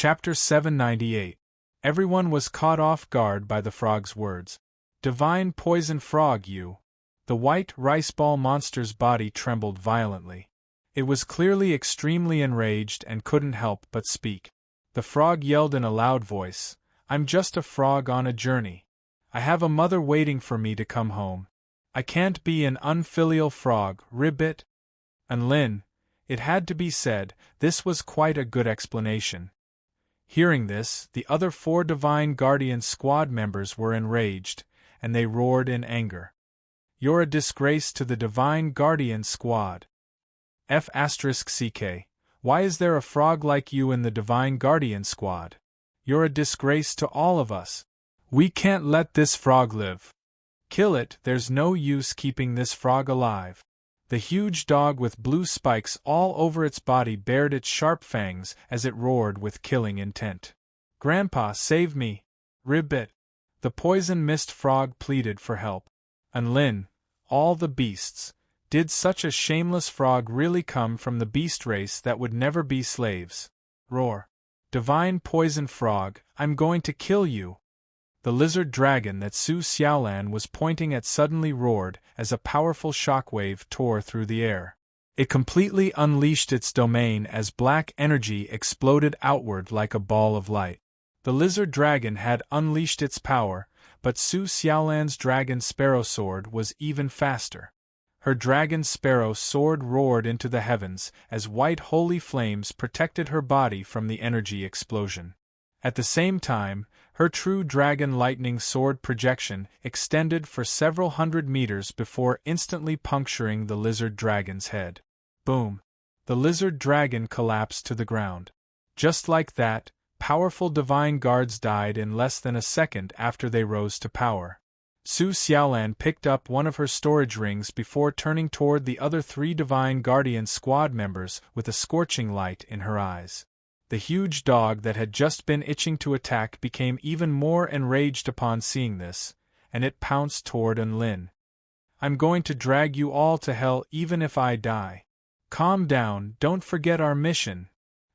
Chapter 798. Everyone was caught off guard by the frog's words. Divine poison frog, you! The white rice ball monster's body trembled violently. It was clearly extremely enraged and couldn't help but speak. The frog yelled in a loud voice, I'm just a frog on a journey. I have a mother waiting for me to come home. I can't be an unfilial frog, ribbit. And Lin, it had to be said, this was quite a good explanation. Hearing this, the other 4 Divine Guardian Squad members were enraged, and they roared in anger. You're a disgrace to the Divine Guardian Squad. F***ck. Why is there a frog like you in the Divine Guardian Squad? You're a disgrace to all of us. We can't let this frog live. Kill it, there's no use keeping this frog alive. The huge dog with blue spikes all over its body bared its sharp fangs as it roared with killing intent. Grandpa, save me! Ribbit! The poison mist frog pleaded for help. And Lin, all the beasts, did such a shameless frog really come from the beast race that would never be slaves? Roar! Divine poison frog, I'm going to kill you! The lizard dragon that Su Xiaolan was pointing at suddenly roared as a powerful shockwave tore through the air. It completely unleashed its domain as black energy exploded outward like a ball of light. The lizard dragon had unleashed its power, but Su Xiaolan's dragon sparrow sword was even faster. Her dragon sparrow sword roared into the heavens as white holy flames protected her body from the energy explosion. At the same time, her true dragon lightning sword projection extended for several hundred meters before instantly puncturing the lizard dragon's head. Boom! The lizard dragon collapsed to the ground. Just like that, powerful divine guards died in less than a second after they rose to power. Su Xiaolan picked up one of her storage rings before turning toward the other 3 Divine Guardian Squad members with a scorching light in her eyes. The huge dog that had just been itching to attack became even more enraged upon seeing this, and it pounced toward Lin. I'm going to drag you all to hell even if I die. Calm down, don't forget our mission.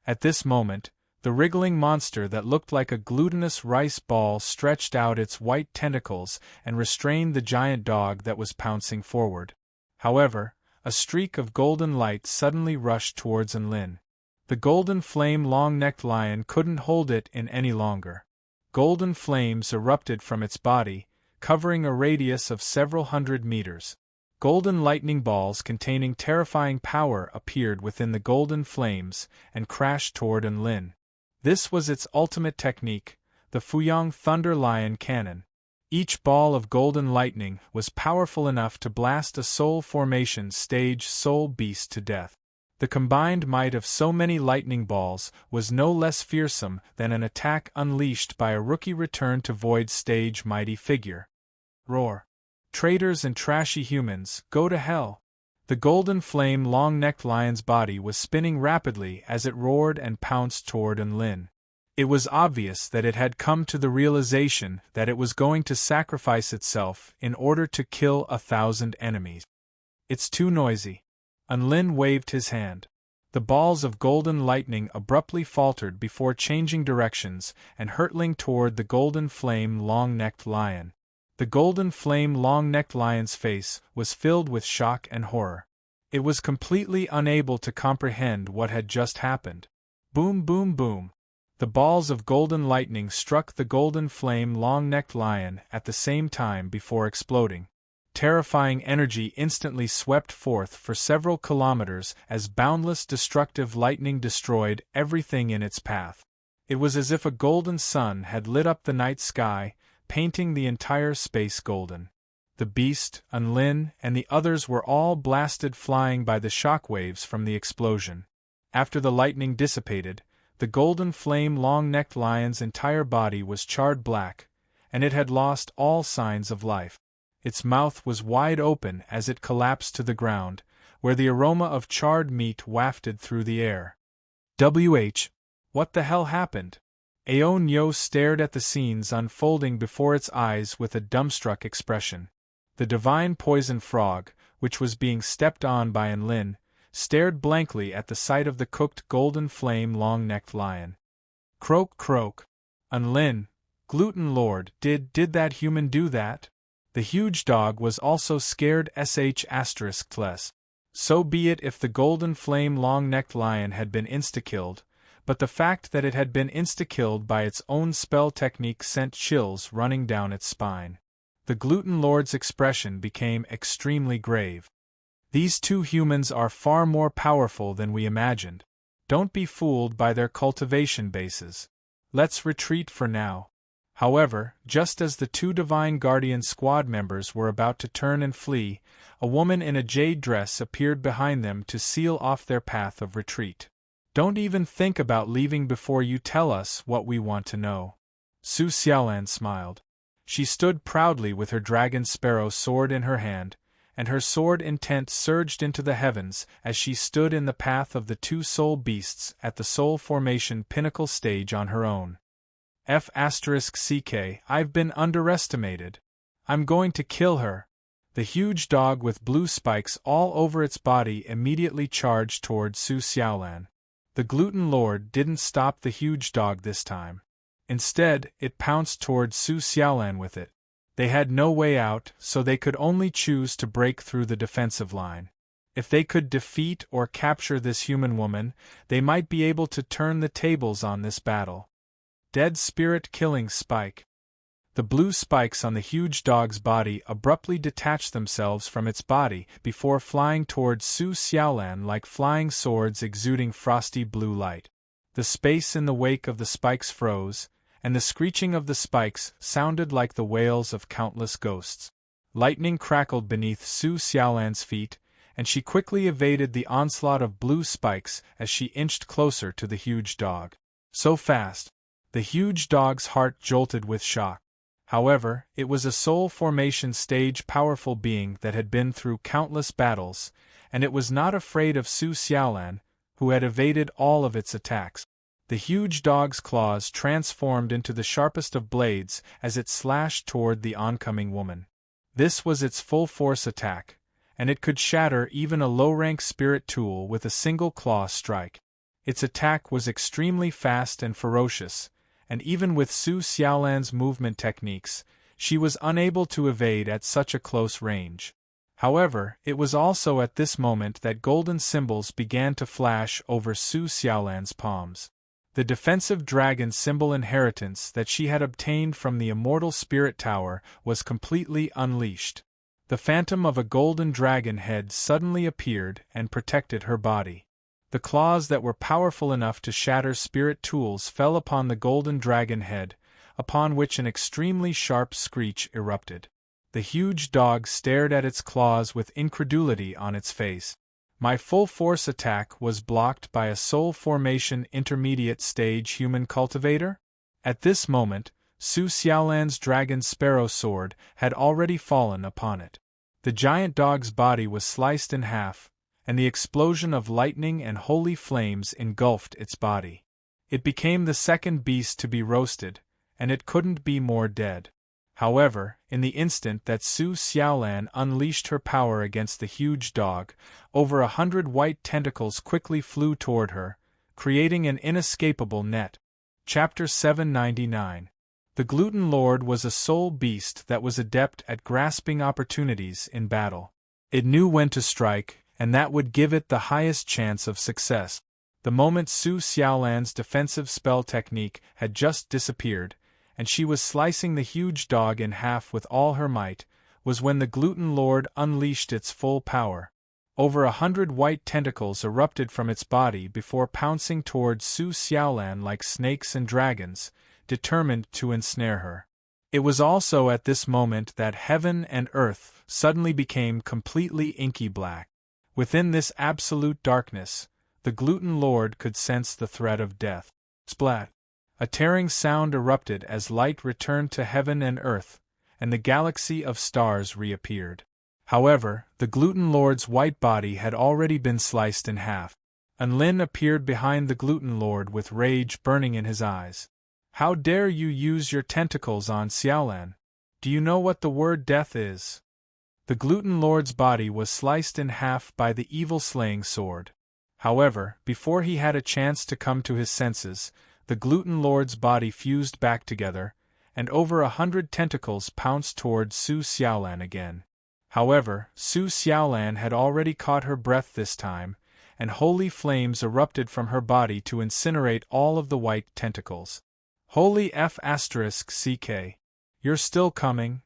At this moment, the wriggling monster that looked like a glutinous rice ball stretched out its white tentacles and restrained the giant dog that was pouncing forward. However, a streak of golden light suddenly rushed towards Lin. The golden flame long-necked lion couldn't hold it in any longer. Golden flames erupted from its body, covering a radius of several hundred meters. Golden lightning balls containing terrifying power appeared within the golden flames and crashed toward Lin. This was its ultimate technique, the Fuyang Thunder Lion Cannon. Each ball of golden lightning was powerful enough to blast a soul formation stage soul beast to death. The combined might of so many lightning balls was no less fearsome than an attack unleashed by a rookie return to void stage mighty figure. Roar! Traitors and trashy humans, go to hell! The golden flame long-necked lion's body was spinning rapidly as it roared and pounced toward Lin. It was obvious that it had come to the realization that it was going to sacrifice itself in order to kill 1,000 enemies. It's too noisy. Lin waved his hand. The balls of golden lightning abruptly faltered before changing directions and hurtling toward the golden flame long-necked lion. The golden flame long-necked lion's face was filled with shock and horror. It was completely unable to comprehend what had just happened. Boom, boom, boom. The balls of golden lightning struck the golden flame long-necked lion at the same time before exploding. Terrifying energy instantly swept forth for several kilometers as boundless destructive lightning destroyed everything in its path. It was as if a golden sun had lit up the night sky, painting the entire space golden. The beast, Lin, and the others were all blasted flying by the shockwaves from the explosion. After the lightning dissipated, the golden flame long-necked lion's entire body was charred black, and it had lost all signs of life. Its mouth was wide open as it collapsed to the ground, where the aroma of charred meat wafted through the air. What the hell happened? Aon Yo stared at the scenes unfolding before its eyes with a dumbstruck expression. The divine poison frog, which was being stepped on by Lin, stared blankly at the sight of the cooked golden flame long-necked lion. Croak, croak. Unlin, Gluten Lord, did that human do that? The huge dog was also scared **less. So be it if the golden flame long-necked lion had been insta-killed, but the fact that it had been insta-killed by its own spell technique sent chills running down its spine. The Gluten Lord's expression became extremely grave. These two humans are far more powerful than we imagined. Don't be fooled by their cultivation bases. Let's retreat for now. However, just as the two Divine Guardian squad members were about to turn and flee, a woman in a jade dress appeared behind them to seal off their path of retreat. Don't even think about leaving before you tell us what we want to know. Su Xiaolan smiled. She stood proudly with her dragon sparrow sword in her hand, and her sword intent surged into the heavens as she stood in the path of the two soul beasts at the soul formation pinnacle stage on her own. **CK, I've been underestimated. I'm going to kill her. The huge dog with blue spikes all over its body immediately charged toward Su Xiaolan. The Gluten Lord didn't stop the huge dog this time. Instead, it pounced toward Su Xiaolan with it. They had no way out, so they could only choose to break through the defensive line. If they could defeat or capture this human woman, they might be able to turn the tables on this battle. Dead spirit killing spike. The blue spikes on the huge dog's body abruptly detached themselves from its body before flying towards Su Xiaolan like flying swords exuding frosty blue light. The space in the wake of the spikes froze, and the screeching of the spikes sounded like the wails of countless ghosts. Lightning crackled beneath Su Xiaolan's feet, and she quickly evaded the onslaught of blue spikes as she inched closer to the huge dog. So fast. The huge dog's heart jolted with shock. However, it was a soul formation stage powerful being that had been through countless battles, and it was not afraid of Su Xiaolan, who had evaded all of its attacks. The huge dog's claws transformed into the sharpest of blades as it slashed toward the oncoming woman. This was its full-force attack, and it could shatter even a low-rank spirit tool with a single claw strike. Its attack was extremely fast and ferocious, and even with Su Xiaolan's movement techniques, she was unable to evade at such a close range. However, it was also at this moment that golden symbols began to flash over Su Xiaolan's palms. The defensive dragon symbol inheritance that she had obtained from the immortal spirit tower was completely unleashed. The phantom of a golden dragon head suddenly appeared and protected her body. The claws that were powerful enough to shatter spirit tools fell upon the golden dragon head, upon which an extremely sharp screech erupted. The huge dog stared at its claws with incredulity on its face. My full-force attack was blocked by a soul formation intermediate stage human cultivator? At this moment, Su Xiaolan's dragon sparrow sword had already fallen upon it. The giant dog's body was sliced in half, and the explosion of lightning and holy flames engulfed its body. It became the second beast to be roasted, and it couldn't be more dead. However, in the instant that Su Xiaolan unleashed her power against the huge dog, over 100 white tentacles quickly flew toward her, creating an inescapable net. Chapter 799. The Gluten Lord was a soul beast that was adept at grasping opportunities in battle. It knew when to strike, and that would give it the highest chance of success. The moment Su Xiaolan's defensive spell technique had just disappeared, and she was slicing the huge dog in half with all her might, was when the Gluten Lord unleashed its full power. Over 100 white tentacles erupted from its body before pouncing towards Su Xiaolan like snakes and dragons, determined to ensnare her. It was also at this moment that heaven and earth suddenly became completely inky black. Within this absolute darkness, the Gluten Lord could sense the threat of death. Splat! A tearing sound erupted as light returned to heaven and earth, and the galaxy of stars reappeared. However, the Gluten Lord's white body had already been sliced in half. Unlin appeared behind the Gluten Lord with rage burning in his eyes. How dare you use your tentacles on Xiaolan? Do you know what the word death is? The Gluten Lord's body was sliced in half by the evil slaying sword. However, before he had a chance to come to his senses, The gluten lord's body fused back together, and over 100 tentacles pounced toward Su Xiaolan again. However, Su Xiaolan had already caught her breath this time, and holy flames erupted from her body to incinerate all of the white tentacles. Holy F***CK. You're still coming?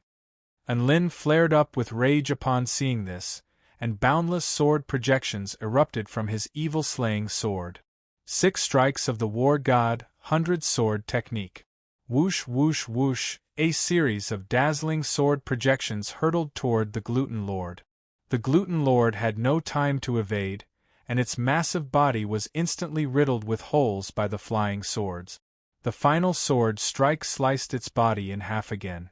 Enlin flared up with rage upon seeing this, and boundless sword projections erupted from his evil-slaying sword. 6 strikes of the war god, 100 sword technique. Whoosh whoosh whoosh, a series of dazzling sword projections hurtled toward the gluten lord. The gluten lord had no time to evade, and its massive body was instantly riddled with holes by the flying swords. The final sword strike sliced its body in half again.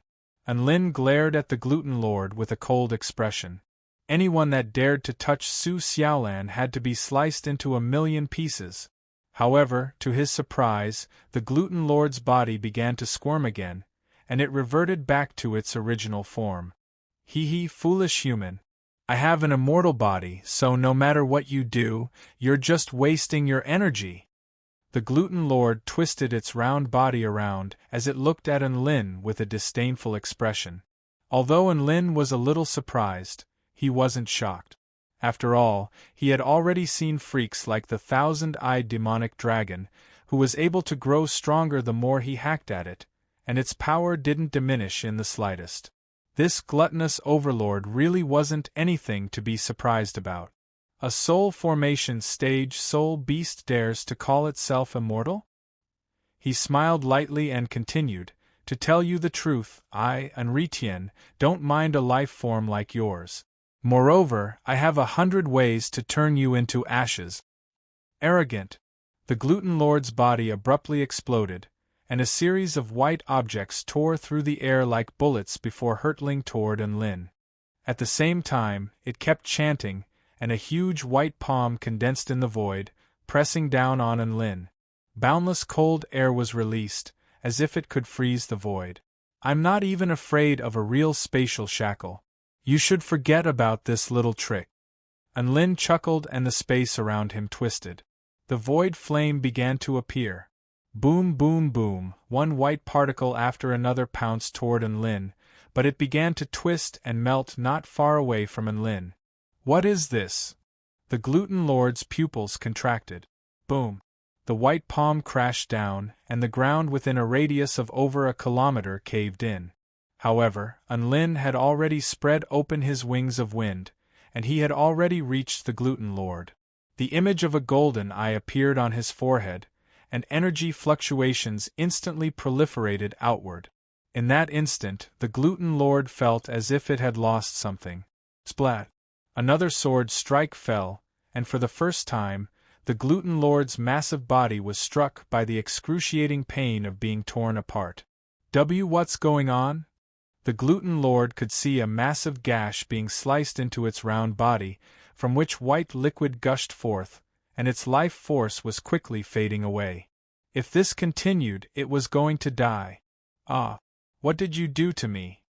Enlin glared at the gluten lord with a cold expression. Anyone that dared to touch Su Xiaolan had to be sliced into 1,000,000 pieces. However, to his surprise, the gluten lord's body began to squirm again, and it reverted back to its original form. Hee, foolish human. I have an immortal body, so no matter what you do, you're just wasting your energy. The gluten lord twisted its round body around as it looked at Enlin with a disdainful expression. Although Enlin was a little surprised, he wasn't shocked. After all, he had already seen freaks like the 1,000-eyed demonic dragon, who was able to grow stronger the more he hacked at it, and its power didn't diminish in the slightest. This gluttonous overlord really wasn't anything to be surprised about. A soul formation stage soul beast dares to call itself immortal? He smiled lightly and continued, to tell you the truth, I, Enritian, don't mind a life form like yours. Moreover, I have 100 ways to turn you into ashes. Arrogant. The gluten lord's body abruptly exploded, and a series of white objects tore through the air like bullets before hurtling toward Enlin. At the same time, it kept chanting, and a huge white palm condensed in the void, pressing down on Enlin. Boundless cold air was released, as if it could freeze the void. I'm not even afraid of a real spatial shackle. You should forget about this little trick. Enlin chuckled and the space around him twisted. The void flame began to appear. Boom boom boom, one white particle after another pounced toward Enlin, but it began to twist and melt not far away from Enlin. What is this? The gluten lord's pupils contracted. Boom. The white palm crashed down, and the ground within a radius of over a kilometer caved in. However, Enlin had already spread open his wings of wind, and he had already reached the gluten lord. The image of a golden eye appeared on his forehead, and energy fluctuations instantly proliferated outward. In that instant, the gluten lord felt as if it had lost something. Splat! Another sword strike fell, and for the first time, the gluten lord's massive body was struck by the excruciating pain of being torn apart. What's going on? The gluten lord could see a massive gash being sliced into its round body, from which white liquid gushed forth, and its life force was quickly fading away. If this continued, it was going to die. Ah! What did you do to me?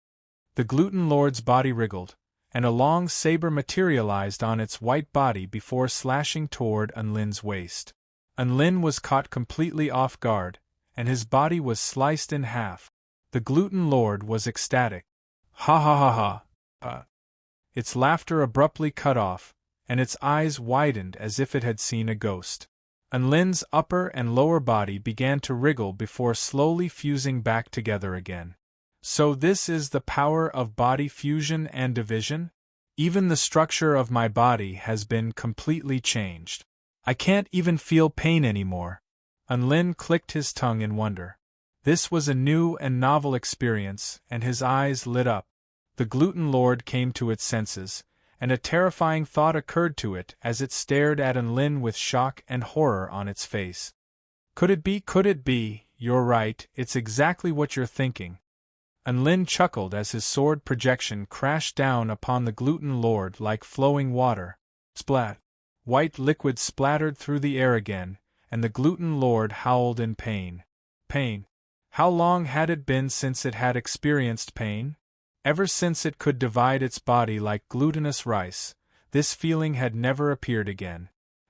The gluten lord's body wriggled, and a long saber materialized on its white body before slashing toward Enlin's waist. Enlin was caught completely off guard, and his body was sliced in half. The gluten lord was ecstatic. Ha ha ha ha! Its laughter abruptly cut off, and its eyes widened as if it had seen a ghost. Enlin's upper and lower body began to wriggle before slowly fusing back together again. So this is the power of body fusion and division? Even the structure of my body has been completely changed. I can't even feel pain anymore. Enlin clicked his tongue in wonder. This was a new and novel experience, and his eyes lit up. The gluten lord came to its senses, and a terrifying thought occurred to it as it stared at Enlin with shock and horror on its face. Could it be, you're right, it's exactly what you're thinking. Enlin chuckled as his sword projection crashed down upon the gluten lord like flowing water. Splat! White liquid splattered through the air again, and the gluten lord howled in pain. Pain. How long had it been since it had experienced pain? Ever since it could divide its body like glutinous rice, this feeling had never appeared again.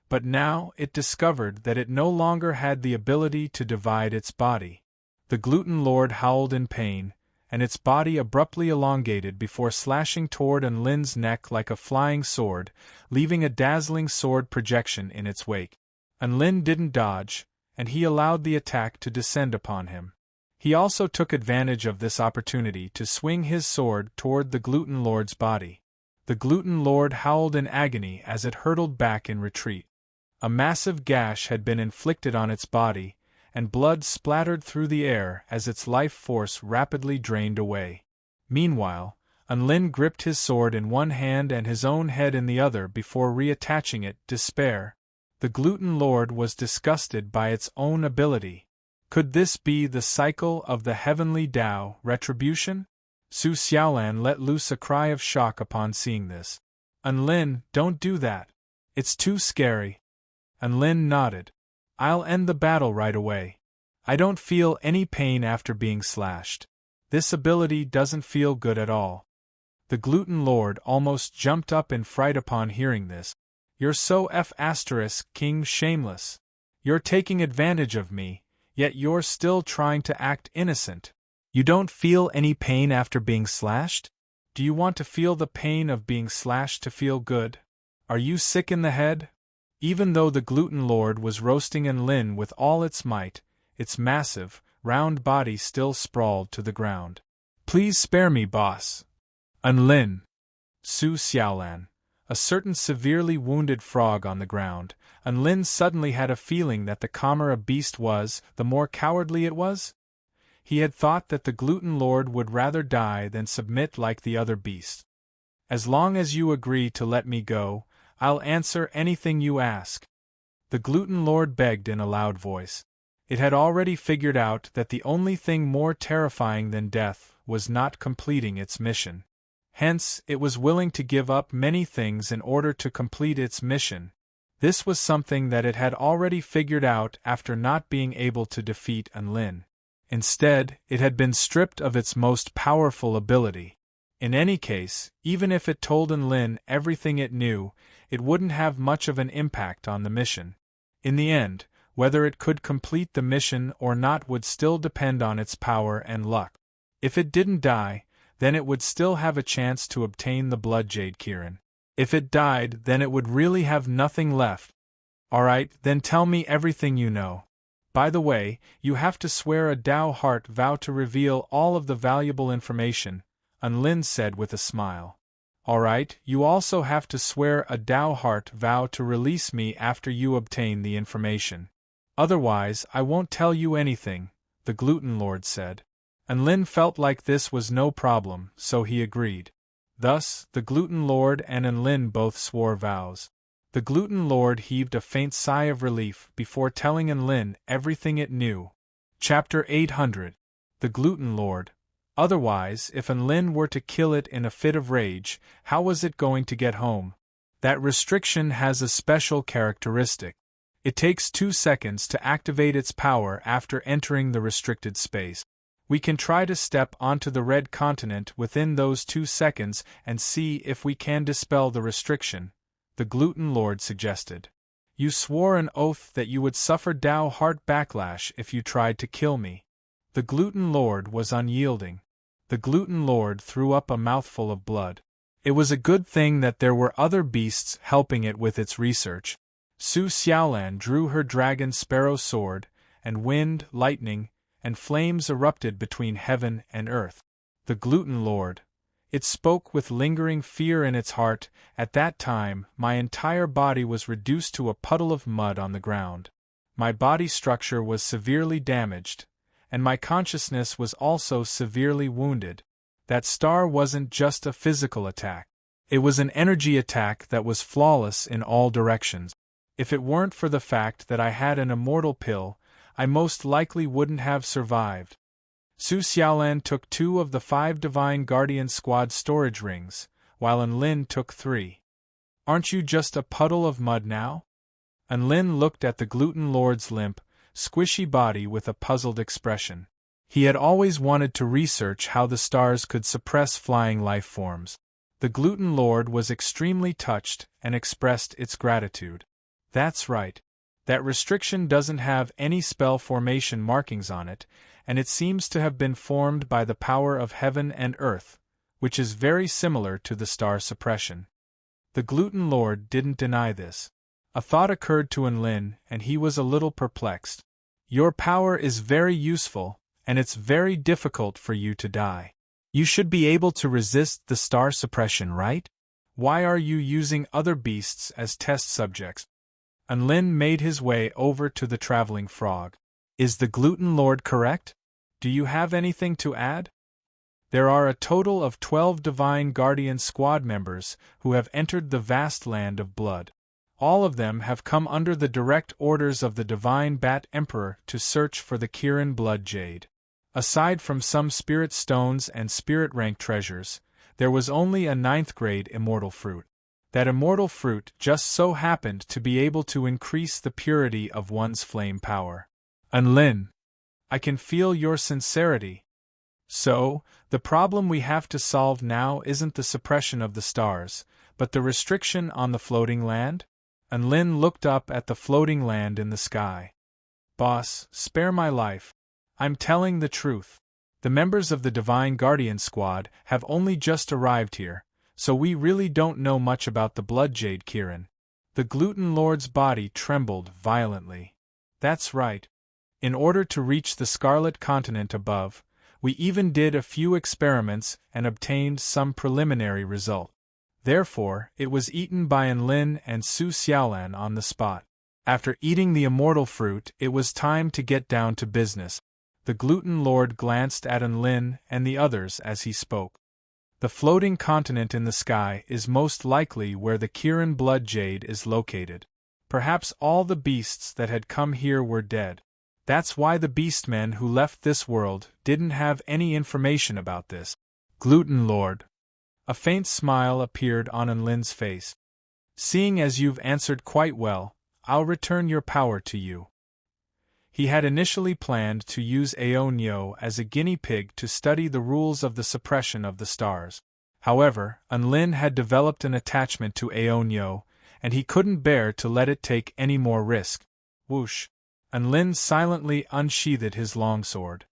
But now it discovered that it no longer had the ability to divide its body. The gluten lord howled in pain, and its body abruptly elongated before slashing toward Unlin's neck like a flying sword, leaving a dazzling sword projection in its wake. Unlin didn't dodge, and he allowed the attack to descend upon him. He also took advantage of this opportunity to swing his sword toward the gluten lord's body. The gluten lord howled in agony as it hurtled back in retreat. A massive gash had been inflicted on its body, and blood splattered through the air as its life force rapidly drained away. Meanwhile, Unlin gripped his sword in one hand and his own head in the other before reattaching it. Despair. The gluten lord was disgusted by its own ability. Could this be the cycle of the heavenly Tao, retribution? Su Xiaolan let loose a cry of shock upon seeing this. Unlin, don't do that. It's too scary. Unlin nodded. I'll end the battle right away. I don't feel any pain after being slashed. This ability doesn't feel good at all. The gluten lord almost jumped up in fright upon hearing this. You're so King shameless. You're taking advantage of me, yet you're still trying to act innocent. You don't feel any pain after being slashed? Do you want to feel the pain of being slashed to feel good? Are you sick in the head? Even though the gluten lord was roasting Unlin with all its might, its massive, round body still sprawled to the ground. Please spare me, boss. Unlin. Su Xiaolan. A certain severely wounded frog on the ground. Unlin suddenly had a feeling that the calmer a beast was, the more cowardly it was. He had thought that the gluten lord would rather die than submit like the other beasts. As long as you agree to let me go, I'll answer anything you ask. The gluten lord begged in a loud voice. It had already figured out that the only thing more terrifying than death was not completing its mission. Hence, it was willing to give up many things in order to complete its mission. This was something that it had already figured out after not being able to defeat Unlin. Instead, it had been stripped of its most powerful ability. In any case, even if it told Unlin everything it knew, it wouldn't have much of an impact on the mission. In the end, whether it could complete the mission or not would still depend on its power and luck. If it didn't die, then it would still have a chance to obtain the Blood Jade Kirin. If it died, then it would really have nothing left. Alright, then tell me everything you know. By the way, you have to swear a Tao Heart vow to reveal all of the valuable information, Unlin said with a smile. Alright, you also have to swear a Tao Heart vow to release me after you obtain the information. Otherwise, I won't tell you anything, the gluten lord said. Unlin felt like this was no problem, so he agreed. Thus, the gluten lord and Unlin both swore vows. The gluten lord heaved a faint sigh of relief before telling Unlin everything it knew. Chapter 800. The gluten lord. Otherwise, if Unlin were to kill it in a fit of rage, how was it going to get home? That restriction has a special characteristic. It takes 2 seconds to activate its power after entering the restricted space. We can try to step onto the red continent within those 2 seconds and see if we can dispel the restriction, the gluten lord suggested. You swore an oath that you would suffer Tao Heart backlash if you tried to kill me. The gluten lord was unyielding. The gluten lord threw up a mouthful of blood. It was a good thing that there were other beasts helping it with its research. Su Xiaolan drew her dragon sparrow sword, and wind, lightning, and flames erupted between heaven and earth. The gluten lord. It spoke with lingering fear in its heart. At that time, my entire body was reduced to a puddle of mud on the ground. My body structure was severely damaged, and my consciousness was also severely wounded. That star wasn't just a physical attack. It was an energy attack that was flawless in all directions. If it weren't for the fact that I had an immortal pill, I most likely wouldn't have survived. Su Xiaolan took 2 of the 5 Divine Guardian Squad storage rings, while Unlin took 3. Aren't you just a puddle of mud now? Unlin looked at the gluten lord's limp, squishy body with a puzzled expression. He had always wanted to research how the stars could suppress flying life forms. The gluten lord was extremely touched and expressed its gratitude. That's right. That restriction doesn't have any spell formation markings on it, and it seems to have been formed by the power of heaven and earth, which is very similar to the star suppression. The Gluten Lord didn't deny this. A thought occurred to Enlin, and he was a little perplexed. Your power is very useful, and it's very difficult for you to die. You should be able to resist the star suppression, right? Why are you using other beasts as test subjects? Enlin made his way over to the traveling frog. Is the Gluten Lord correct? Do you have anything to add? There are a total of 12 Divine Guardian Squad members who have entered the vast land of blood. All of them have come under the direct orders of the Divine Bat Emperor to search for the Kirin Blood Jade. Aside from some spirit stones and spirit rank treasures, there was only a 9th grade immortal fruit. That immortal fruit just so happened to be able to increase the purity of one's flame power. Enlin, I can feel your sincerity. So, the problem we have to solve now isn't the suppression of the stars, but the restriction on the floating land? Enlin looked up at the floating land in the sky. Boss, spare my life. I'm telling the truth. The members of the Divine Guardian Squad have only just arrived here, so we really don't know much about the Blood Jade Kirin. The Gluten Lord's body trembled violently. That's right. In order to reach the Scarlet Continent above, we even did a few experiments and obtained some preliminary result. Therefore, it was eaten by Enlin and Su Xiaolan on the spot. After eating the immortal fruit, it was time to get down to business. The Gluten Lord glanced at Enlin and the others as he spoke. The floating continent in the sky is most likely where the Kirin Blood Jade is located. Perhaps all the beasts that had come here were dead. That's why the beastmen who left this world didn't have any information about this. Gluten Lord. A faint smile appeared on Enlin's face. Seeing as you've answered quite well, I'll return your power to you. He had initially planned to use Aonyo as a guinea pig to study the rules of the suppression of the stars. However, Enlin had developed an attachment to Aonyo, and he couldn't bear to let it take any more risk. Whoosh! Enlin silently unsheathed his longsword.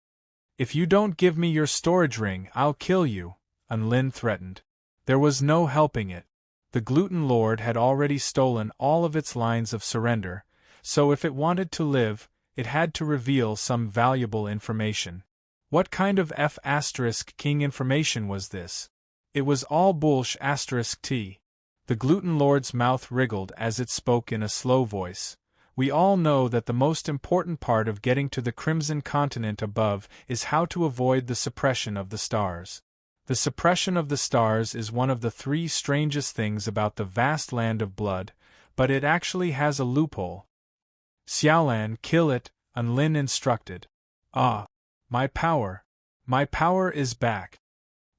If you don't give me your storage ring, I'll kill you, Enlin threatened. There was no helping it. The Gluten Lord had already stolen all of its lines of surrender, so if it wanted to live, it had to reveal some valuable information. What kind of F***king information was this? It was all bullsh**t. The Gluten Lord's mouth wriggled as it spoke in a slow voice. We all know that the most important part of getting to the Crimson Continent above is how to avoid the suppression of the stars. The suppression of the stars is one of the 3 strangest things about the vast land of blood, but it actually has a loophole. Xiaolan, kill it, Enlin instructed. Ah, my power is back.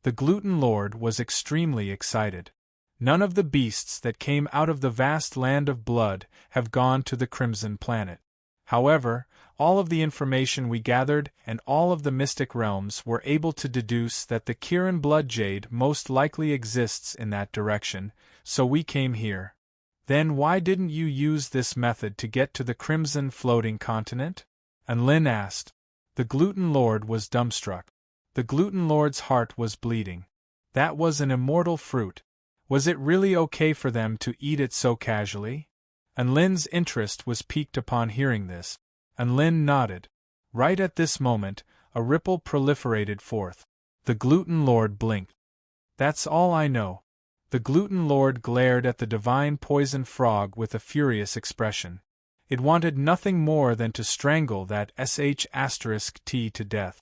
The Gluten Lord was extremely excited. None of the beasts that came out of the vast land of blood have gone to the Crimson Planet. However, all of the information we gathered and all of the mystic realms were able to deduce that the Kirin Blood Jade most likely exists in that direction, so we came here. Then why didn't you use this method to get to the Crimson Floating Continent? Enlin asked. The Gluten Lord was dumbstruck. The Gluten Lord's heart was bleeding. That was an immortal fruit. Was it really okay for them to eat it so casually? Enlin's interest was piqued upon hearing this. Enlin nodded. Right at this moment, a ripple proliferated forth. The Gluten Lord blinked. That's all I know. The Gluten Lord glared at the divine poison frog with a furious expression. It wanted nothing more than to strangle that sh**t to death.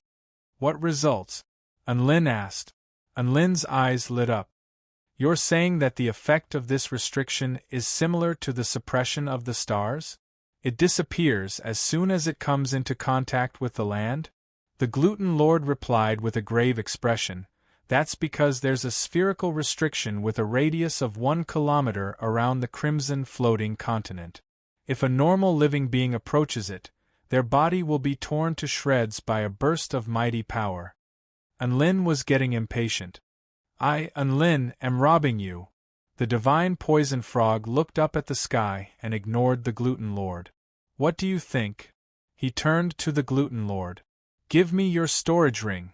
What results? Enlin asked. Enlin's eyes lit up. You're saying that the effect of this restriction is similar to the suppression of the stars? It disappears as soon as it comes into contact with the land? The Gluten Lord replied with a grave expression. That's because there's a spherical restriction with a radius of 1 kilometer around the Crimson Floating Continent. If a normal living being approaches it, their body will be torn to shreds by a burst of mighty power. Enlin was getting impatient. I, Enlin, am robbing you. The divine poison frog looked up at the sky and ignored the gluten lord. What do you think? He turned to the gluten lord. Give me your storage ring.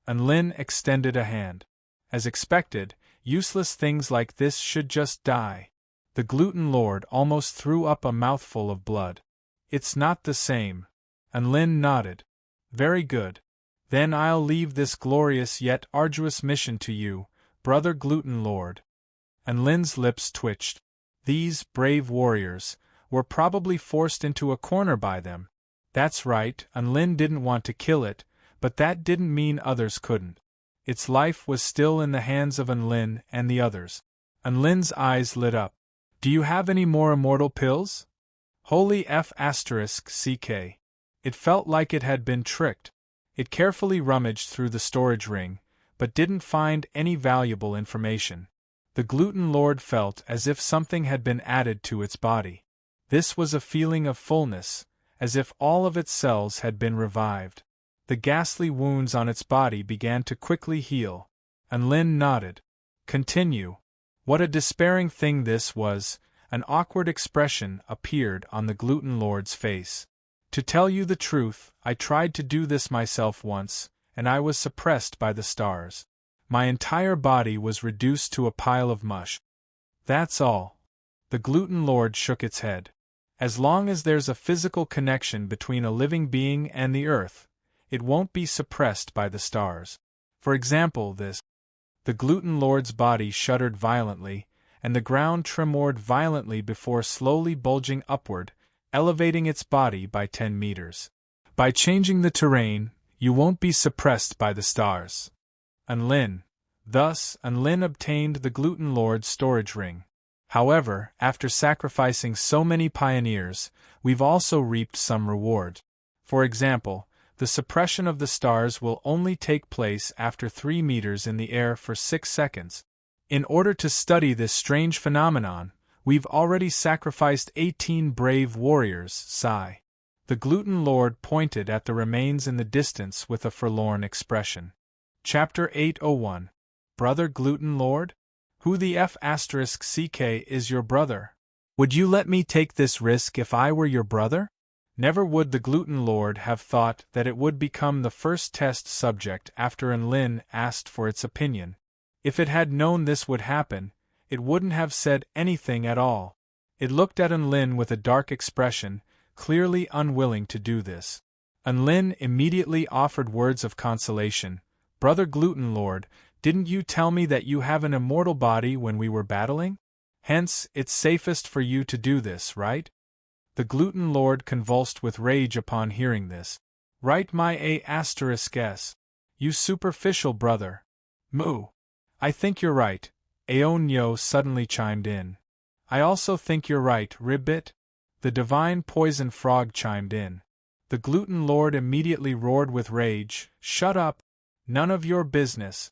Unlin extended a hand. As expected, useless things like this should just die. The gluten lord almost threw up a mouthful of blood. It's not the same. Unlin nodded. Very good. Then I'll leave this glorious yet arduous mission to you, brother gluten lord. Unlin's lips twitched. These brave warriors were probably forced into a corner by them. That's right, Unlin didn't want to kill it, but that didn't mean others couldn't. Its life was still in the hands of Unlin and the others. Unlin's eyes lit up. Do you have any more immortal pills? Holy F***ck. It felt like it had been tricked. It carefully rummaged through the storage ring, but didn't find any valuable information. The gluten lord felt as if something had been added to its body. This was a feeling of fullness, as if all of its cells had been revived. The ghastly wounds on its body began to quickly heal. Unlin nodded. Continue. What a despairing thing this was. An awkward expression appeared on the gluten lord's face. To tell you the truth, I tried to do this myself once, and I was suppressed by the stars. My entire body was reduced to a pile of mush. That's all. The gluten lord shook its head. As long as there's a physical connection between a living being and the earth, it won't be suppressed by the stars. For example, this. The gluten lord's body shuddered violently, and the ground tremored violently before slowly bulging upward, elevating its body by 10 meters. By changing the terrain, you won't be suppressed by the stars. Unlin. Thus, Unlin obtained the gluten lord's storage ring. However, after sacrificing so many pioneers, we've also reaped some reward. For example, the suppression of the stars will only take place after 3 meters in the air for 6 seconds. In order to study this strange phenomenon, we've already sacrificed 18 brave warriors, sigh. The gluten lord pointed at the remains in the distance with a forlorn expression. Chapter 801. Brother Gluten Lord? Who the F***ck is your brother? Would you let me take this risk if I were your brother? Never would the gluten lord have thought that it would become the first test subject after Unlin asked for its opinion. If it had known this would happen, it wouldn't have said anything at all. It looked at Unlin with a dark expression, clearly unwilling to do this. Unlin immediately offered words of consolation. Brother Gluten Lord, didn't you tell me that you have an immortal body when we were battling? Hence, it's safest for you to do this, right? The gluten lord convulsed with rage upon hearing this. Right my **s. You superficial brother. Moo. I think you're right. Aonyo suddenly chimed in. I also think you're right, Ribbit. The divine poison frog chimed in. The gluten lord immediately roared with rage. Shut up. None of your business.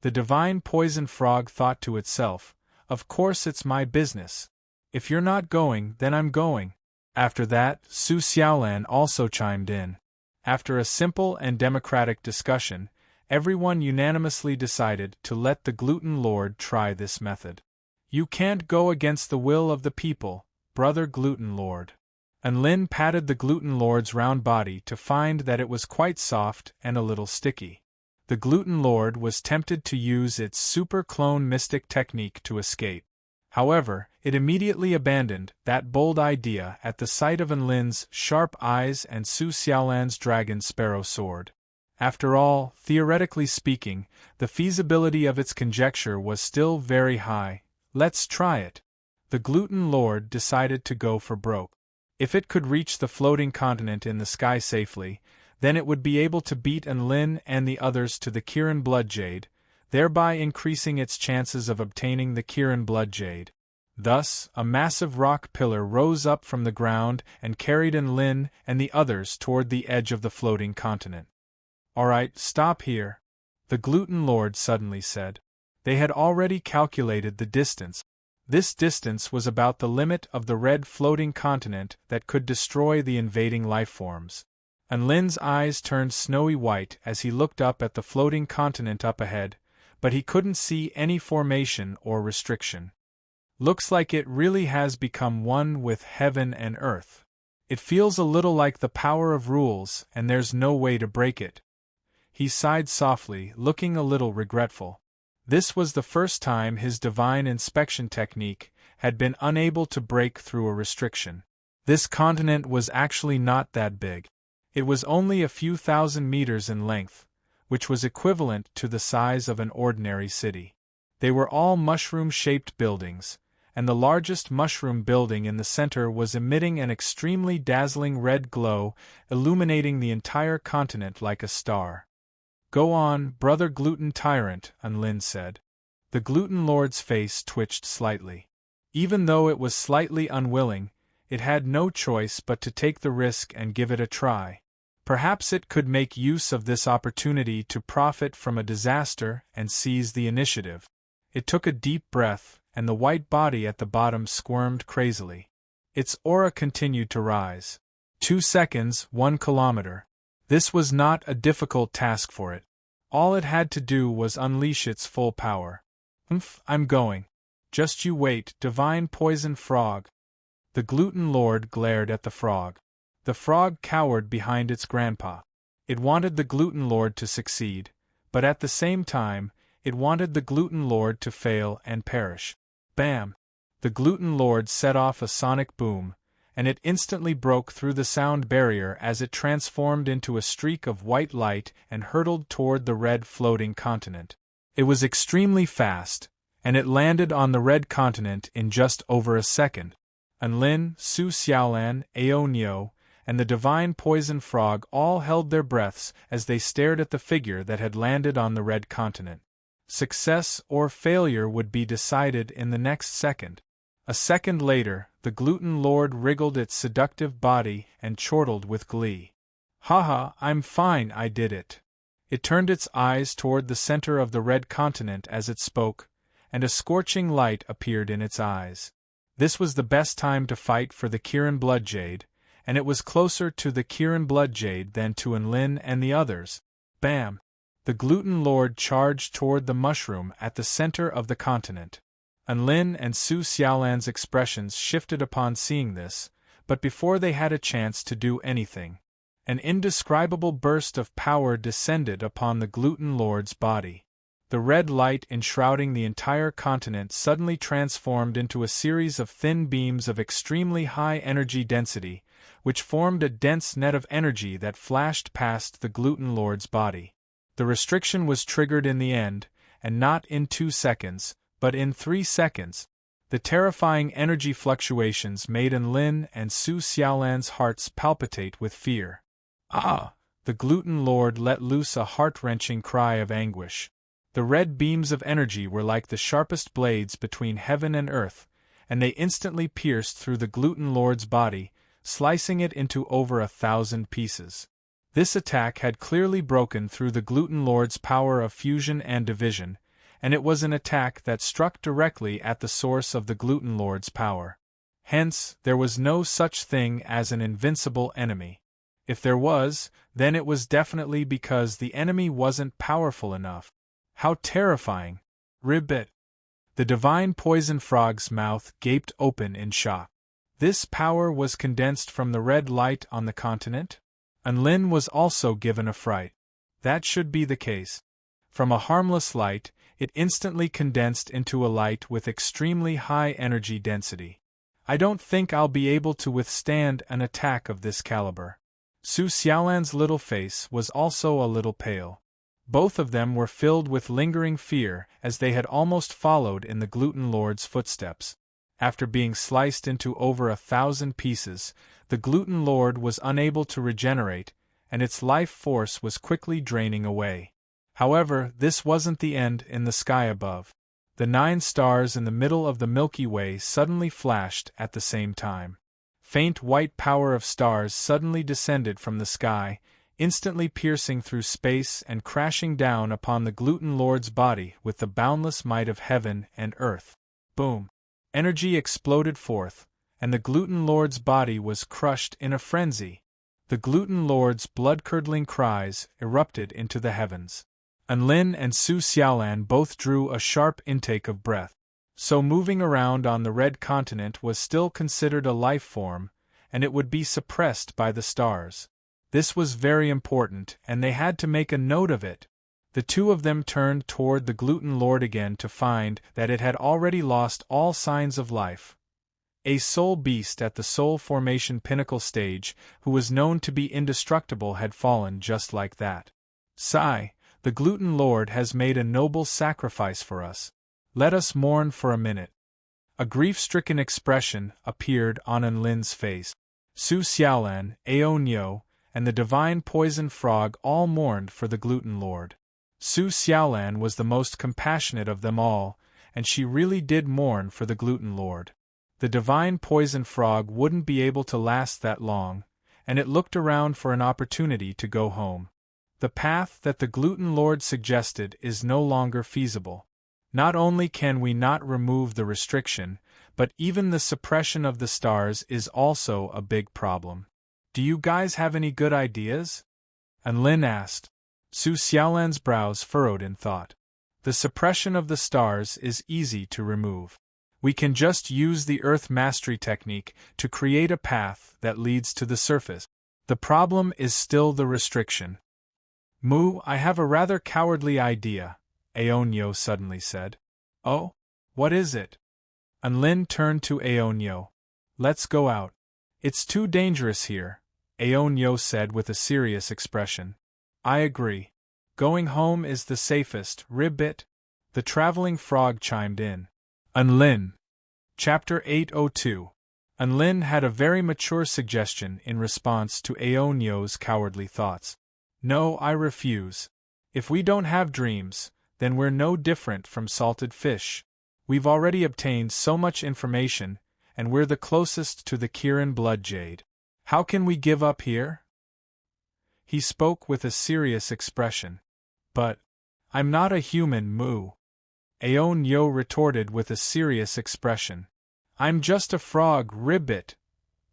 The divine poison frog thought to itself, of course it's my business. If you're not going, then I'm going. After that, Su Xiaolan also chimed in. After a simple and democratic discussion, everyone unanimously decided to let the gluten lord try this method. You can't go against the will of the people, brother gluten lord. Unlin patted the gluten lord's round body to find that it was quite soft and a little sticky. The gluten lord was tempted to use its super clone mystic technique to escape. However, it immediately abandoned that bold idea at the sight of Unlin's sharp eyes and Su Xiaolan's dragon sparrow sword. After all, theoretically speaking, the feasibility of its conjecture was still very high. Let's try it. The gluten lord decided to go for broke. If it could reach the floating continent in the sky safely, then it would be able to beat Unlin and the others to the Kirin Bloodjade, thereby increasing its chances of obtaining the Kirin Bloodjade. Thus, a massive rock pillar rose up from the ground and carried Unlin and the others toward the edge of the floating continent. Alright, stop here, the gluten lord suddenly said. They had already calculated the distance. This distance was about the limit of the red floating continent that could destroy the invading lifeforms. Unlin's eyes turned snowy white as he looked up at the floating continent up ahead, but he couldn't see any formation or restriction. Looks like it really has become one with heaven and earth. It feels a little like the power of rules, and there's no way to break it. He sighed softly, looking a little regretful. This was the first time his divine inspection technique had been unable to break through a restriction. This continent was actually not that big. It was only a few thousand meters in length, which was equivalent to the size of an ordinary city. They were all mushroom-shaped buildings, and the largest mushroom building in the center was emitting an extremely dazzling red glow, illuminating the entire continent like a star. "Go on, brother gluten tyrant," Unlin said. The gluten lord's face twitched slightly. Even though it was slightly unwilling, it had no choice but to take the risk and give it a try. Perhaps it could make use of this opportunity to profit from a disaster and seize the initiative. It took a deep breath, and the white body at the bottom squirmed crazily. Its aura continued to rise. 2 seconds, 1 kilometer. This was not a difficult task for it. All it had to do was unleash its full power. I'm going. Just you wait, divine poison frog." The gluten lord glared at the frog. The frog cowered behind its grandpa. It wanted the gluten lord to succeed, but at the same time, it wanted the gluten lord to fail and perish. Bam! The gluten lord set off a sonic boom, and it instantly broke through the sound barrier as it transformed into a streak of white light and hurtled toward the red floating continent. It was extremely fast, and it landed on the red continent in just over a second. Unlin, Su Xiaolan, Aonio, and the divine poison frog all held their breaths as they stared at the figure that had landed on the red continent. Success or failure would be decided in the next second. A second later, the gluten lord wriggled its seductive body and chortled with glee. "Haha, I'm fine, I did it." It turned its eyes toward the center of the red continent as it spoke, and a scorching light appeared in its eyes. This was the best time to fight for the Kirin Bloodjade, and it was closer to the Kirin Bloodjade than to Unlin and the others. Bam! The gluten lord charged toward the mushroom at the center of the continent. Unlin and Su Xiaolan's expressions shifted upon seeing this, but before they had a chance to do anything, an indescribable burst of power descended upon the gluten lord's body. The red light enshrouding the entire continent suddenly transformed into a series of thin beams of extremely high energy density, which formed a dense net of energy that flashed past the gluten lord's body. The restriction was triggered in the end, and not in 2 seconds, but in 3 seconds. The terrifying energy fluctuations made Unlin and Su Xiaolan's hearts palpitate with fear. "Ah!" The gluten lord let loose a heart-wrenching cry of anguish. The red beams of energy were like the sharpest blades between heaven and earth, and they instantly pierced through the gluten lord's body, slicing it into over 1,000 pieces. This attack had clearly broken through the gluten lord's power of fusion and division, and it was an attack that struck directly at the source of the gluten lord's power. Hence, there was no such thing as an invincible enemy. If there was, then it was definitely because the enemy wasn't powerful enough. How terrifying! Ribbit! The divine poison frog's mouth gaped open in shock. This power was condensed from the red light on the continent? Unlin was also given a fright. That should be the case. From a harmless light, it instantly condensed into a light with extremely high energy density. I don't think I'll be able to withstand an attack of this caliber. Su Xiaolan's little face was also a little pale. Both of them were filled with lingering fear as they had almost followed in the gluten lord's footsteps. After being sliced into over 1,000 pieces, the gluten lord was unable to regenerate, and its life force was quickly draining away. However, this wasn't the end in the sky above. The 9 stars in the middle of the Milky Way suddenly flashed at the same time. Faint white power of stars suddenly descended from the sky, instantly piercing through space and crashing down upon the gluten lord's body with the boundless might of heaven and earth. Boom! Energy exploded forth, and the gluten lord's body was crushed in a frenzy. The gluten lord's blood-curdling cries erupted into the heavens. Unlin and Su Xiaolan both drew a sharp intake of breath. So moving around on the red continent was still considered a life form, and it would be suppressed by the stars. This was very important, and they had to make a note of it. The two of them turned toward the gluten lord again to find that it had already lost all signs of life. A soul beast at the soul formation pinnacle stage, who was known to be indestructible, had fallen just like that. Sigh, the gluten lord has made a noble sacrifice for us. Let us mourn for a minute. A grief-stricken expression appeared on Enlin's face. Su Xiaolan, Ao Nyo, and the divine poison frog all mourned for the gluten lord. Su Xiaolan was the most compassionate of them all, and she really did mourn for the gluten lord. The divine poison frog wouldn't be able to last that long, and it looked around for an opportunity to go home. The path that the gluten lord suggested is no longer feasible. Not only can we not remove the restriction, but even the suppression of the stars is also a big problem. Do you guys have any good ideas? Enlin asked. Su Xiaolan's brows furrowed in thought. The suppression of the stars is easy to remove. We can just use the Earth Mastery technique to create a path that leads to the surface. The problem is still the restriction. Mu, I have a rather cowardly idea, Aonyo suddenly said. Oh? What is it? Enlin turned to Aonyo. Let's go out. It's too dangerous here, Aonyo said with a serious expression. I agree. Going home is the safest, Ribbit. The traveling frog chimed in. Enlin. Chapter 802. Enlin had a very mature suggestion in response to Aonyo's cowardly thoughts. No, I refuse. If we don't have dreams, then we're no different from salted fish. We've already obtained so much information, and we're the closest to the Kirin blood jade. How can we give up here? He spoke with a serious expression. But I'm not a human, Mu. Aonyo retorted with a serious expression. I'm just a frog, Ribbit.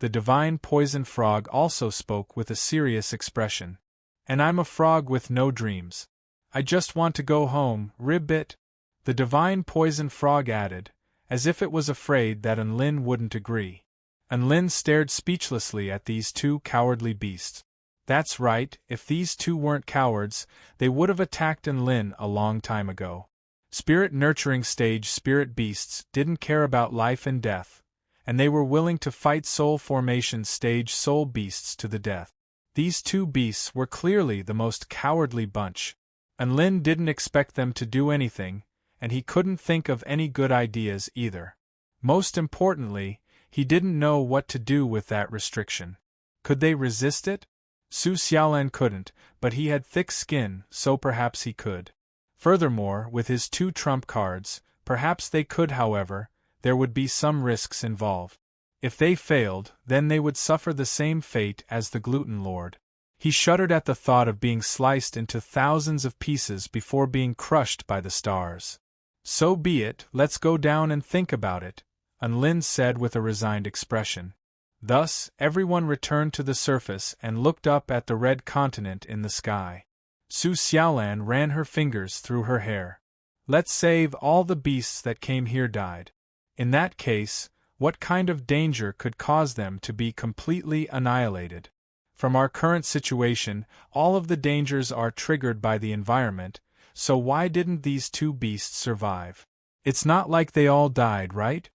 The divine poison frog also spoke with a serious expression. And I'm a frog with no dreams. I just want to go home, Ribbit. The divine poison frog added, as if it was afraid that Enlin wouldn't agree. Enlin stared speechlessly at these two cowardly beasts. That's right, if these two weren't cowards, they would have attacked Enlin a long time ago. Spirit-nurturing stage spirit beasts didn't care about life and death, and they were willing to fight soul formation stage soul beasts to the death. These two beasts were clearly the most cowardly bunch. Enlin didn't expect them to do anything, and he couldn't think of any good ideas either. Most importantly, he didn't know what to do with that restriction. Could they resist it? Su Xiaolan couldn't, but he had thick skin, so perhaps he could. Furthermore, with his two trump cards, perhaps they could. However, there would be some risks involved. If they failed, then they would suffer the same fate as the gluten lord. He shuddered at the thought of being sliced into thousands of pieces before being crushed by the stars. So be it, let's go down and think about it, Enlin said with a resigned expression. Thus, everyone returned to the surface and looked up at the red continent in the sky. Su Xiaolan ran her fingers through her hair. Let's save all the beasts that came here died. In that case, what kind of danger could cause them to be completely annihilated? From our current situation, all of the dangers are triggered by the environment, so why didn't these two beasts survive? It's not like they all died, right?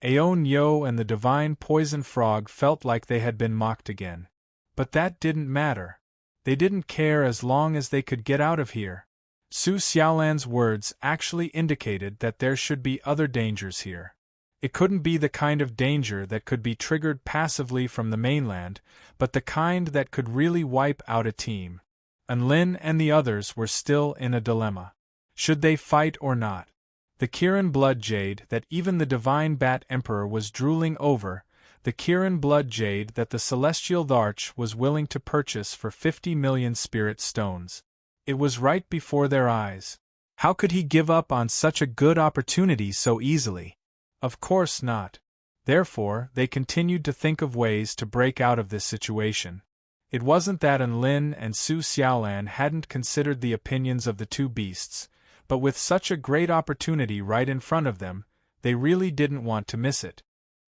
Aonyo and the divine poison frog felt like they had been mocked again. But that didn't matter. They didn't care as long as they could get out of here. Su Xiaolan's words actually indicated that there should be other dangers here. It couldn't be the kind of danger that could be triggered passively from the mainland, but the kind that could really wipe out a team. Enlin and the others were still in a dilemma. Should they fight or not? The Kirin blood jade that even the divine Bat Emperor was drooling over, the Kirin blood jade that the celestial Dharch was willing to purchase for 50 million spirit stones. It was right before their eyes. How could he give up on such a good opportunity so easily? Of course not. Therefore, they continued to think of ways to break out of this situation. It wasn't that Enlin and Su Xiaolan hadn't considered the opinions of the two beasts, but with such a great opportunity right in front of them, They really didn't want to miss it.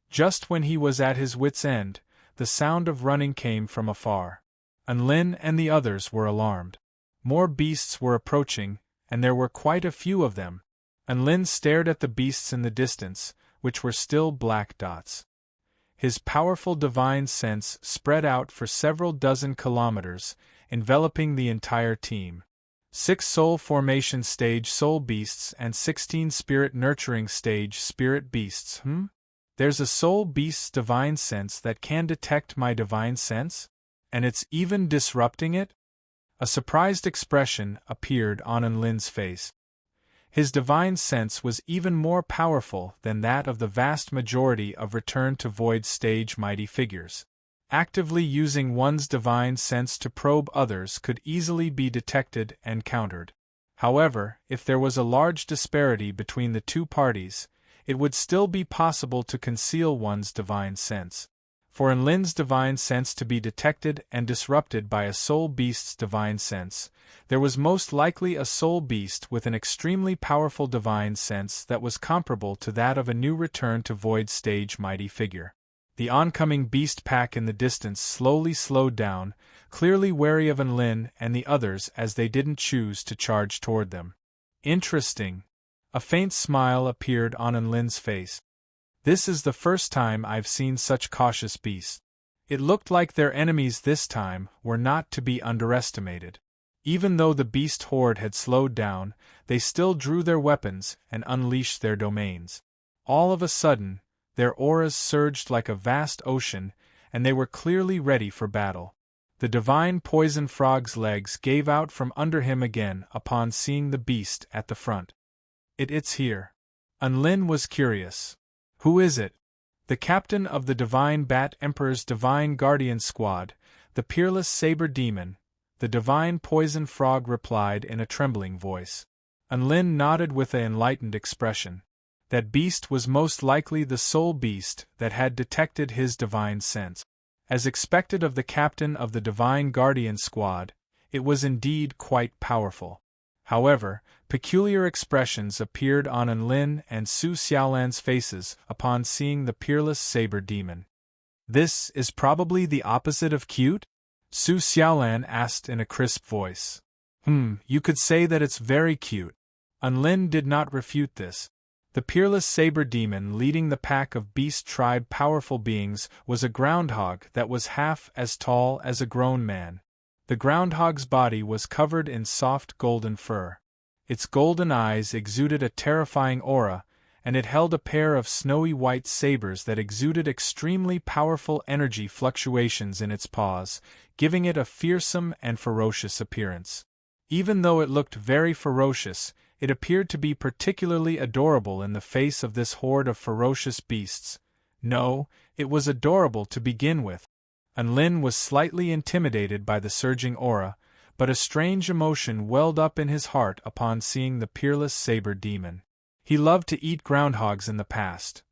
Just when he was at his wits' end, the sound of running came from afar. Unlin and the others were alarmed. More beasts were approaching, and there were quite a few of them. Unlin stared at the beasts in the distance, which were still black dots. His powerful divine sense spread out for several dozen kilometers, enveloping the entire team. 6 soul formation stage soul beasts and 16 spirit nurturing stage spirit beasts. There's a soul beast's divine sense that can detect my divine sense? And it's even disrupting it? A surprised expression appeared on Unlin's face. His divine sense was even more powerful than that of the vast majority of Return to Void stage mighty figures. Actively using one's divine sense to probe others could easily be detected and countered. However, if there was a large disparity between the two parties, it would still be possible to conceal one's divine sense. For Unlin's divine sense to be detected and disrupted by a soul beast's divine sense, there was most likely a soul beast with an extremely powerful divine sense that was comparable to that of a new Return to Void stage mighty figure. The oncoming beast pack in the distance slowly slowed down, clearly wary of Unlin and the others as they didn't choose to charge toward them. Interesting. A faint smile appeared on Unlin's face. This is the first time I've seen such cautious beasts. It looked like their enemies this time were not to be underestimated. Even though the beast horde had slowed down, they still drew their weapons and unleashed their domains. All of a sudden, their auras surged like a vast ocean, and they were clearly ready for battle. The divine poison frog's legs gave out from under him again upon seeing the beast at the front. It's here. Unlin was curious. Who is it? The captain of the Divine Bat Emperor's Divine Guardian Squad, the peerless saber demon, the divine poison frog replied in a trembling voice. Unlin nodded with an enlightened expression. That beast was most likely the soul beast that had detected his divine sense. As expected of the captain of the Divine Guardian Squad, it was indeed quite powerful. However, peculiar expressions appeared on Unlin and Su Xiaolan's faces upon seeing the peerless saber demon. This is probably the opposite of cute? Su Xiaolan asked in a crisp voice. You could say that it's very cute. Unlin did not refute this. The peerless saber demon leading the pack of beast tribe powerful beings was a groundhog that was half as tall as a grown man. The groundhog's body was covered in soft golden fur. Its golden eyes exuded a terrifying aura, and it held a pair of snowy white sabers that exuded extremely powerful energy fluctuations in its paws, giving it a fearsome and ferocious appearance. Even though it looked very ferocious, it appeared to be particularly adorable in the face of this horde of ferocious beasts. No, it was adorable to begin with. Unlin was slightly intimidated by the surging aura, but a strange emotion welled up in his heart upon seeing the peerless saber demon. He loved to eat groundhogs in the past.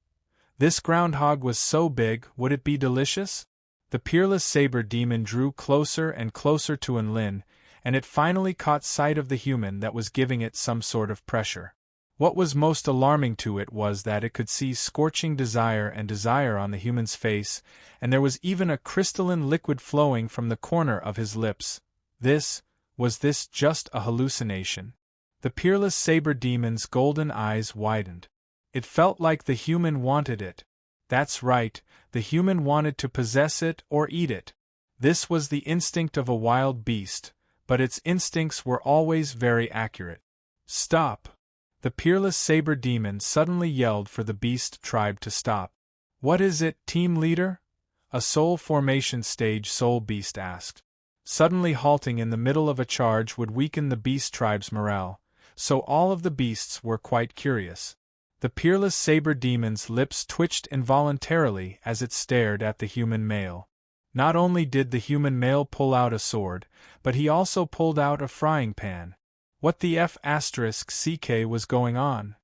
This groundhog was so big, would it be delicious? The peerless saber demon drew closer and closer to Unlin, and it finally caught sight of the human that was giving it some sort of pressure. What was most alarming to it was that it could see scorching desire and desire on the human's face, and there was even a crystalline liquid flowing from the corner of his lips. Was this just a hallucination? The peerless saber demon's golden eyes widened. It felt like the human wanted it. That's right, the human wanted to possess it or eat it. This was the instinct of a wild beast, but its instincts were always very accurate. Stop! The peerless saber demon suddenly yelled for the beast tribe to stop. What is it, team leader? A soul formation stage soul beast asked. Suddenly halting in the middle of a charge would weaken the beast tribe's morale, so all of the beasts were quite curious. The peerless saber demon's lips twitched involuntarily as it stared at the human male. Not only did the human male pull out a sword, but he also pulled out a frying pan. What the F***ck was going on?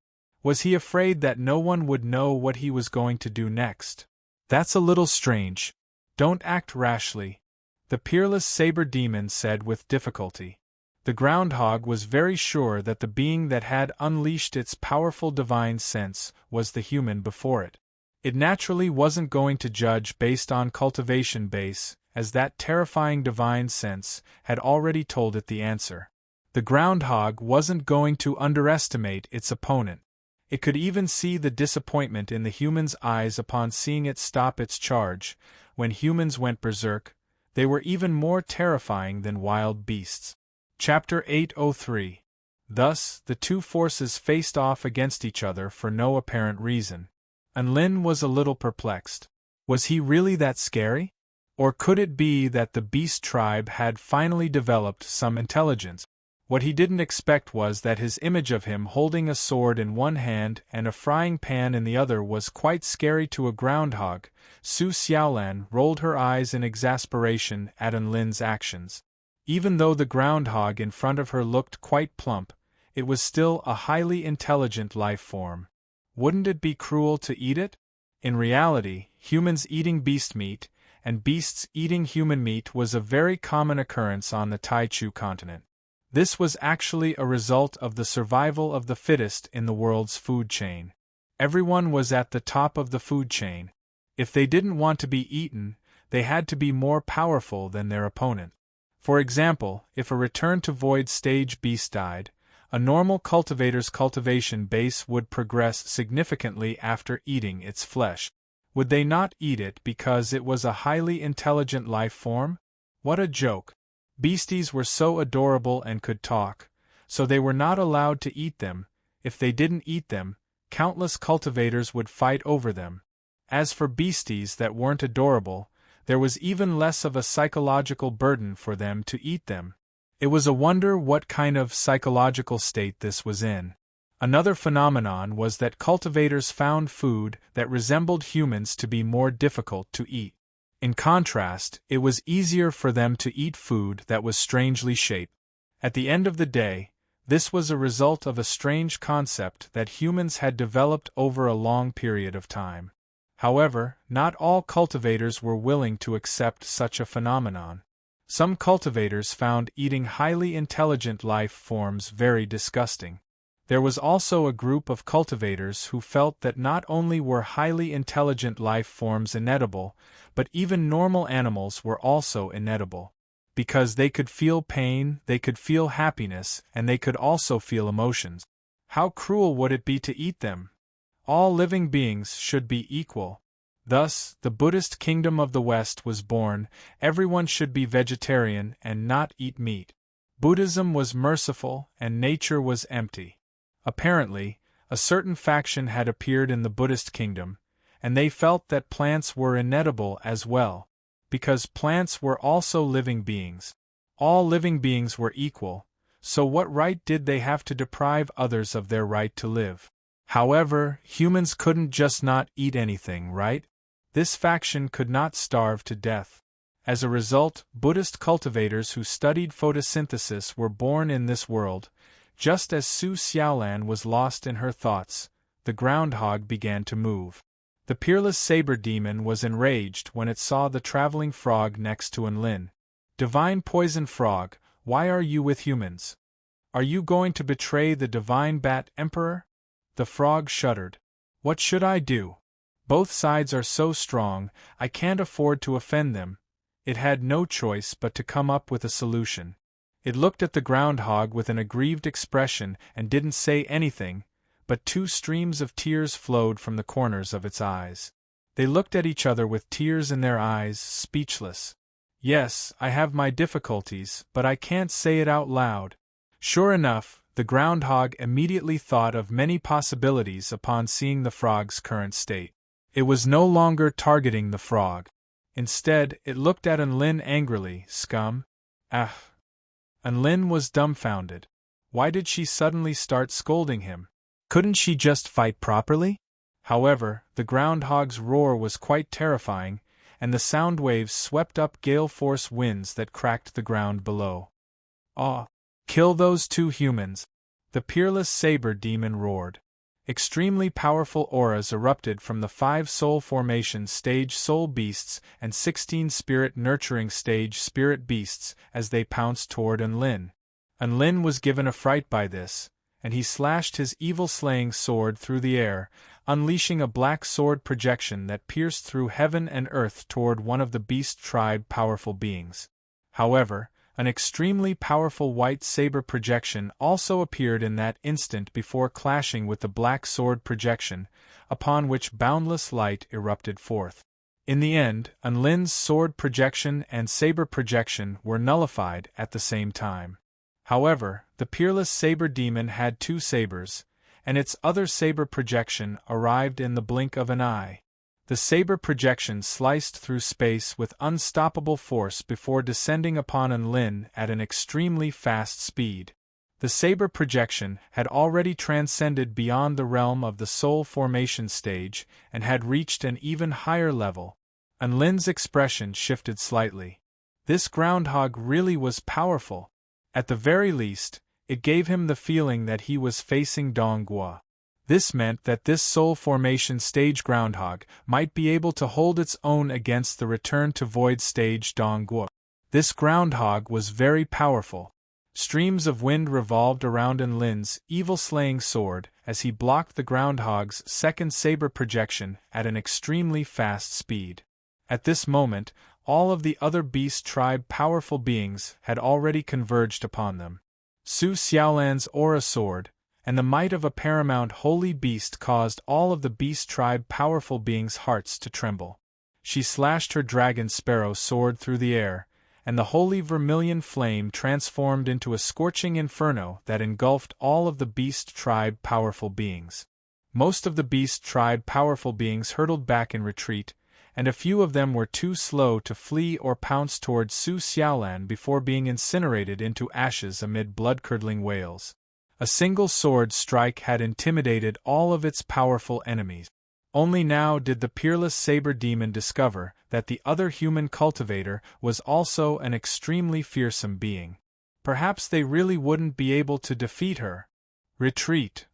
Was he afraid that no one would know what he was going to do next? That's a little strange. Don't act rashly, the peerless saber demon said with difficulty. The groundhog was very sure that the being that had unleashed its powerful divine sense was the human before it. It naturally wasn't going to judge based on cultivation base, as that terrifying divine sense had already told it the answer. The groundhog wasn't going to underestimate its opponent. It could even see the disappointment in the human's eyes upon seeing it stop its charge. When humans went berserk, they were even more terrifying than wild beasts. Chapter 803. Thus, the two forces faced off against each other for no apparent reason. Unlin was a little perplexed. Was he really that scary? Or could it be that the beast tribe had finally developed some intelligence? What he didn't expect was that his image of him holding a sword in one hand and a frying pan in the other was quite scary to a groundhog. Su Xiaolan rolled her eyes in exasperation at Unlin's actions. Even though the groundhog in front of her looked quite plump, it was still a highly intelligent life form. Wouldn't it be cruel to eat it? In reality, humans eating beast meat, and beasts eating human meat was a very common occurrence on the Taichu continent. This was actually a result of the survival of the fittest in the world's food chain. Everyone was at the top of the food chain. If they didn't want to be eaten, they had to be more powerful than their opponent. For example, if a return to void stage beast died, a normal cultivator's cultivation base would progress significantly after eating its flesh. Would they not eat it because it was a highly intelligent life form? What a joke! Beasties were so adorable and could talk, so they were not allowed to eat them. If they didn't eat them, countless cultivators would fight over them. As for beasties that weren't adorable, there was even less of a psychological burden for them to eat them. It was a wonder what kind of psychological state this was in. Another phenomenon was that cultivators found food that resembled humans to be more difficult to eat. In contrast, it was easier for them to eat food that was strangely shaped. At the end of the day, this was a result of a strange concept that humans had developed over a long period of time. However, not all cultivators were willing to accept such a phenomenon. Some cultivators found eating highly intelligent life forms very disgusting. There was also a group of cultivators who felt that not only were highly intelligent life forms inedible, but even normal animals were also inedible. Because they could feel pain, they could feel happiness, and they could also feel emotions. How cruel would it be to eat them? All living beings should be equal. Thus, the Buddhist kingdom of the West was born. Everyone should be vegetarian and not eat meat. Buddhism was merciful, and nature was empty. Apparently, a certain faction had appeared in the Buddhist kingdom, and they felt that plants were inedible as well, because plants were also living beings. All living beings were equal, so what right did they have to deprive others of their right to live? However, humans couldn't just not eat anything, right? This faction could not starve to death. As a result, Buddhist cultivators who studied photosynthesis were born in this world. Just as Su Xiaolan was lost in her thoughts, the groundhog began to move. The peerless saber demon was enraged when it saw the traveling frog next to Enlin. Divine poison frog, why are you with humans? Are you going to betray the divine bat emperor? The frog shuddered. What should I do? Both sides are so strong, I can't afford to offend them. It had no choice but to come up with a solution. It looked at the groundhog with an aggrieved expression and didn't say anything, but 2 streams of tears flowed from the corners of its eyes. They looked at each other with tears in their eyes, speechless. Yes, I have my difficulties, but I can't say it out loud. Sure enough, the groundhog immediately thought of many possibilities upon seeing the frog's current state. It was no longer targeting the frog. Instead, it looked at Enlin angrily. Scum? Ah! Enlin was dumbfounded. Why did she suddenly start scolding him? Couldn't she just fight properly? However, the groundhog's roar was quite terrifying, and the sound waves swept up gale-force winds that cracked the ground below. "Ah! Kill those 2 humans!" the peerless saber demon roared. Extremely powerful auras erupted from the 5 soul formation stage soul beasts and 16 spirit nurturing stage spirit beasts as they pounced toward Enlin. Unlin was given a fright by this, and he slashed his evil-slaying sword through the air, unleashing a black sword projection that pierced through heaven and earth toward one of the beast tribe powerful beings. However, an extremely powerful white saber projection also appeared in that instant before clashing with the black sword projection, upon which boundless light erupted forth. In the end, Unlin's sword projection and saber projection were nullified at the same time. However, the peerless saber demon had two sabers, and its other saber projection arrived in the blink of an eye. The saber projection sliced through space with unstoppable force before descending upon Unlin at an extremely fast speed. The saber projection had already transcended beyond the realm of the soul formation stage and had reached an even higher level. Unlin's expression shifted slightly. This groundhog really was powerful. At the very least, it gave him the feeling that he was facing Dongguo. This meant that this soul formation stage groundhog might be able to hold its own against the return to void stage Dongguo. This groundhog was very powerful. Streams of wind revolved around Unlin's evil-slaying sword as he blocked the groundhog's second saber projection at an extremely fast speed. At this moment, all of the other beast tribe powerful beings had already converged upon them. Su Xiaolan's aura sword, and the might of a paramount holy beast caused all of the beast tribe powerful beings' hearts to tremble. She slashed her dragon sparrow sword through the air, and the holy vermilion flame transformed into a scorching inferno that engulfed all of the beast tribe powerful beings. Most of the beast tribe powerful beings hurtled back in retreat, and a few of them were too slow to flee or pounce towards Su Xiaolan before being incinerated into ashes amid blood-curdling wails. A single sword strike had intimidated all of its powerful enemies. Only now did the peerless saber demon discover that the other human cultivator was also an extremely fearsome being. Perhaps they really wouldn't be able to defeat her. Retreat!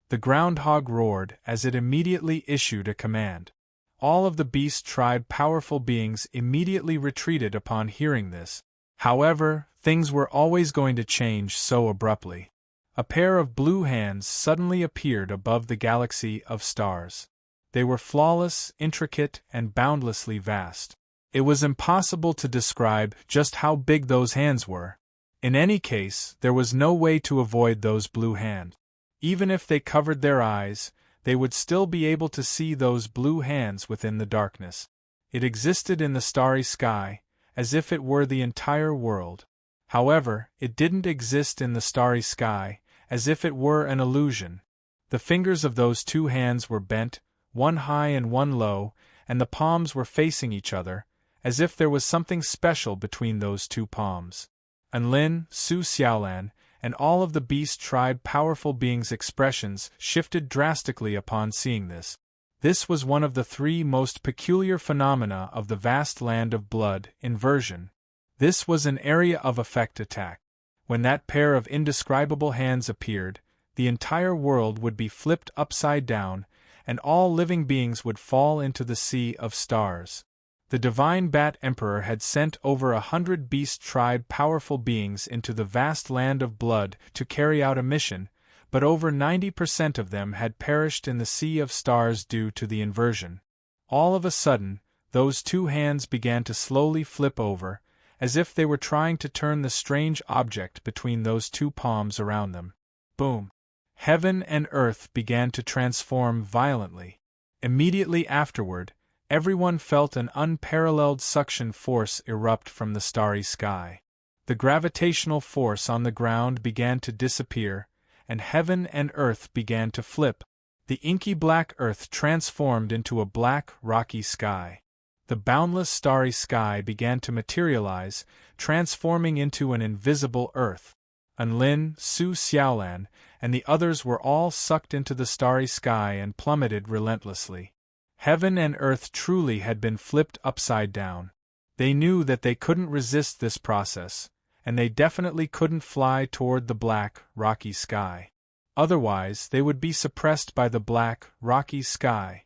The groundhog roared as it immediately issued a command. All of the beast tribe powerful beings immediately retreated upon hearing this. However, things were always going to change so abruptly. A pair of blue hands suddenly appeared above the galaxy of stars. They were flawless, intricate, and boundlessly vast. It was impossible to describe just how big those hands were. In any case, there was no way to avoid those blue hands. Even if they covered their eyes, they would still be able to see those blue hands within the darkness. It existed in the starry sky, as if it were the entire world. However, it didn't exist in the starry sky, as if it were an illusion. The fingers of those two hands were bent, one high and one low, and the palms were facing each other, as if there was something special between those two palms. Unlin, Su Xiaolan, and all of the beast tribe powerful beings' expressions shifted drastically upon seeing this. This was one of the three most peculiar phenomena of the vast land of blood, inversion. This was an area of effect attack. When that pair of indescribable hands appeared, the entire world would be flipped upside down, and all living beings would fall into the sea of stars. The divine Bat Emperor had sent over 100 beast tribe powerful beings into the vast land of blood to carry out a mission, but over 90% of them had perished in the sea of stars due to the inversion. All of a sudden, those two hands began to slowly flip over, as if they were trying to turn the strange object between those two palms around them. Boom! Heaven and earth began to transform violently. Immediately afterward, everyone felt an unparalleled suction force erupt from the starry sky. The gravitational force on the ground began to disappear, and heaven and earth began to flip. The inky black earth transformed into a black, rocky sky. The boundless starry sky began to materialize, transforming into an invisible earth. Unlin, Su Xiaolan, and the others were all sucked into the starry sky and plummeted relentlessly. Heaven and earth truly had been flipped upside down. They knew that they couldn't resist this process, and they definitely couldn't fly toward the black, rocky sky. Otherwise, they would be suppressed by the black, rocky sky.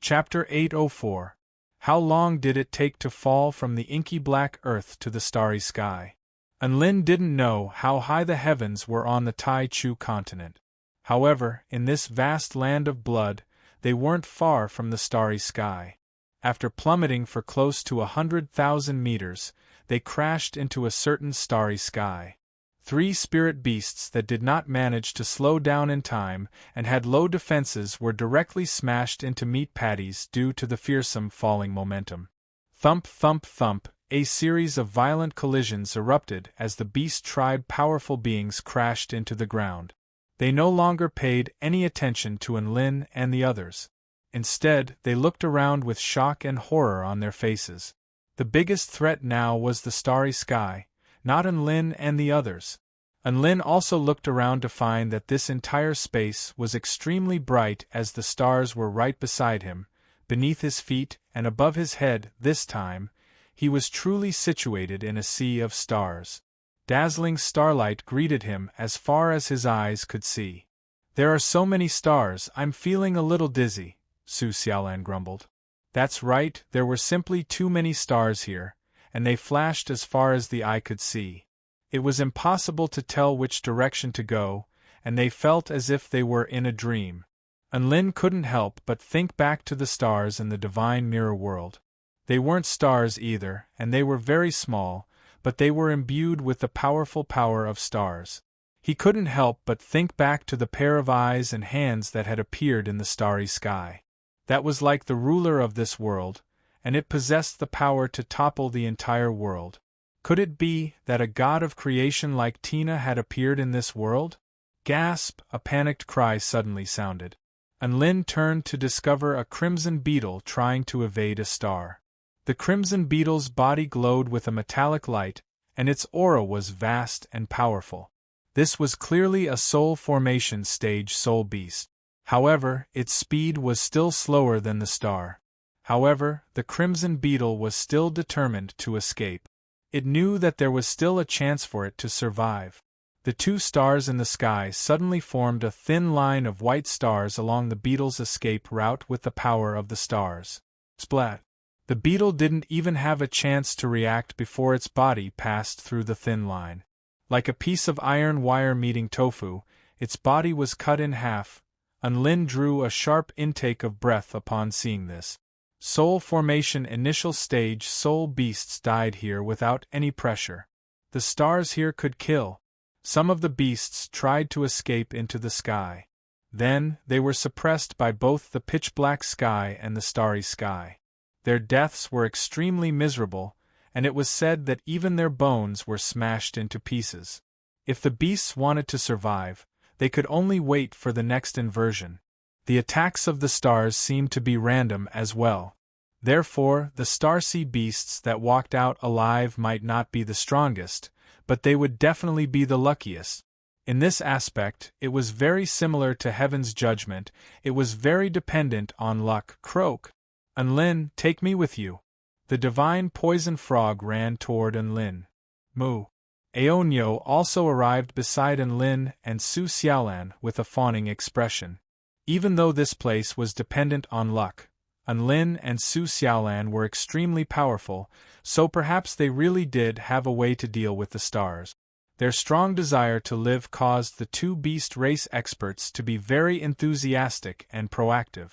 Chapter 804. How long did it take to fall from the inky black earth to the starry sky? Enlin didn't know how high the heavens were on the Tai Chu continent. However, in this vast land of blood, they weren't far from the starry sky. After plummeting for close to 100,000 meters, they crashed into a certain starry sky. 3 spirit beasts that did not manage to slow down in time and had low defenses were directly smashed into meat patties due to the fearsome falling momentum. Thump, thump, thump, a series of violent collisions erupted as the beast tribe powerful beings crashed into the ground. They no longer paid any attention to Enlin and the others. Instead, they looked around with shock and horror on their faces. The biggest threat now was the starry sky, not Enlin and the others. Enlin also looked around to find that this entire space was extremely bright as the stars were right beside him, beneath his feet and above his head. This time, he was truly situated in a sea of stars. Dazzling starlight greeted him as far as his eyes could see. "There are so many stars, I'm feeling a little dizzy," Su Xiaolan grumbled. That's right, there were simply too many stars here, and they flashed as far as the eye could see. It was impossible to tell which direction to go, and they felt as if they were in a dream. Enlin couldn't help but think back to the stars in the divine mirror world. They weren't stars either, and they were very small, but they were imbued with the powerful power of stars. He couldn't help but think back to the pair of eyes and hands that had appeared in the starry sky. That was like the ruler of this world, and it possessed the power to topple the entire world. Could it be that a god of creation like Tina had appeared in this world? Gasp! A panicked cry suddenly sounded. Enlin turned to discover a crimson beetle trying to evade a star. The crimson beetle's body glowed with a metallic light, and its aura was vast and powerful. This was clearly a soul formation stage soul beast. However, its speed was still slower than the star. However, the crimson beetle was still determined to escape. It knew that there was still a chance for it to survive. The 2 stars in the sky suddenly formed a thin line of white stars along the beetle's escape route with the power of the stars. Splat! The beetle didn't even have a chance to react before its body passed through the thin line. Like a piece of iron wire meeting tofu, its body was cut in half. Enlin drew a sharp intake of breath upon seeing this. Soul formation initial stage soul beasts died here without any pressure. The stars here could kill. Some of the beasts tried to escape into the sky. Then, they were suppressed by both the pitch-black sky and the starry sky. Their deaths were extremely miserable, and it was said that even their bones were smashed into pieces. If the beasts wanted to survive, they could only wait for the next inversion. The attacks of the stars seemed to be random as well. Therefore, the starsea beasts that walked out alive might not be the strongest, but they would definitely be the luckiest. In this aspect, it was very similar to Heaven's judgment. It was very dependent on luck. Croak! Enlin, take me with you. The divine poison frog ran toward Enlin. Moo! Aonyo also arrived beside Enlin and Su Xiaolan with a fawning expression. Even though this place was dependent on luck, Enlin and Su Xiaolan were extremely powerful, so perhaps they really did have a way to deal with the stars. Their strong desire to live caused the 2 beast race experts to be very enthusiastic and proactive.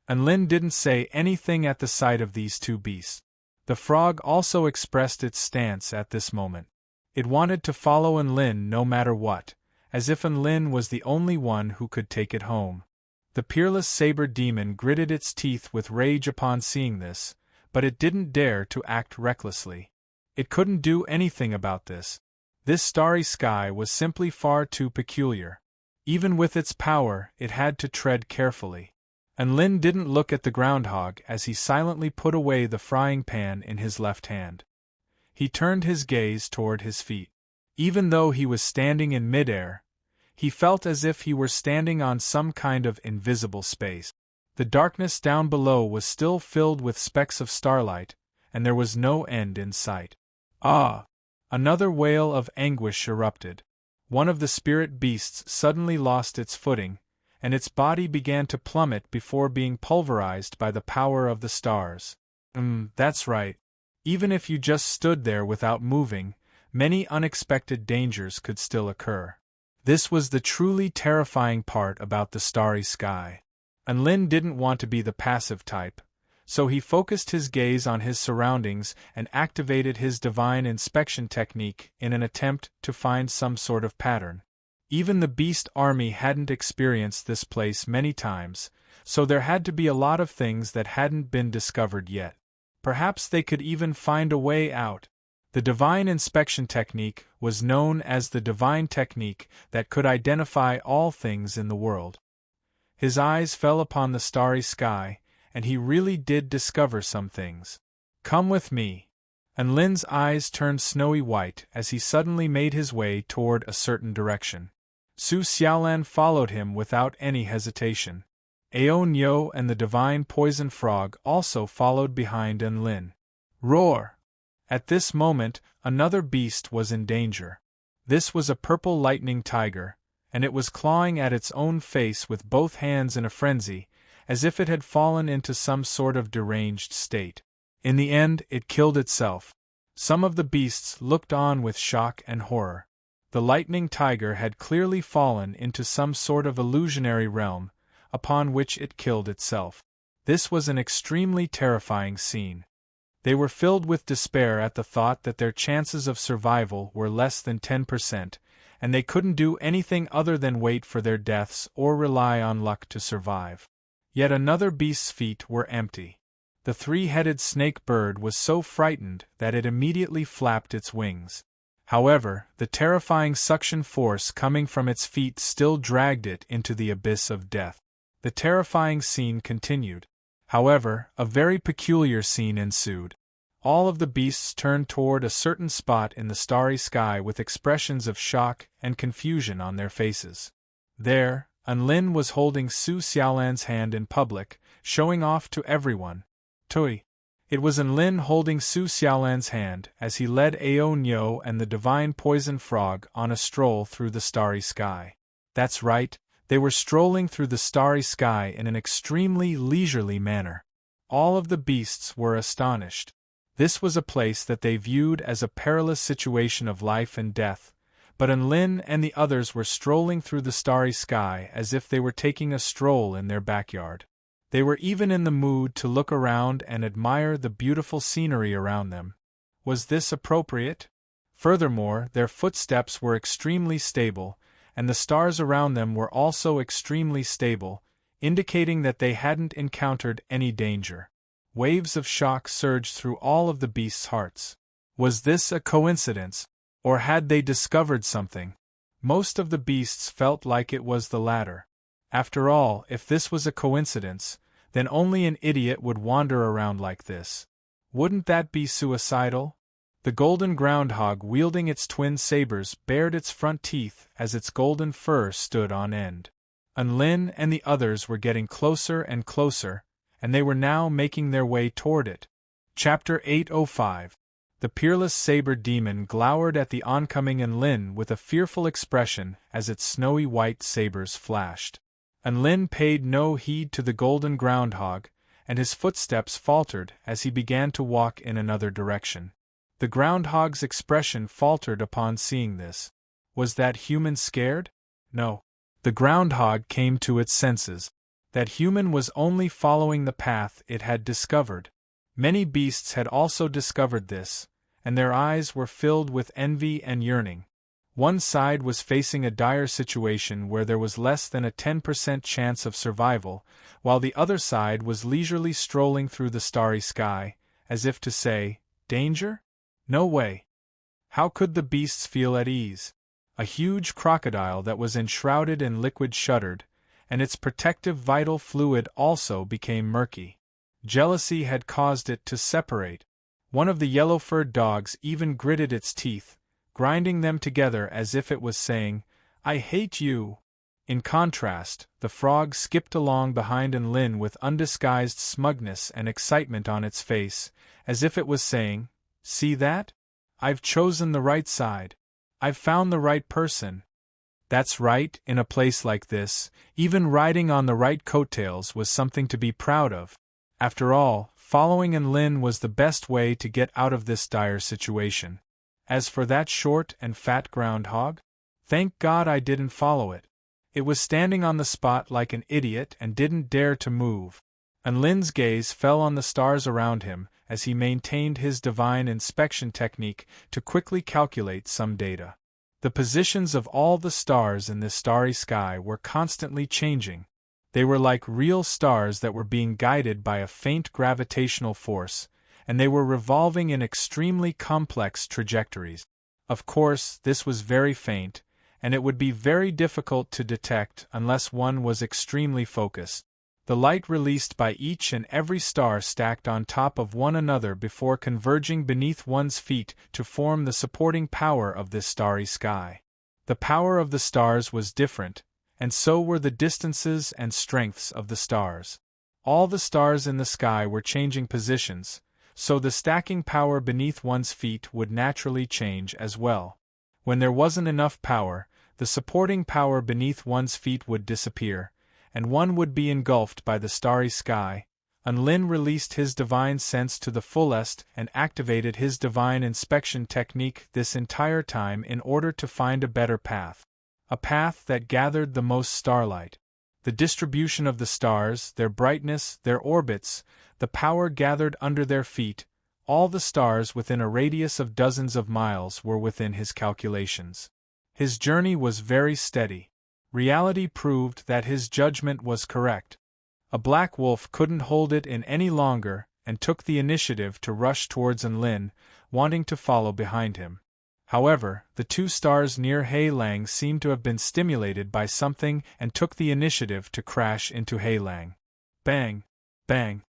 Enlin didn't say anything at the sight of these 2 beasts. The frog also expressed its stance at this moment. It wanted to follow Enlin no matter what, as if Enlin was the only one who could take it home. The peerless saber demon gritted its teeth with rage upon seeing this, but it didn't dare to act recklessly. It couldn't do anything about this. This starry sky was simply far too peculiar. Even with its power, it had to tread carefully. Enlin didn't look at the groundhog as he silently put away the frying pan in his left hand. He turned his gaze toward his feet. Even though he was standing in midair, he felt as if he were standing on some kind of invisible space. The darkness down below was still filled with specks of starlight, and there was no end in sight. Ah! Another wail of anguish erupted. One of the spirit beasts suddenly lost its footing, and its body began to plummet before being pulverized by the power of the stars. That's right. Even if you just stood there without moving, many unexpected dangers could still occur. This was the truly terrifying part about the starry sky. And Lin didn't want to be the passive type, so he focused his gaze on his surroundings and activated his divine inspection technique in an attempt to find some sort of pattern. Even the beast army hadn't experienced this place many times, so there had to be a lot of things that hadn't been discovered yet. Perhaps they could even find a way out. The divine inspection technique was known as the divine technique that could identify all things in the world. His eyes fell upon the starry sky, and he really did discover some things. "Come with me." And Lin's eyes turned snowy white as he suddenly made his way toward a certain direction. Su Xiaolan followed him without any hesitation. Ao Nyo and the divine poison frog also followed behind Lin. Roar! At this moment, another beast was in danger. This was a purple lightning tiger, and it was clawing at its own face with both hands in a frenzy, as if it had fallen into some sort of deranged state. In the end, it killed itself. Some of the beasts looked on with shock and horror. The lightning tiger had clearly fallen into some sort of illusionary realm, upon which it killed itself. This was an extremely terrifying scene. They were filled with despair at the thought that their chances of survival were less than 10%, and they couldn't do anything other than wait for their deaths or rely on luck to survive. Yet another beast's feet were empty. The three-headed snake bird was so frightened that it immediately flapped its wings. However, the terrifying suction force coming from its feet still dragged it into the abyss of death. The terrifying scene continued. However, a very peculiar scene ensued. All of the beasts turned toward a certain spot in the starry sky with expressions of shock and confusion on their faces. There, Lin was holding Su Xiaolan's hand in public, showing off to everyone. Tui. It was Lin holding Su Xiaolan's hand as he led Ao Nyo and the divine poison frog on a stroll through the starry sky. That's right. They were strolling through the starry sky in an extremely leisurely manner. All of the beasts were astonished. This was a place that they viewed as a perilous situation of life and death, but Lin and the others were strolling through the starry sky as if they were taking a stroll in their backyard. They were even in the mood to look around and admire the beautiful scenery around them. Was this appropriate? Furthermore, their footsteps were extremely stable, and the stars around them were also extremely stable, indicating that they hadn't encountered any danger. Waves of shock surged through all of the beasts' hearts. Was this a coincidence, or had they discovered something? Most of the beasts felt like it was the latter. After all, if this was a coincidence, then only an idiot would wander around like this. Wouldn't that be suicidal? The golden groundhog wielding its twin sabers bared its front teeth as its golden fur stood on end. Lin and the others were getting closer and closer, and they were now making their way toward it. Chapter 805. The peerless saber demon glowered at the oncoming Lin with a fearful expression as its snowy white sabers flashed. Lin paid no heed to the golden groundhog, and his footsteps faltered as he began to walk in another direction. The groundhog's expression faltered upon seeing this. Was that human scared? No. The groundhog came to its senses. That human was only following the path it had discovered. Many beasts had also discovered this, and their eyes were filled with envy and yearning. One side was facing a dire situation where there was less than a 10% chance of survival, while the other side was leisurely strolling through the starry sky, as if to say, "Danger? No way." How could the beasts feel at ease? A huge crocodile that was enshrouded in liquid shuddered, and its protective vital fluid also became murky. Jealousy had caused it to separate. One of the yellow-furred dogs even gritted its teeth, grinding them together as if it was saying, "I hate you." In contrast, the frog skipped along behind Lin with undisguised smugness and excitement on its face, as if it was saying, "See that? I've chosen the right side. I've found the right person." That's right, in a place like this, even riding on the right coattails was something to be proud of. After all, following Lin was the best way to get out of this dire situation. As for that short and fat groundhog? Thank God I didn't follow it. It was standing on the spot like an idiot and didn't dare to move. And Lin's gaze fell on the stars around him as he maintained his divine inspection technique to quickly calculate some data. The positions of all the stars in this starry sky were constantly changing. They were like real stars that were being guided by a faint gravitational force, and they were revolving in extremely complex trajectories. Of course, this was very faint, and it would be very difficult to detect unless one was extremely focused. The light released by each and every star stacked on top of one another before converging beneath one's feet to form the supporting power of this starry sky. The power of the stars was different, and so were the distances and strengths of the stars. All the stars in the sky were changing positions, so the stacking power beneath one's feet would naturally change as well. When there wasn't enough power, the supporting power beneath one's feet would disappear, and one would be engulfed by the starry sky. And Lin released his divine sense to the fullest and activated his divine inspection technique this entire time in order to find a better path. A path that gathered the most starlight. The distribution of the stars, their brightness, their orbits, the power gathered under their feet, all the stars within a radius of dozens of miles were within his calculations. His journey was very steady. Reality proved that his judgment was correct. A black wolf couldn't hold it in any longer and took the initiative to rush towards Enlin, wanting to follow behind him. However, the two stars near Hei Lang seemed to have been stimulated by something and took the initiative to crash into Hei Lang. Bang! Bang!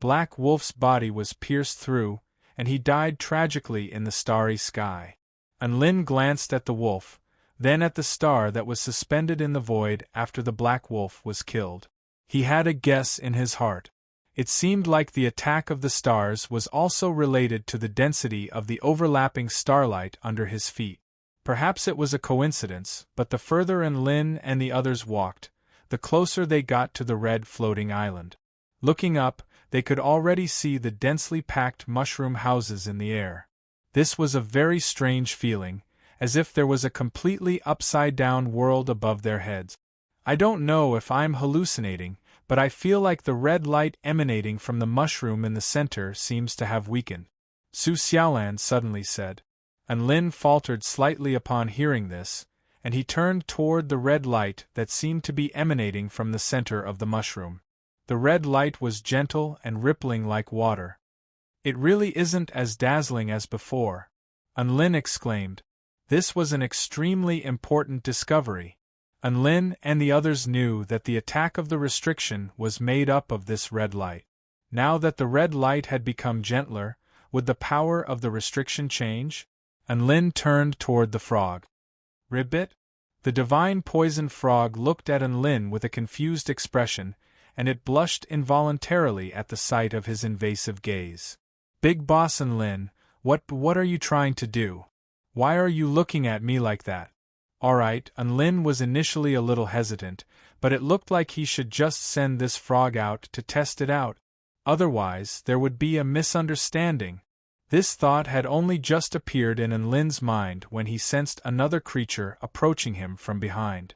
Black Wolf's body was pierced through, and he died tragically in the starry sky. Enlin glanced at the wolf, then at the star that was suspended in the void after the black wolf was killed. He had a guess in his heart. It seemed like the attack of the stars was also related to the density of the overlapping starlight under his feet. Perhaps it was a coincidence, but the further Enlin and the others walked, the closer they got to the red floating island. Looking up, they could already see the densely packed mushroom houses in the air. This was a very strange feeling, as if there was a completely upside-down world above their heads. I don't know if I'm hallucinating, but I feel like the red light emanating from the mushroom in the center seems to have weakened, Su Xiaolan suddenly said. And Lin faltered slightly upon hearing this, and he turned toward the red light that seemed to be emanating from the center of the mushroom. The red light was gentle and rippling like water. It really isn't as dazzling as before, Enlin exclaimed. This was an extremely important discovery. Enlin and the others knew that the attack of the restriction was made up of this red light. Now that the red light had become gentler, would the power of the restriction change? Enlin turned toward the frog. Ribbit? The divine poison frog looked at Enlin with a confused expression, and it blushed involuntarily at the sight of his invasive gaze. Big Boss Enlin, what are you trying to do? Why are you looking at me like that? Alright, Enlin was initially a little hesitant, but it looked like he should just send this frog out to test it out. Otherwise, there would be a misunderstanding. This thought had only just appeared in Enlin's mind when he sensed another creature approaching him from behind.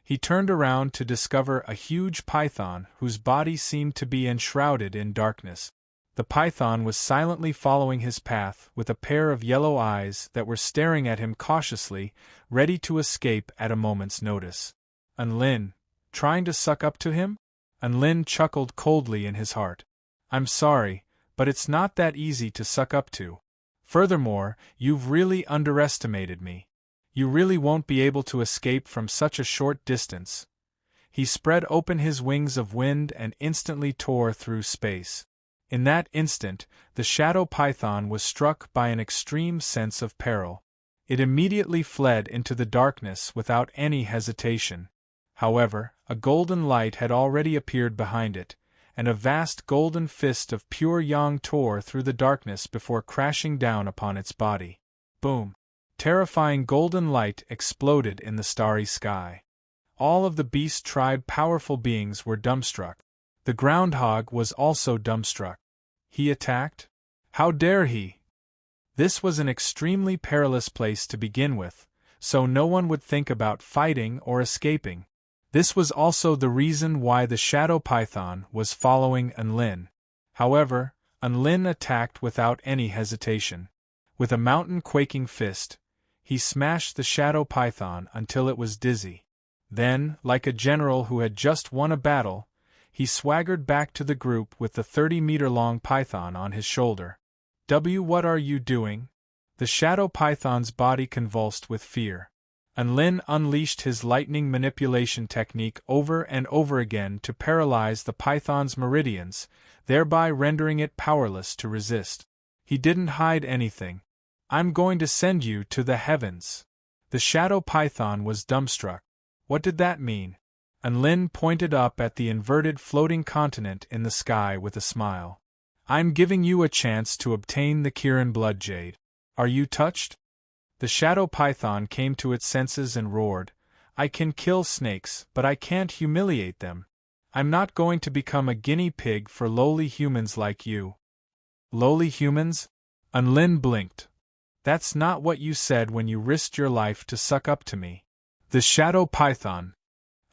He turned around to discover a huge python whose body seemed to be enshrouded in darkness. The python was silently following his path with a pair of yellow eyes that were staring at him cautiously, ready to escape at a moment's notice. Enlin, trying to suck up to him? Enlin chuckled coldly in his heart. I'm sorry, but it's not that easy to suck up to. Furthermore, you've really underestimated me. You really won't be able to escape from such a short distance. He spread open his wings of wind and instantly tore through space. In that instant, the shadow python was struck by an extreme sense of peril. It immediately fled into the darkness without any hesitation. However, a golden light had already appeared behind it, and a vast golden fist of pure yang tore through the darkness before crashing down upon its body. Boom! Terrifying golden light exploded in the starry sky. All of the beast tribe powerful beings were dumbstruck. The groundhog was also dumbstruck. He attacked? How dare he? This was an extremely perilous place to begin with, so no one would think about fighting or escaping. This was also the reason why the shadow python was following Enlin. However, Enlin attacked without any hesitation. With a mountain-quaking fist, he smashed the shadow python until it was dizzy. Then, like a general who had just won a battle, he swaggered back to the group with the 30-meter-long python on his shoulder. What are you doing? The shadow python's body convulsed with fear. Enlin unleashed his lightning manipulation technique over and over again to paralyze the python's meridians, thereby rendering it powerless to resist. He didn't hide anything. I'm going to send you to the heavens. The shadow python was dumbstruck. What did that mean? Enlin pointed up at the inverted floating continent in the sky with a smile. I'm giving you a chance to obtain the Kirin blood jade. Are you touched? The shadow python came to its senses and roared, I can kill snakes, but I can't humiliate them. I'm not going to become a guinea pig for lowly humans like you. Lowly humans? Enlin blinked. That's not what you said when you risked your life to suck up to me. The shadow python.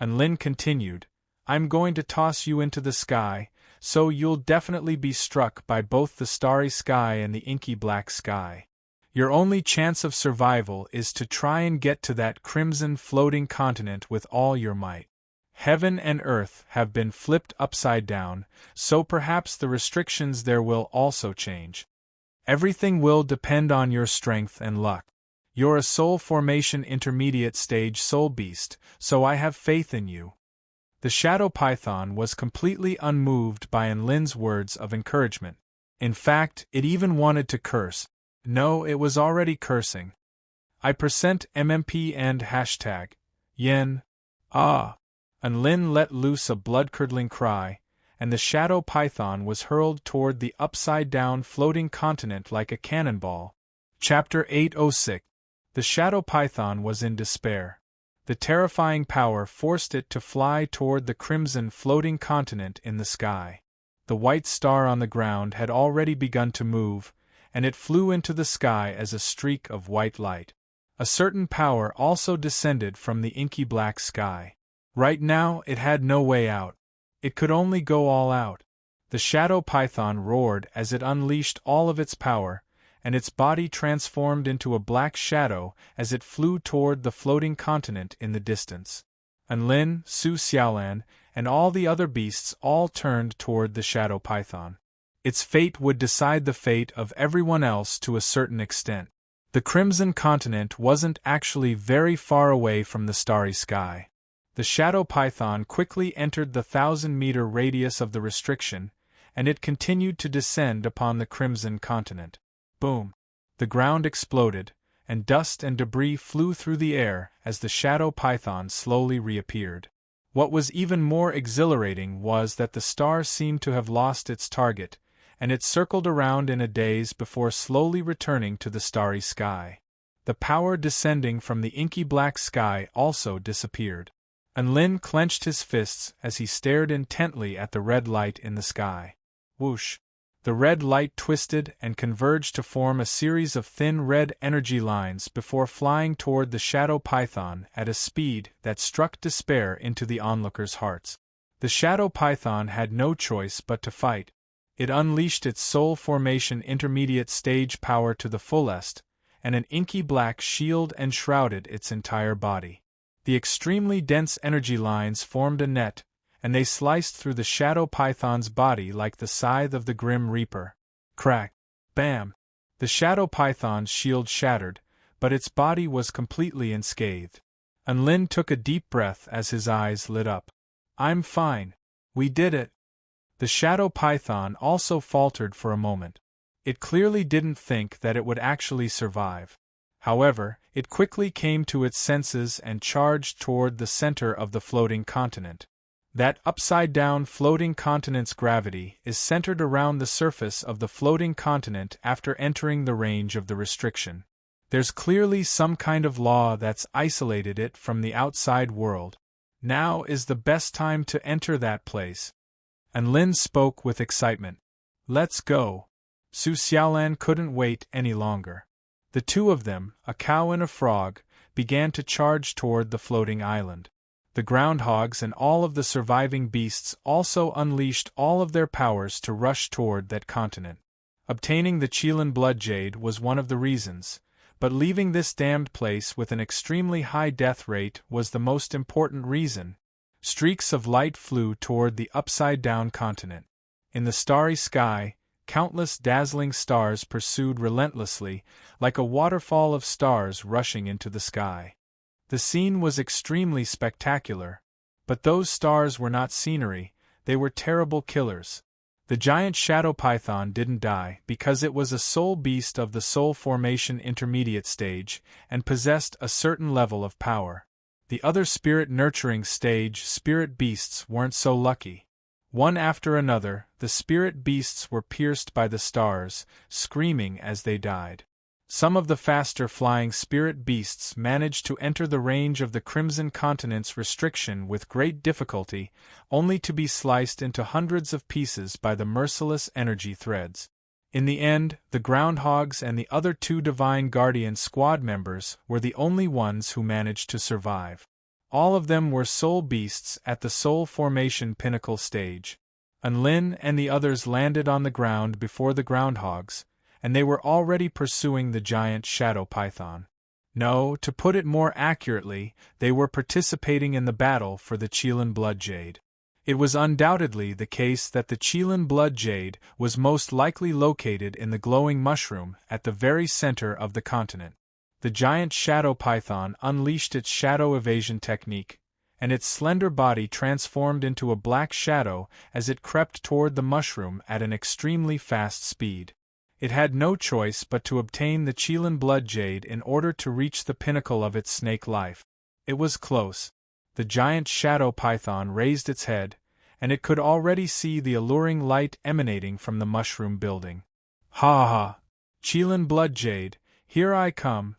Enlin continued, I'm going to toss you into the sky, so you'll definitely be struck by both the starry sky and the inky black sky. Your only chance of survival is to try and get to that crimson floating continent with all your might. Heaven and earth have been flipped upside down, so perhaps the restrictions there will also change. Everything will depend on your strength and luck. You're a soul formation intermediate stage soul beast, so I have faith in you. The shadow python was completely unmoved by Enlin's words of encouragement. In fact, it even wanted to curse. No, it was already cursing. I present MMP and hashtag. Yen. Ah. Enlin let loose a blood-curdling cry, and the shadow python was hurled toward the upside-down floating continent like a cannonball. Chapter 806. The shadow python was in despair. The terrifying power forced it to fly toward the crimson floating continent in the sky. The white star on the ground had already begun to move, and it flew into the sky as a streak of white light. A certain power also descended from the inky black sky. Right now, it had no way out. It could only go all out. The shadow python roared as it unleashed all of its power, and its body transformed into a black shadow as it flew toward the floating continent in the distance. Enlin, Su Xiaolan, and all the other beasts all turned toward the shadow python. Its fate would decide the fate of everyone else to a certain extent. The crimson continent wasn't actually very far away from the starry sky. The shadow python quickly entered the 1,000-meter radius of the restriction, and it continued to descend upon the crimson continent. Boom! The ground exploded, and dust and debris flew through the air as the shadow python slowly reappeared. What was even more exhilarating was that the star seemed to have lost its target, and it circled around in a daze before slowly returning to the starry sky. The power descending from the inky black sky also disappeared. Enlin clenched his fists as he stared intently at the red light in the sky. Whoosh! The red light twisted and converged to form a series of thin red energy lines before flying toward the shadow python at a speed that struck despair into the onlookers' hearts. The shadow python had no choice but to fight. It unleashed its soul formation intermediate stage power to the fullest, and an inky black shield enshrouded its entire body. The extremely dense energy lines formed a net, and they sliced through the shadow python's body like the scythe of the Grim Reaper. Crack! Bam! The shadow python's shield shattered, but its body was completely unscathed. Enlin took a deep breath as his eyes lit up. I'm fine. We did it. The shadow python also faltered for a moment. It clearly didn't think that it would actually survive. However, it quickly came to its senses and charged toward the center of the floating continent. That upside-down floating continent's gravity is centered around the surface of the floating continent after entering the range of the restriction. There's clearly some kind of law that's isolated it from the outside world. Now is the best time to enter that place. Enlin spoke with excitement. Let's go. Su Xiaolan couldn't wait any longer. The two of them, a cow and a frog, began to charge toward the floating island. The groundhogs and all of the surviving beasts also unleashed all of their powers to rush toward that continent. Obtaining the Qilin blood jade was one of the reasons, but leaving this damned place with an extremely high death rate was the most important reason. Streaks of light flew toward the upside-down continent. In the starry sky, countless dazzling stars pursued relentlessly, like a waterfall of stars rushing into the sky. The scene was extremely spectacular, but those stars were not scenery, they were terrible killers. The giant shadow python didn't die because it was a soul beast of the soul formation intermediate stage and possessed a certain level of power. The other spirit nurturing stage spirit beasts weren't so lucky. One after another, the spirit beasts were pierced by the stars, screaming as they died. Some of the faster flying spirit beasts managed to enter the range of the Crimson Continent's restriction with great difficulty, only to be sliced into hundreds of pieces by the merciless energy threads. In the end, the groundhogs and the other two Divine Guardian squad members were the only ones who managed to survive. All of them were soul beasts at the soul formation pinnacle stage. Unlin and the others landed on the ground before the groundhogs, and they were already pursuing the giant shadow python. No, to put it more accurately, they were participating in the battle for the Qilin blood jade. It was undoubtedly the case that the Qilin blood jade was most likely located in the glowing mushroom at the very center of the continent. The giant shadow python unleashed its shadow evasion technique, and its slender body transformed into a black shadow as it crept toward the mushroom at an extremely fast speed. It had no choice but to obtain the Qilin blood jade in order to reach the pinnacle of its snake life. It was close. The giant shadow python raised its head, and it could already see the alluring light emanating from the mushroom building. Ha ha! Qilin blood jade, here I come!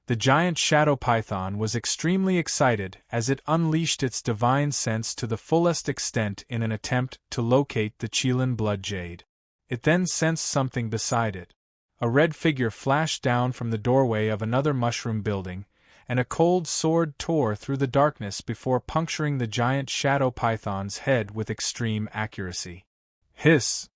The giant shadow python was extremely excited as it unleashed its divine sense to the fullest extent in an attempt to locate the Qilin blood jade. It then sensed something beside it. A red figure flashed down from the doorway of another mushroom building, and a cold sword tore through the darkness before puncturing the giant shadow python's head with extreme accuracy. Hiss!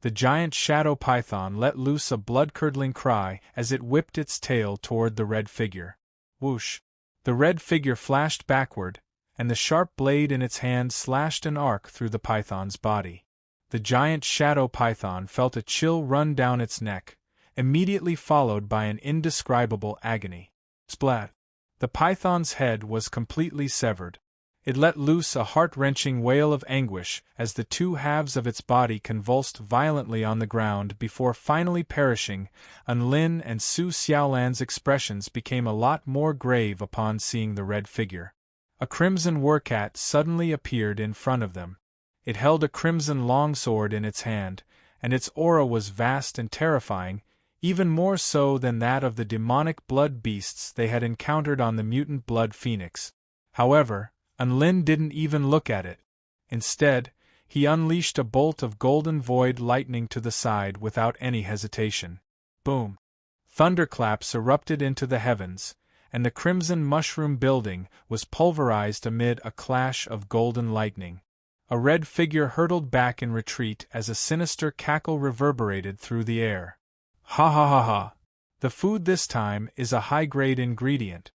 The giant shadow python let loose a blood-curdling cry as it whipped its tail toward the red figure. Whoosh! The red figure flashed backward, and the sharp blade in its hand slashed an arc through the python's body. The giant shadow python felt a chill run down its neck, immediately followed by an indescribable agony. Splat! The python's head was completely severed. It let loose a heart-wrenching wail of anguish as the two halves of its body convulsed violently on the ground before finally perishing. Unlin and Su Xiaolan's expressions became a lot more grave upon seeing the red figure. A crimson warcat suddenly appeared in front of them. It held a crimson longsword in its hand, and its aura was vast and terrifying, even more so than that of the demonic blood beasts they had encountered on the mutant blood phoenix. However, Unlin didn't even look at it. Instead, he unleashed a bolt of golden void lightning to the side without any hesitation. Boom! Thunderclaps erupted into the heavens, and the crimson mushroom building was pulverized amid a clash of golden lightning. A red figure hurtled back in retreat as a sinister cackle reverberated through the air. Ha ha ha ha! The food this time is a high-grade ingredient.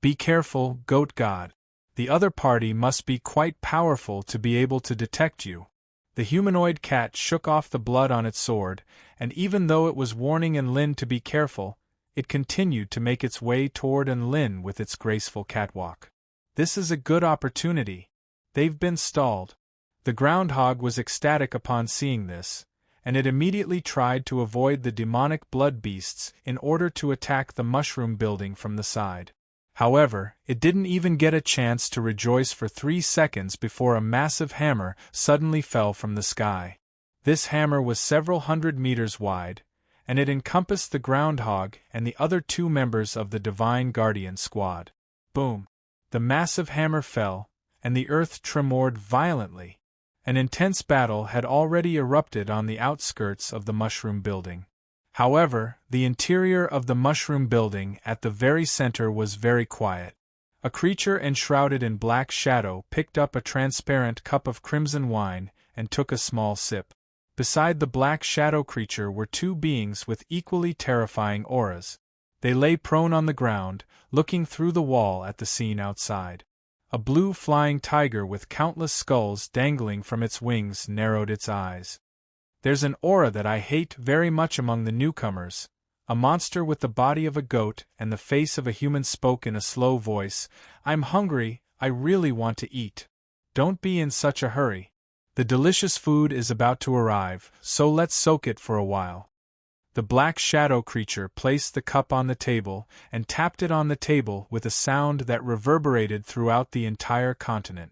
Be careful, goat god. The other party must be quite powerful to be able to detect you. The humanoid cat shook off the blood on its sword, and even though it was warning Enlin to be careful, it continued to make its way toward Enlin with its graceful catwalk. This is a good opportunity. They've been stalled. The groundhog was ecstatic upon seeing this, and it immediately tried to avoid the demonic blood beasts in order to attack the mushroom building from the side. However, it didn't even get a chance to rejoice for 3 seconds before a massive hammer suddenly fell from the sky. This hammer was several hundred meters wide, and it encompassed the groundhog and the other 2 members of the Divine Guardian squad. Boom! The massive hammer fell, and the earth tremored violently. An intense battle had already erupted on the outskirts of the mushroom building. However, the interior of the mushroom building at the very center was very quiet. A creature enshrouded in black shadow picked up a transparent cup of crimson wine and took a small sip. Beside the black shadow creature were two beings with equally terrifying auras. They lay prone on the ground, looking through the wall at the scene outside. A blue flying tiger with countless skulls dangling from its wings narrowed its eyes. "There's an aura that I hate very much among the newcomers." A monster with the body of a goat and the face of a human spoke in a slow voice. "I'm hungry, I really want to eat. Don't be in such a hurry. The delicious food is about to arrive, so let's soak it for a while." The black shadow creature placed the cup on the table and tapped it on the table with a sound that reverberated throughout the entire continent.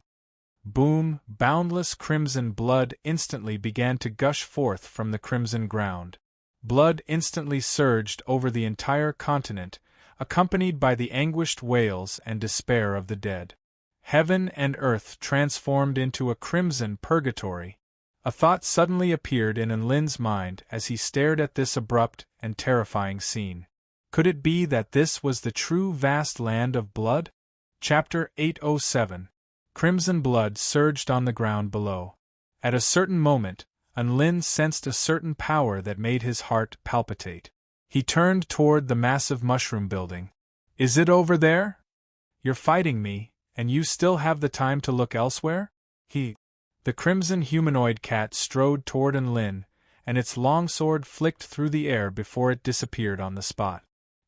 Boom! Boundless crimson blood instantly began to gush forth from the crimson ground. Blood instantly surged over the entire continent, accompanied by the anguished wails and despair of the dead. Heaven and earth transformed into a crimson purgatory. A thought suddenly appeared in Enlin's mind as he stared at this abrupt and terrifying scene. Could it be that this was the true vast land of blood? Chapter 807. Crimson blood surged on the ground below. At a certain moment, Enlin sensed a certain power that made his heart palpitate. He turned toward the massive mushroom building. "Is it over there? You're fighting me, and you still have the time to look elsewhere?" The crimson humanoid cat strode toward Enlin, and its longsword flicked through the air before it disappeared on the spot.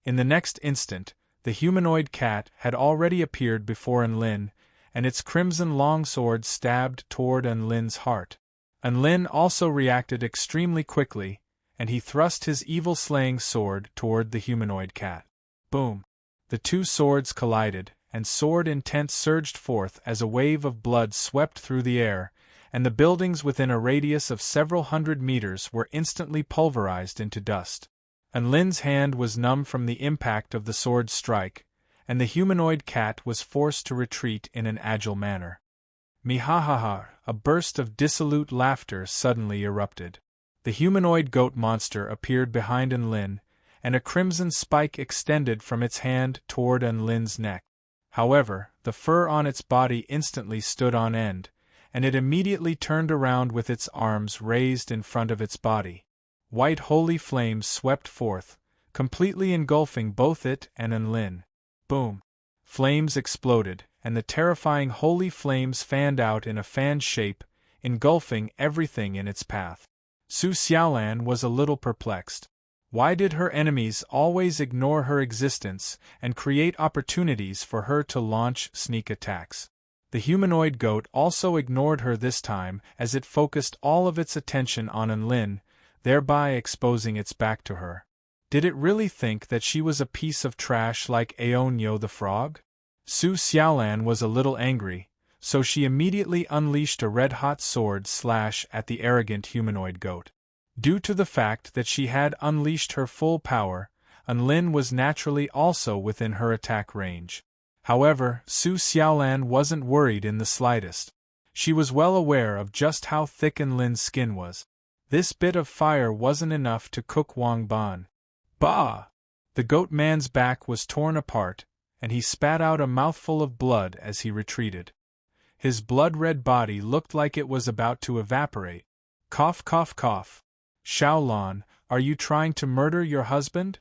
In the next instant, the humanoid cat had already appeared before Enlin, and its crimson longsword stabbed toward Enlin's heart. Enlin also reacted extremely quickly, and he thrust his evil-slaying sword toward the humanoid cat. Boom! The two swords collided, and sword intent surged forth as a wave of blood swept through the air, and the buildings within a radius of several hundred meters were instantly pulverized into dust. Enlin's hand was numb from the impact of the sword's strike, and the humanoid cat was forced to retreat in an agile manner. Mihahaha! A burst of dissolute laughter suddenly erupted. The humanoid goat monster appeared behind Enlin, and a crimson spike extended from its hand toward Enlin's neck. However, the fur on its body instantly stood on end, and it immediately turned around with its arms raised in front of its body. White holy flames swept forth, completely engulfing both it and Enlin. Boom! Flames exploded, and the terrifying holy flames fanned out in a fan shape, engulfing everything in its path. Su Xiaolan was a little perplexed. Why did her enemies always ignore her existence and create opportunities for her to launch sneak attacks? The humanoid goat also ignored her this time as it focused all of its attention on Enlin, thereby exposing its back to her. Did it really think that she was a piece of trash like Aonyo the frog? Su Xiaolan was a little angry, so she immediately unleashed a red-hot sword slash at the arrogant humanoid goat. Due to the fact that she had unleashed her full power, Enlin was naturally also within her attack range. However, Su Xiaolan wasn't worried in the slightest. She was well aware of just how thick Enlin's skin was. This bit of fire wasn't enough to cook Wang Ban. Bah! The goat man's back was torn apart, and he spat out a mouthful of blood as he retreated. His blood-red body looked like it was about to evaporate. Cough, cough, cough. Xiaolan, are you trying to murder your husband?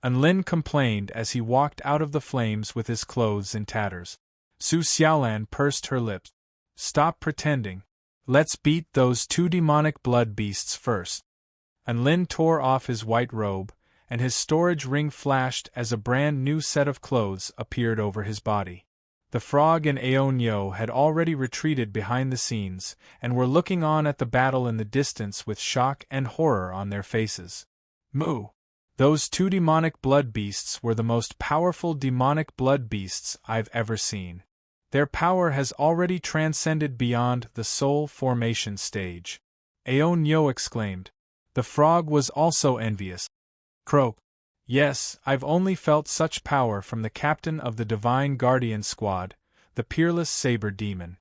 Enlin complained as he walked out of the flames with his clothes in tatters. Su Xiaolan pursed her lips. Stop pretending. Let's beat those two demonic blood beasts first. Enlin tore off his white robe, and his storage ring flashed as a brand new set of clothes appeared over his body. The frog and Aonyo had already retreated behind the scenes, and were looking on at the battle in the distance with shock and horror on their faces. Moo! Those two demonic blood beasts were the most powerful demonic blood beasts I've ever seen. Their power has already transcended beyond the soul formation stage. Aonyo exclaimed. The frog was also envious. Croak. Yes, I've only felt such power from the captain of the Divine Guardian Squad, the peerless saber demon.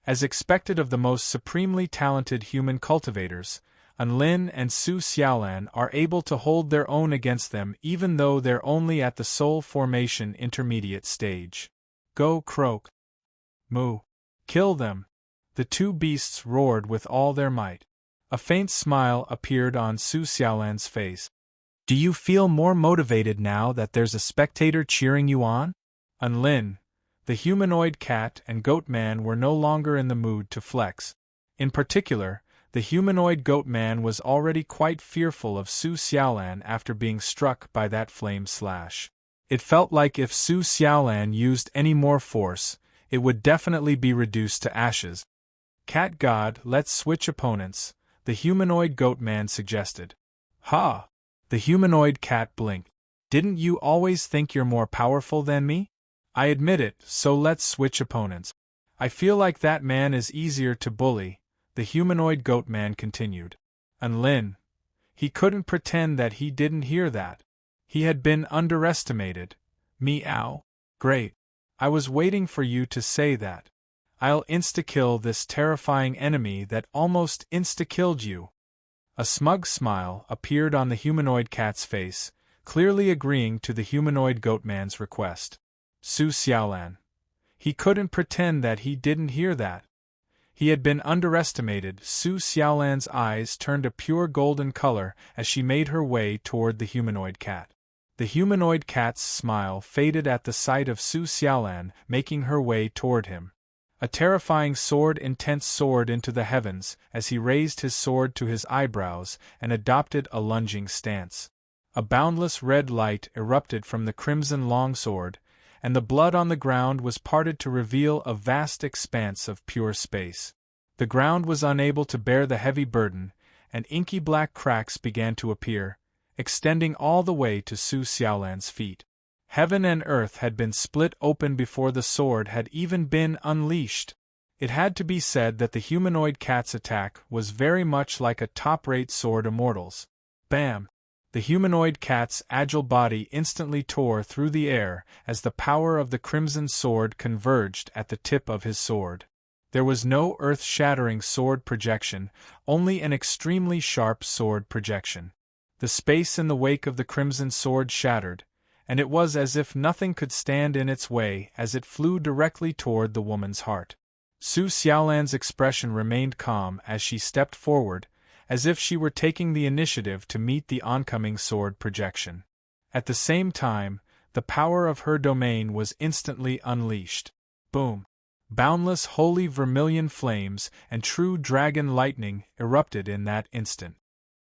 As expected of the most supremely talented human cultivators, Anlin and Su Xiaolan are able to hold their own against them even though they're only at the soul formation intermediate stage. Go croak. Moo. Kill them. The two beasts roared with all their might. A faint smile appeared on Su Xiaolan's face. Do you feel more motivated now that there's a spectator cheering you on? Anlin, the humanoid cat and goat man were no longer in the mood to flex. In particular, the humanoid goat man was already quite fearful of Su Xiaolan after being struck by that flame slash. It felt like if Su Xiaolan used any more force, it would definitely be reduced to ashes. Cat God, let's switch opponents, the humanoid goat man suggested. Ha! The humanoid cat blinked. Didn't you always think you're more powerful than me? I admit it, so let's switch opponents. I feel like that man is easier to bully, the humanoid goat man continued. Anlin. He couldn't pretend that he didn't hear that. He had been underestimated. Meow. Great. I was waiting for you to say that. I'll insta-kill this terrifying enemy that almost insta-killed you. A smug smile appeared on the humanoid cat's face, clearly agreeing to the humanoid goat man's request. Su Xiaolan. He couldn't pretend that he didn't hear that. He had been underestimated. Su Xiaolan's eyes turned a pure golden color as she made her way toward the humanoid cat. The humanoid cat's smile faded at the sight of Su Xiaolan making her way toward him. A terrifying intense soared into the heavens as he raised his sword to his eyebrows and adopted a lunging stance. A boundless red light erupted from the crimson longsword, and the blood on the ground was parted to reveal a vast expanse of pure space. The ground was unable to bear the heavy burden, and inky black cracks began to appear, extending all the way to Su Xiaolan's feet. Heaven and earth had been split open before the sword had even been unleashed. It had to be said that the humanoid cat's attack was very much like a top-rate sword immortal's. Bam! The humanoid cat's agile body instantly tore through the air as the power of the crimson sword converged at the tip of his sword. There was no earth-shattering sword projection, only an extremely sharp sword projection. The space in the wake of the crimson sword shattered, and it was as if nothing could stand in its way as it flew directly toward the woman's heart. Su Xiaolan's expression remained calm as she stepped forward, as if she were taking the initiative to meet the oncoming sword projection. At the same time, the power of her domain was instantly unleashed. Boom! Boundless holy vermilion flames and true dragon lightning erupted in that instant.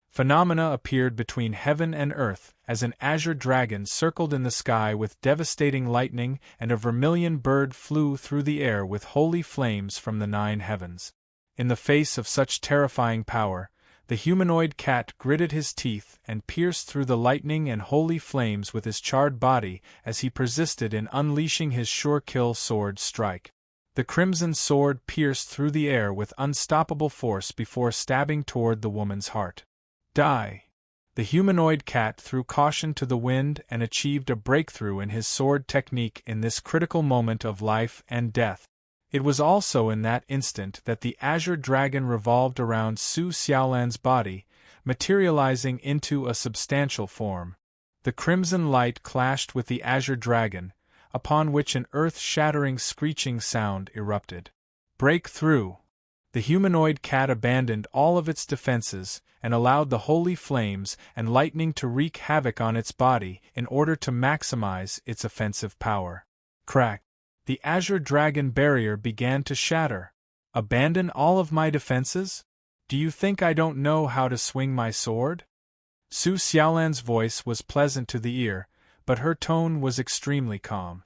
Phenomena appeared between heaven and earth as an azure dragon circled in the sky with devastating lightning and a vermilion bird flew through the air with holy flames from the 9 heavens. In the face of such terrifying power, the humanoid cat gritted his teeth and pierced through the lightning and holy flames with his charred body as he persisted in unleashing his sure-kill sword strike. The crimson sword pierced through the air with unstoppable force before stabbing toward the woman's heart. Die! The humanoid cat threw caution to the wind and achieved a breakthrough in his sword technique in this critical moment of life and death. It was also in that instant that the azure dragon revolved around Su Xiaolan's body, materializing into a substantial form. The crimson light clashed with the azure dragon, upon which an earth-shattering screeching sound erupted. Breakthrough! The humanoid cat abandoned all of its defenses and allowed the holy flames and lightning to wreak havoc on its body in order to maximize its offensive power. Crack! The azure dragon barrier began to shatter. Abandon all of my defenses? Do you think I don't know how to swing my sword? Su Xiaolan's voice was pleasant to the ear, but her tone was extremely calm.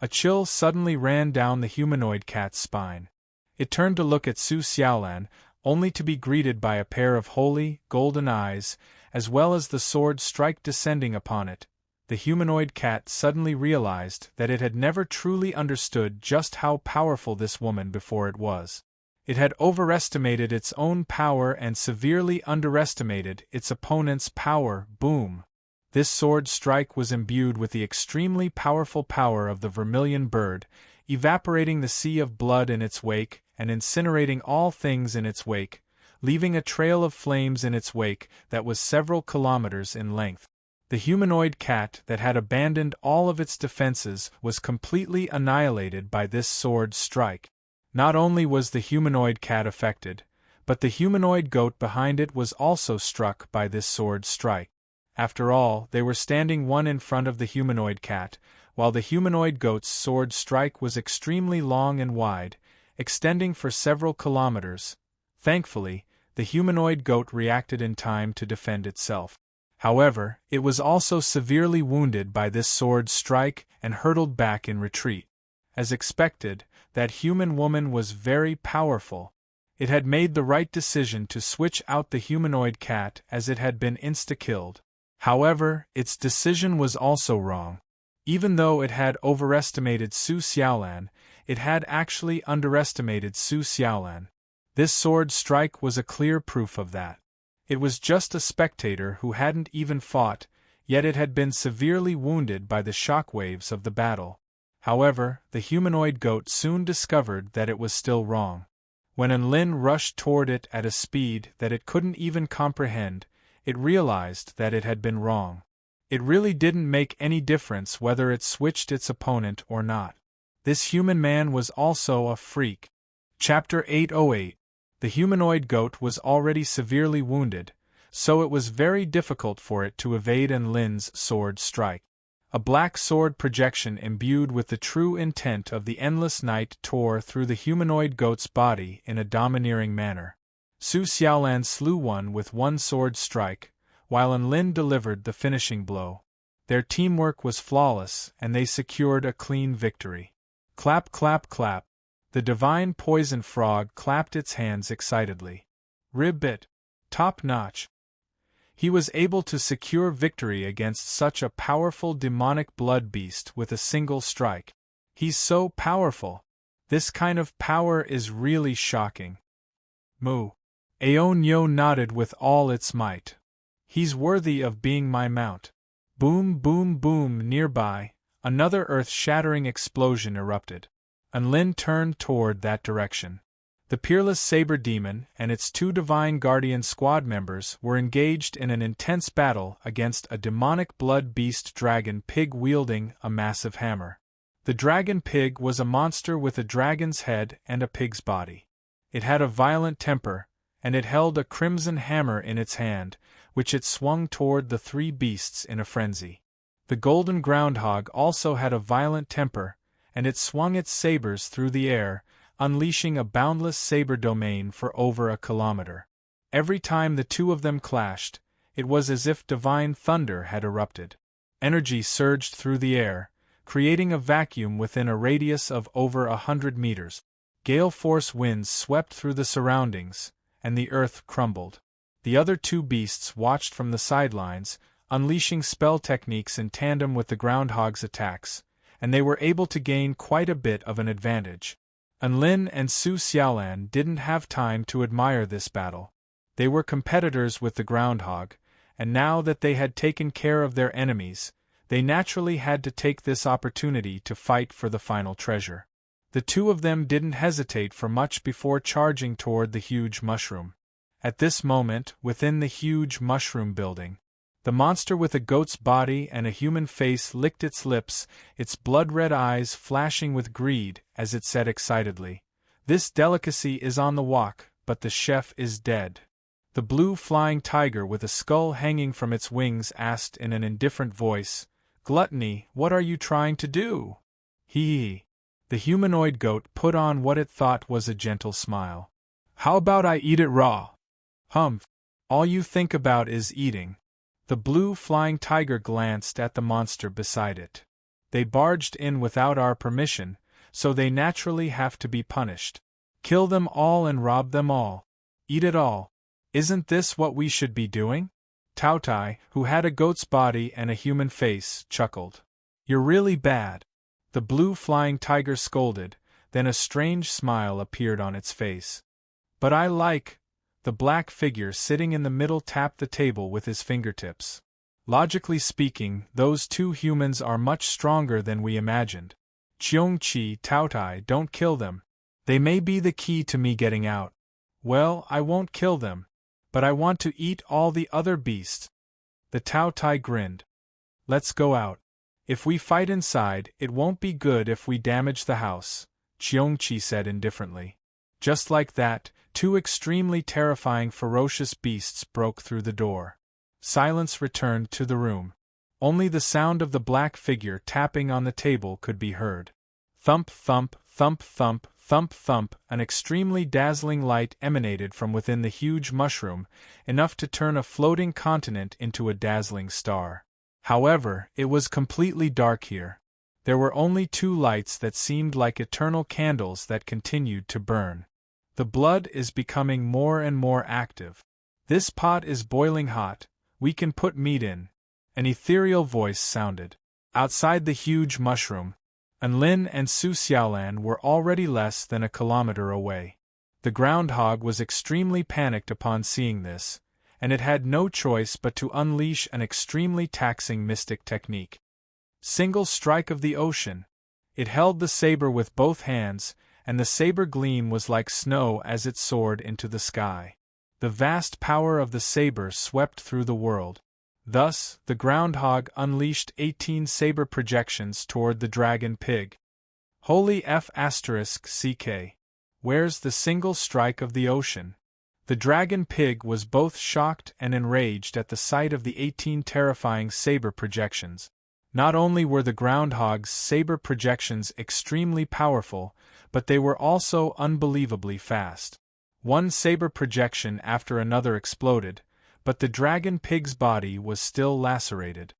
A chill suddenly ran down the humanoid cat's spine. It turned to look at Su Xiaolan, only to be greeted by a pair of holy, golden eyes, as well as the sword strike descending upon it. The humanoid cat suddenly realized that it had never truly understood just how powerful this woman before it was. It had overestimated its own power and severely underestimated its opponent's power. Boom! This sword strike was imbued with the extremely powerful power of the vermilion bird, evaporating the sea of blood in its wake and incinerating all things in its wake, leaving a trail of flames in its wake that was several kilometers in length. The humanoid cat that had abandoned all of its defenses was completely annihilated by this sword strike. Not only was the humanoid cat affected, but the humanoid goat behind it was also struck by this sword strike. After all, they were standing one in front of the humanoid cat, while the humanoid goat's sword strike was extremely long and wide, extending for several kilometers. Thankfully, the humanoid goat reacted in time to defend itself. However, it was also severely wounded by this sword strike and hurtled back in retreat. As expected, that human woman was very powerful. It had made the right decision to switch out the humanoid cat as it had been insta-killed. However, its decision was also wrong. Even though it had overestimated Su Xiaolan, it had actually underestimated Su Xiaolan. This sword strike was a clear proof of that. It was just a spectator who hadn't even fought, yet it had been severely wounded by the shockwaves of the battle. However, the humanoid goat soon discovered that it was still wrong. When Enlin rushed toward it at a speed that it couldn't even comprehend, it realized that it had been wrong. It really didn't make any difference whether it switched its opponent or not. This human man was also a freak. Chapter 808. The humanoid goat was already severely wounded, so it was very difficult for it to evade Enlin's sword strike. A black sword projection imbued with the true intent of the endless night tore through the humanoid goat's body in a domineering manner. Su Xiaolan slew one with one sword strike, while Enlin delivered the finishing blow. Their teamwork was flawless, and they secured a clean victory. Clap, clap, clap. The divine poison frog clapped its hands excitedly. Ribbit! Top notch! He was able to secure victory against such a powerful demonic blood beast with a single strike. He's so powerful. This kind of power is really shocking. Moo! Aonyo nodded with all its might. He's worthy of being my mount. Boom, boom, boom. Nearby, another earth-shattering explosion erupted. Enlin turned toward that direction. The peerless saber demon and its two divine guardian squad members were engaged in an intense battle against a demonic blood beast dragon pig wielding a massive hammer. The dragon pig was a monster with a dragon's head and a pig's body. It had a violent temper, and it held a crimson hammer in its hand, which it swung toward the three beasts in a frenzy. The golden groundhog also had a violent temper, and it swung its sabers through the air, unleashing a boundless saber domain for over a kilometer. Every time the two of them clashed, it was as if divine thunder had erupted. Energy surged through the air, creating a vacuum within a radius of over 100 meters. Gale force winds swept through the surroundings, and the earth crumbled. The other two beasts watched from the sidelines, unleashing spell techniques in tandem with the groundhog's attacks, and they were able to gain quite a bit of an advantage. Enlin and Su Xiaolan didn't have time to admire this battle. They were competitors with the groundhog, and now that they had taken care of their enemies, they naturally had to take this opportunity to fight for the final treasure. The two of them didn't hesitate for much before charging toward the huge mushroom. At this moment, within the huge mushroom building, the monster with a goat's body and a human face licked its lips, its blood-red eyes flashing with greed as it said excitedly, "This delicacy is on the walk, but the chef is dead." The blue flying tiger with a skull hanging from its wings asked in an indifferent voice, "Gluttony, what are you trying to do?" Hee. The humanoid goat put on what it thought was a gentle smile. "How about I eat it raw?" "Humph. All you think about is eating." The blue flying tiger glanced at the monster beside it. "They barged in without our permission, so they naturally have to be punished. Kill them all and rob them all. Eat it all. Isn't this what we should be doing?" Taotai, who had a goat's body and a human face, chuckled. "You're really bad." The blue flying tiger scolded, then a strange smile appeared on its face. "But I like..." The black figure sitting in the middle tapped the table with his fingertips. "Logically speaking, those two humans are much stronger than we imagined. Cheongqi, Taotai, don't kill them. They may be the key to me getting out. Well, I won't kill them, but I want to eat all the other beasts. The Taotai grinned. Let's go out. If we fight inside, it won't be good if we damage the house, Cheongqi said indifferently. Just like that, two extremely terrifying ferocious beasts broke through the door. Silence returned to the room. Only the sound of the black figure tapping on the table could be heard. Thump, thump, thump, thump, thump, thump. An extremely dazzling light emanated from within the huge mushroom, enough to turn a floating continent into a dazzling star. However, it was completely dark here. There were only two lights that seemed like eternal candles that continued to burn. The blood is becoming more and more active. This pot is boiling hot, we can put meat in. An ethereal voice sounded. Outside the huge mushroom, Anlin and Su Xiaolan were already less than a kilometer away. The groundhog was extremely panicked upon seeing this, and it had no choice but to unleash an extremely taxing mystic technique. Single strike of the ocean. It held the saber with both hands, and the saber gleam was like snow as it soared into the sky. The vast power of the saber swept through the world. Thus, the groundhog unleashed 18 saber projections toward the dragon pig. Holy F***ck. Where's the single strike of the ocean? The dragon pig was both shocked and enraged at the sight of the 18 terrifying saber projections. Not only were the groundhog's saber projections extremely powerful, but they were also unbelievably fast. One saber projection after another exploded, but the dragon pig's body was still lacerated.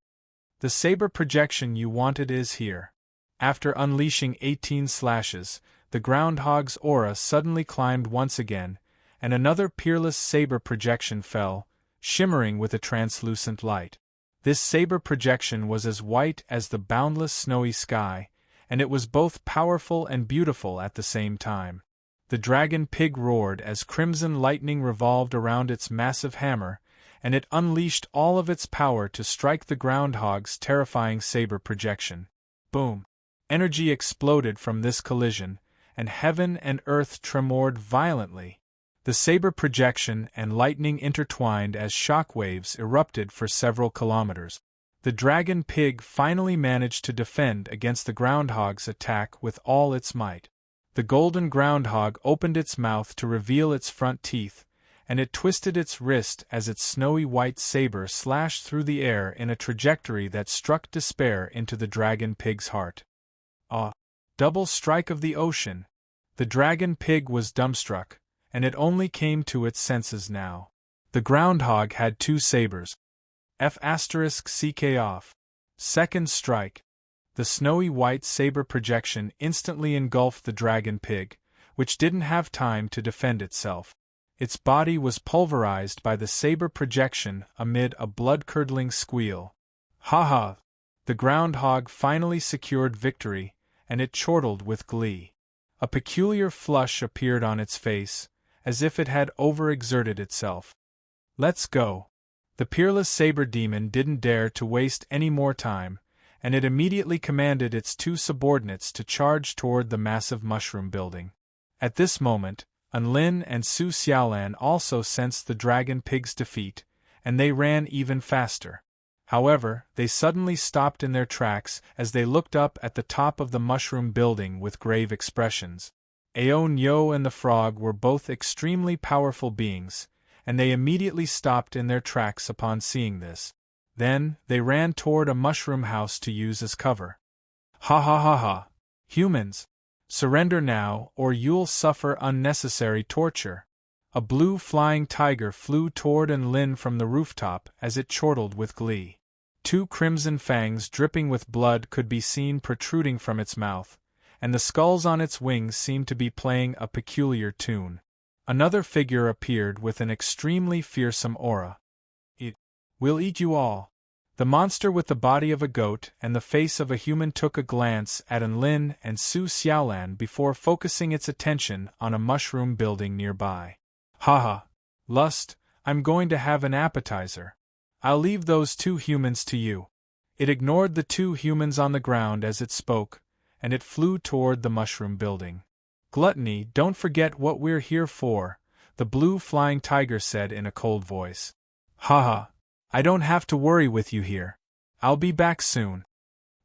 The saber projection you wanted is here. After unleashing 18 slashes, the groundhog's aura suddenly climbed once again, and another peerless saber projection fell, shimmering with a translucent light. This saber projection was as white as the boundless snowy sky, and it was both powerful and beautiful at the same time. The dragon pig roared as crimson lightning revolved around its massive hammer, and it unleashed all of its power to strike the groundhog's terrifying saber projection. Boom! Energy exploded from this collision, and heaven and earth tremored violently. The saber projection and lightning intertwined as shockwaves erupted for several kilometers. The dragon pig finally managed to defend against the groundhog's attack with all its might. The golden groundhog opened its mouth to reveal its front teeth, and it twisted its wrist as its snowy white saber slashed through the air in a trajectory that struck despair into the dragon pig's heart. Ah! Double strike of the ocean! The dragon pig was dumbstruck, and it only came to its senses now. The groundhog had two sabers. F***ck off. Second strike. The snowy white saber projection instantly engulfed the dragon pig, which didn't have time to defend itself. Its body was pulverized by the saber projection amid a blood-curdling squeal. Ha ha! The groundhog finally secured victory, and it chortled with glee. A peculiar flush appeared on its face, as if it had overexerted itself. Let's go. The peerless saber demon didn't dare to waste any more time, and it immediately commanded its two subordinates to charge toward the massive mushroom building. At this moment, Anlin and Su Xiaolan also sensed the dragon pig's defeat, and they ran even faster. However, they suddenly stopped in their tracks as they looked up at the top of the mushroom building with grave expressions. Ao Nyo and the frog were both extremely powerful beings, and they immediately stopped in their tracks upon seeing this. Then, they ran toward a mushroom house to use as cover. Ha ha ha ha! Humans! Surrender now, or you'll suffer unnecessary torture. A blue flying tiger flew toward Anlin from the rooftop as it chortled with glee. Two crimson fangs dripping with blood could be seen protruding from its mouth, and the skulls on its wings seemed to be playing a peculiar tune. Another figure appeared with an extremely fearsome aura. It will eat you all. The monster with the body of a goat and the face of a human took a glance at Anlin and Su Xiaolan before focusing its attention on a mushroom building nearby. Haha! Lust, I'm going to have an appetizer. I'll leave those two humans to you. It ignored the two humans on the ground as it spoke, and it flew toward the mushroom building. "Gluttony, don't forget what we're here for," the blue flying tiger said in a cold voice. "Haha, I don't have to worry with you here. I'll be back soon."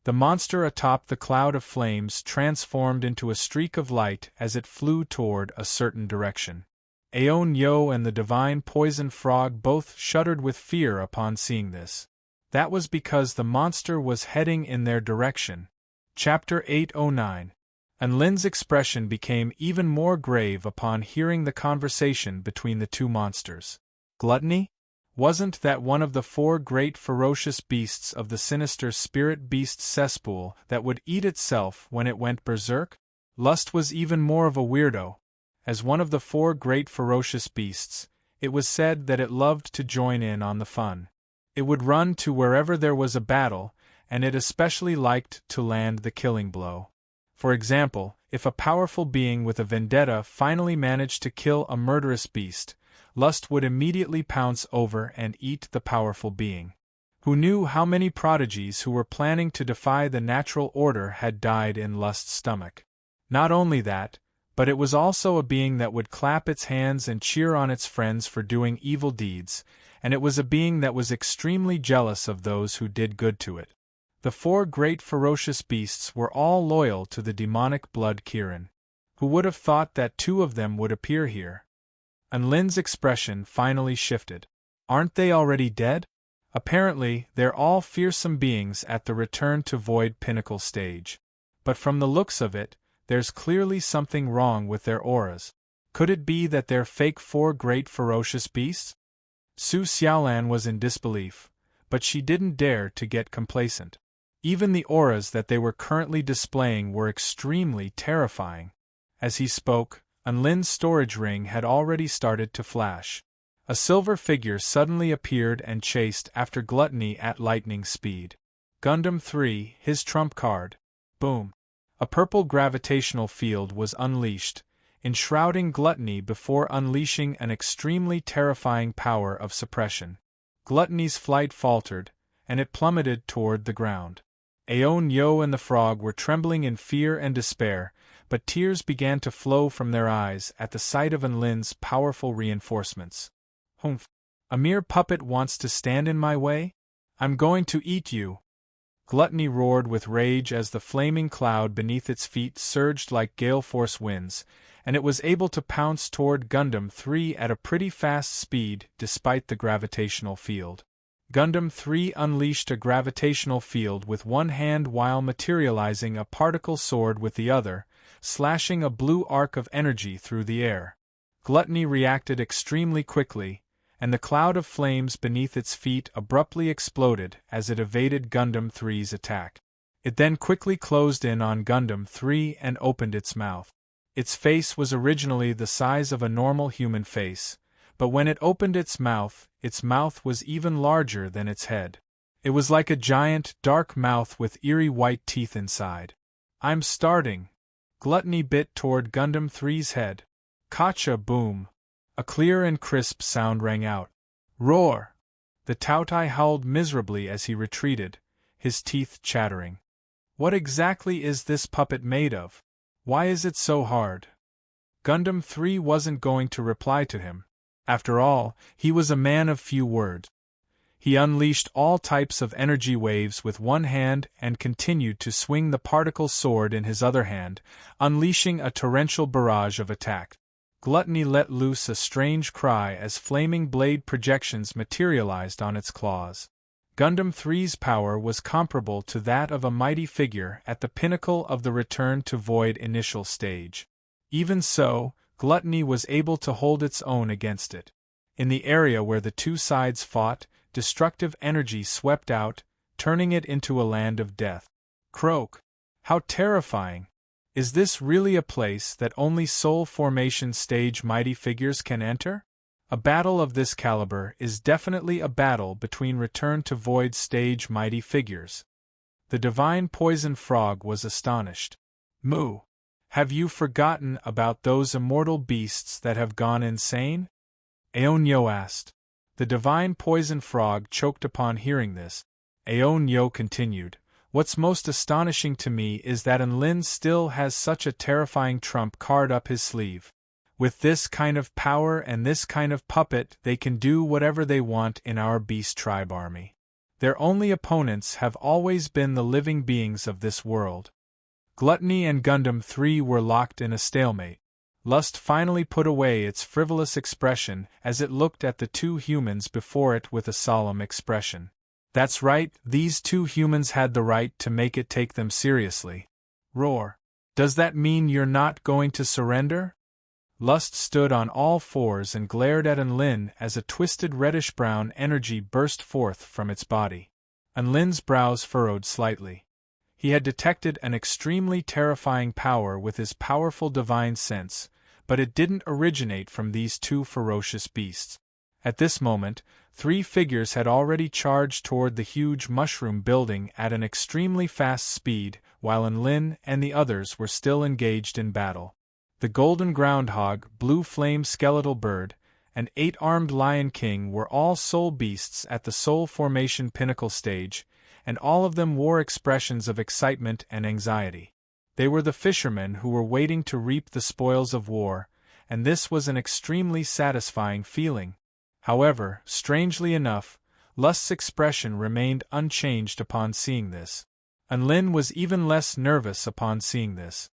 The monster atop the cloud of flames transformed into a streak of light as it flew toward a certain direction. Aon-yo and the divine poison frog both shuddered with fear upon seeing this. That was because the monster was heading in their direction. Chapter 809. Anlin's expression became even more grave upon hearing the conversation between the two monsters. Gluttony? Wasn't that one of the 4 great ferocious beasts of the sinister spirit beast cesspool that would eat itself when it went berserk? Lust was even more of a weirdo. As one of the 4 great ferocious beasts, it was said that it loved to join in on the fun. It would run to wherever there was a battle, and it especially liked to land the killing blow. For example, if a powerful being with a vendetta finally managed to kill a murderous beast, Lust would immediately pounce over and eat the powerful being. Who knew how many prodigies who were planning to defy the natural order had died in Lust's stomach? Not only that, but it was also a being that would clap its hands and cheer on its friends for doing evil deeds, and it was a being that was extremely jealous of those who did good to it. The 4 great ferocious beasts were all loyal to the demonic blood Kirin. Who would have thought that 2 of them would appear here? Anlin's expression finally shifted. Aren't they already dead? Apparently, they're all fearsome beings at the return to void pinnacle stage. But from the looks of it, there's clearly something wrong with their auras. Could it be that they're fake 4 great ferocious beasts? Su Xiaolan was in disbelief, but she didn't dare to get complacent. Even the auras that they were currently displaying were extremely terrifying. As he spoke, Anlin's storage ring had already started to flash. A silver figure suddenly appeared and chased after Gluttony at lightning speed. Gundam 3, his trump card. Boom. A purple gravitational field was unleashed, enshrouding Gluttony before unleashing an extremely terrifying power of suppression. Gluttony's flight faltered, and it plummeted toward the ground. Aon-yo and the frog were trembling in fear and despair, but tears began to flow from their eyes at the sight of Anlin's powerful reinforcements. "Humph! A mere puppet wants to stand in my way? I'm going to eat you!" Gluttony roared with rage as the flaming cloud beneath its feet surged like gale-force winds, and it was able to pounce toward Gundam 3 at a pretty fast speed despite the gravitational field. Gundam 3 unleashed a gravitational field with one hand while materializing a particle sword with the other, slashing a blue arc of energy through the air. Gluttony reacted extremely quickly, and the cloud of flames beneath its feet abruptly exploded as it evaded Gundam 3's attack. It then quickly closed in on Gundam 3 and opened its mouth. Its face was originally the size of a normal human face, but when it opened its mouth was even larger than its head. It was like a giant, dark mouth with eerie white teeth inside. "I'm starting." Gluttony bit toward Gundam 3's head. Kacha boom! A clear and crisp sound rang out. Roar! The Tautai howled miserably as he retreated, his teeth chattering. What exactly is this puppet made of? Why is it so hard? Gundam 3 wasn't going to reply to him. After all, he was a man of few words. He unleashed all types of energy waves with one hand and continued to swing the particle sword in his other hand, unleashing a torrential barrage of attack. Gluttony let loose a strange cry as flaming blade projections materialized on its claws. Gundam 3's power was comparable to that of a mighty figure at the pinnacle of the return to void initial stage. Even so, Gluttony was able to hold its own against it. In the area where the two sides fought, destructive energy swept out, turning it into a land of death. Croak! How terrifying! Is this really a place that only soul formation stage mighty figures can enter? A battle of this caliber is definitely a battle between return to void stage mighty figures. The divine poison frog was astonished. Moo! Have you forgotten about those immortal beasts that have gone insane? Aon-yo asked. The divine poison frog choked upon hearing this. Aon-yo continued, What's most astonishing to me is that Enlin still has such a terrifying trump card up his sleeve. With this kind of power and this kind of puppet, they can do whatever they want in our beast tribe army. Their only opponents have always been the living beings of this world. Gluttony and Gundam 3 were locked in a stalemate. Lust finally put away its frivolous expression as it looked at the two humans before it with a solemn expression. That's right, these two humans had the right to make it take them seriously. Roar. Does that mean you're not going to surrender? Lust stood on all fours and glared at Enlin as a twisted reddish-brown energy burst forth from its body. Enlin's brows furrowed slightly. He had detected an extremely terrifying power with his powerful divine sense, but it didn't originate from these two ferocious beasts. At this moment, 3 figures had already charged toward the huge mushroom building at an extremely fast speed, while Enlin and the others were still engaged in battle. The golden groundhog, blue flame skeletal bird, and 8-armed lion king were all soul beasts at the soul formation pinnacle stage, and all of them wore expressions of excitement and anxiety. They were the fishermen who were waiting to reap the spoils of war, and this was an extremely satisfying feeling. However, strangely enough, Lust's expression remained unchanged upon seeing this. Enlin was even less nervous upon seeing this.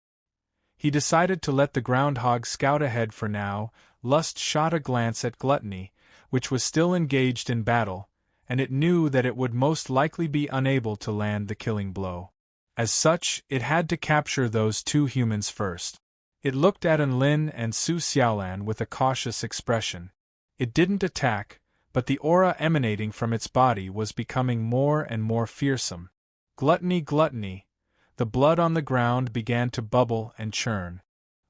He decided to let the groundhog scout ahead for now. Lust shot a glance at Gluttony, which was still engaged in battle, and it knew that it would most likely be unable to land the killing blow. As such, it had to capture those two humans first. It looked at Enlin and Su Xiaolan with a cautious expression. It didn't attack, but the aura emanating from its body was becoming more and more fearsome. Gluttony, gluttony. The blood on the ground began to bubble and churn.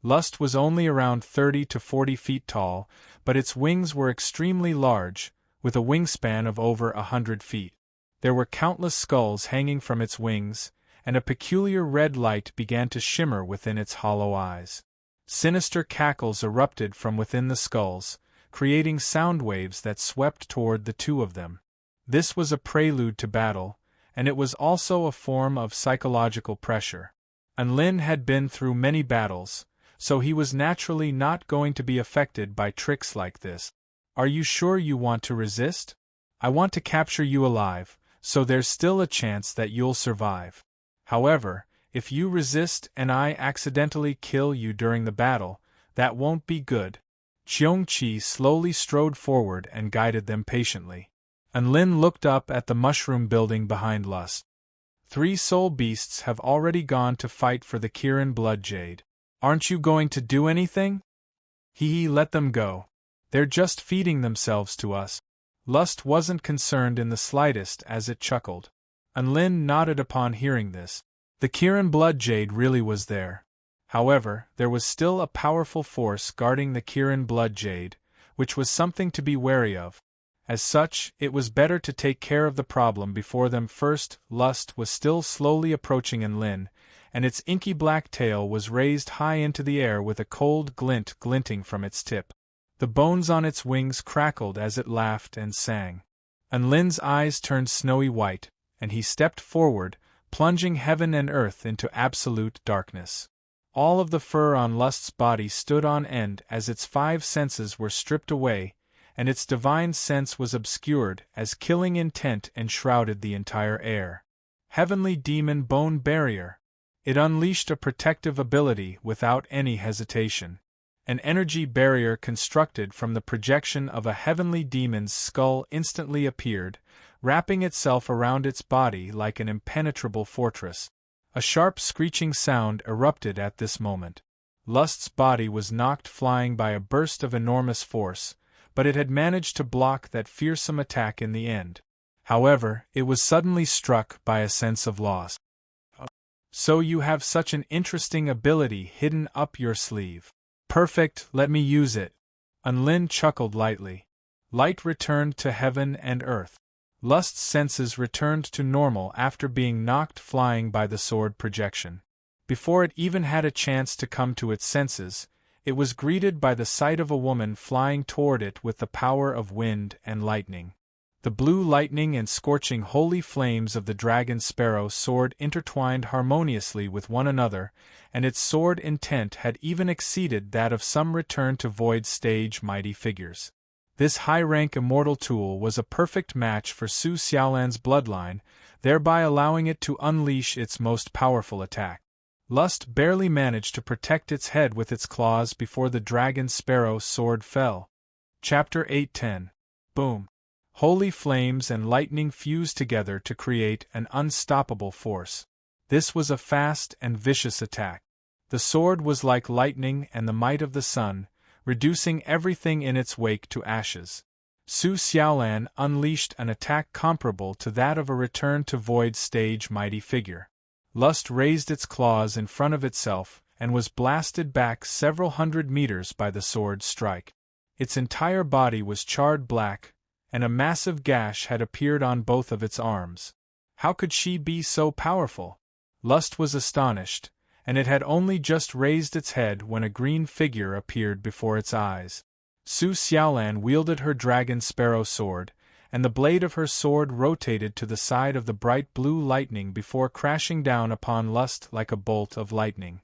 Lust was only around 30 to 40 feet tall, but its wings were extremely large, with a wingspan of over 100 feet. There were countless skulls hanging from its wings, and a peculiar red light began to shimmer within its hollow eyes. Sinister cackles erupted from within the skulls, creating sound waves that swept toward the two of them. This was a prelude to battle, and it was also a form of psychological pressure. Enlin had been through many battles, so he was naturally not going to be affected by tricks like this. Are you sure you want to resist? I want to capture you alive, so there's still a chance that you'll survive. However, if you resist and I accidentally kill you during the battle, that won't be good. Qiongqi slowly strode forward and guided them patiently. Enlin looked up at the mushroom building behind Lust. 3 soul beasts have already gone to fight for the Kirin blood jade. Aren't you going to do anything? Let them go. They're just feeding themselves to us. Lust wasn't concerned in the slightest as it chuckled. Enlin nodded upon hearing this. The Kirin blood jade really was there. However, there was still a powerful force guarding the Kirin blood jade, which was something to be wary of. As such, it was better to take care of the problem before them first. Lust was still slowly approaching Enlin, and its inky black tail was raised high into the air with a cold glint glinting from its tip. The bones on its wings crackled as it laughed and sang. Enlin's eyes turned snowy white, and he stepped forward, plunging heaven and earth into absolute darkness. All of the fur on Lust's body stood on end as its 5 senses were stripped away, and its divine sense was obscured as killing intent enshrouded the entire air. Heavenly Demon Bone Barrier. It unleashed a protective ability without any hesitation. An energy barrier constructed from the projection of a heavenly demon's skull instantly appeared, wrapping itself around its body like an impenetrable fortress. A sharp screeching sound erupted at this moment. Lust's body was knocked flying by a burst of enormous force, but it had managed to block that fearsome attack in the end. However, it was suddenly struck by a sense of loss. So you have such an interesting ability hidden up your sleeve. Perfect, let me use it. Enlin chuckled lightly. Light returned to heaven and earth. Lust's senses returned to normal after being knocked flying by the sword projection. Before it even had a chance to come to its senses, it was greeted by the sight of a woman flying toward it with the power of wind and lightning. The blue lightning and scorching holy flames of the dragon sparrow sword intertwined harmoniously with one another, and its sword intent had even exceeded that of some return to void stage mighty figures. This high-rank immortal tool was a perfect match for Su Xiaolan's bloodline, thereby allowing it to unleash its most powerful attack. Lust barely managed to protect its head with its claws before the dragon sparrow sword fell. Chapter 8:10. Boom. Holy flames and lightning fused together to create an unstoppable force. This was a fast and vicious attack. The sword was like lightning and the might of the sun, reducing everything in its wake to ashes. Su Xiaolan unleashed an attack comparable to that of a return to void stage mighty figure. Lust raised its claws in front of itself and was blasted back several hundred meters by the sword's strike. Its entire body was charred black, and a massive gash had appeared on both of its arms. How could she be so powerful? Lust was astonished, and it had only just raised its head when a green figure appeared before its eyes. Su Xiaolan wielded her dragon sparrow sword, and the blade of her sword rotated to the side of the bright blue lightning before crashing down upon Lust like a bolt of lightning.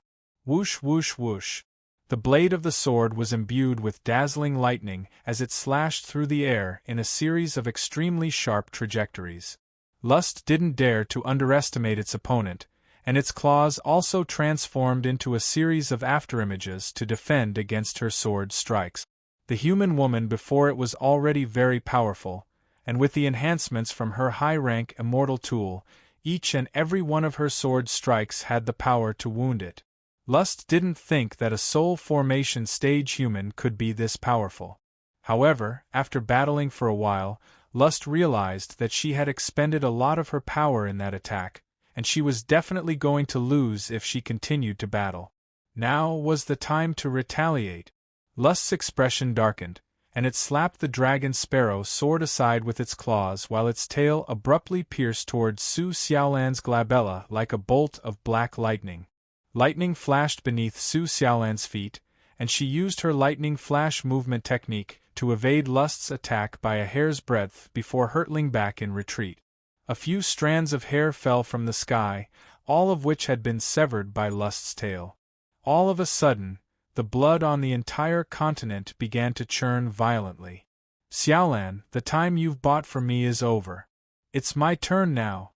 Whoosh whoosh whoosh. The blade of the sword was imbued with dazzling lightning as it slashed through the air in a series of extremely sharp trajectories. Lust didn't dare to underestimate its opponent, and its claws also transformed into a series of afterimages to defend against her sword's strikes. The human woman before it was already very powerful, and with the enhancements from her high-rank immortal tool, each and every one of her sword strikes had the power to wound it. Lust didn't think that a soul formation stage human could be this powerful. However, after battling for a while, Lust realized that she had expended a lot of her power in that attack, and she was definitely going to lose if she continued to battle. Now was the time to retaliate. Lust's expression darkened, and it slapped the dragon sparrow sword aside with its claws while its tail abruptly pierced towards Su Xiaolan's glabella like a bolt of black lightning. Lightning flashed beneath Su Xiaolan's feet, and she used her lightning flash movement technique to evade Lust's attack by a hair's breadth before hurtling back in retreat. A few strands of hair fell from the sky, all of which had been severed by Lust's tail. All of a sudden, the blood on the entire continent began to churn violently. Xiaolan, the time you've bought for me is over. It's my turn now.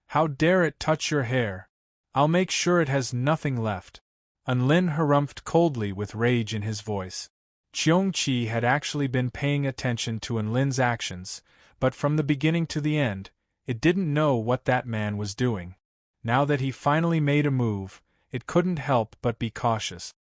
How dare it touch your hair? I'll make sure it has nothing left. Unlin harumphed coldly with rage in his voice. Qiongqi had actually been paying attention to Unlin's actions, but from the beginning to the end, it didn't know what that man was doing. Now that he finally made a move, it couldn't help but be cautious.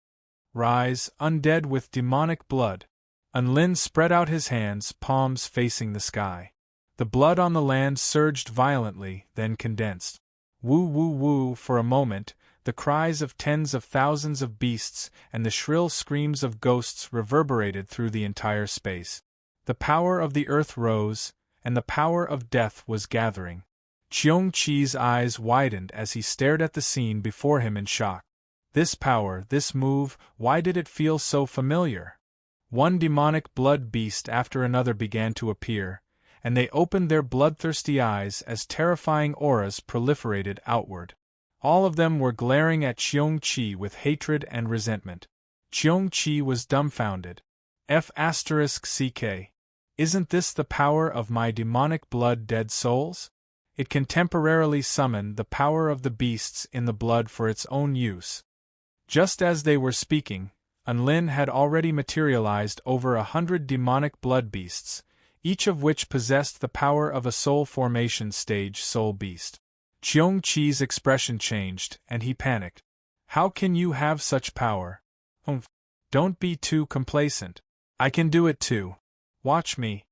Rise, undead with demonic blood. Unlin spread out his hands, palms facing the sky. The blood on the land surged violently, then condensed. Woo woo woo. For a moment, the cries of tens of thousands of beasts and the shrill screams of ghosts reverberated through the entire space. The power of the earth rose, and the power of death was gathering. Qiongqi's eyes widened as he stared at the scene before him in shock. This power, this move, why did it feel so familiar? One demonic blood beast after another began to appear, and they opened their bloodthirsty eyes as terrifying auras proliferated outward. All of them were glaring at Qiongqi with hatred and resentment. Qiongqi was dumbfounded. F***ck. Isn't this the power of my demonic blood dead souls? It can temporarily summon the power of the beasts in the blood for its own use. Just as they were speaking, Unlin had already materialized over 100 demonic blood beasts, each of which possessed the power of a soul formation stage soul beast. Qiongqi's expression changed, and he panicked. How can you have such power? Don't be too complacent. I can do it too. Watch me.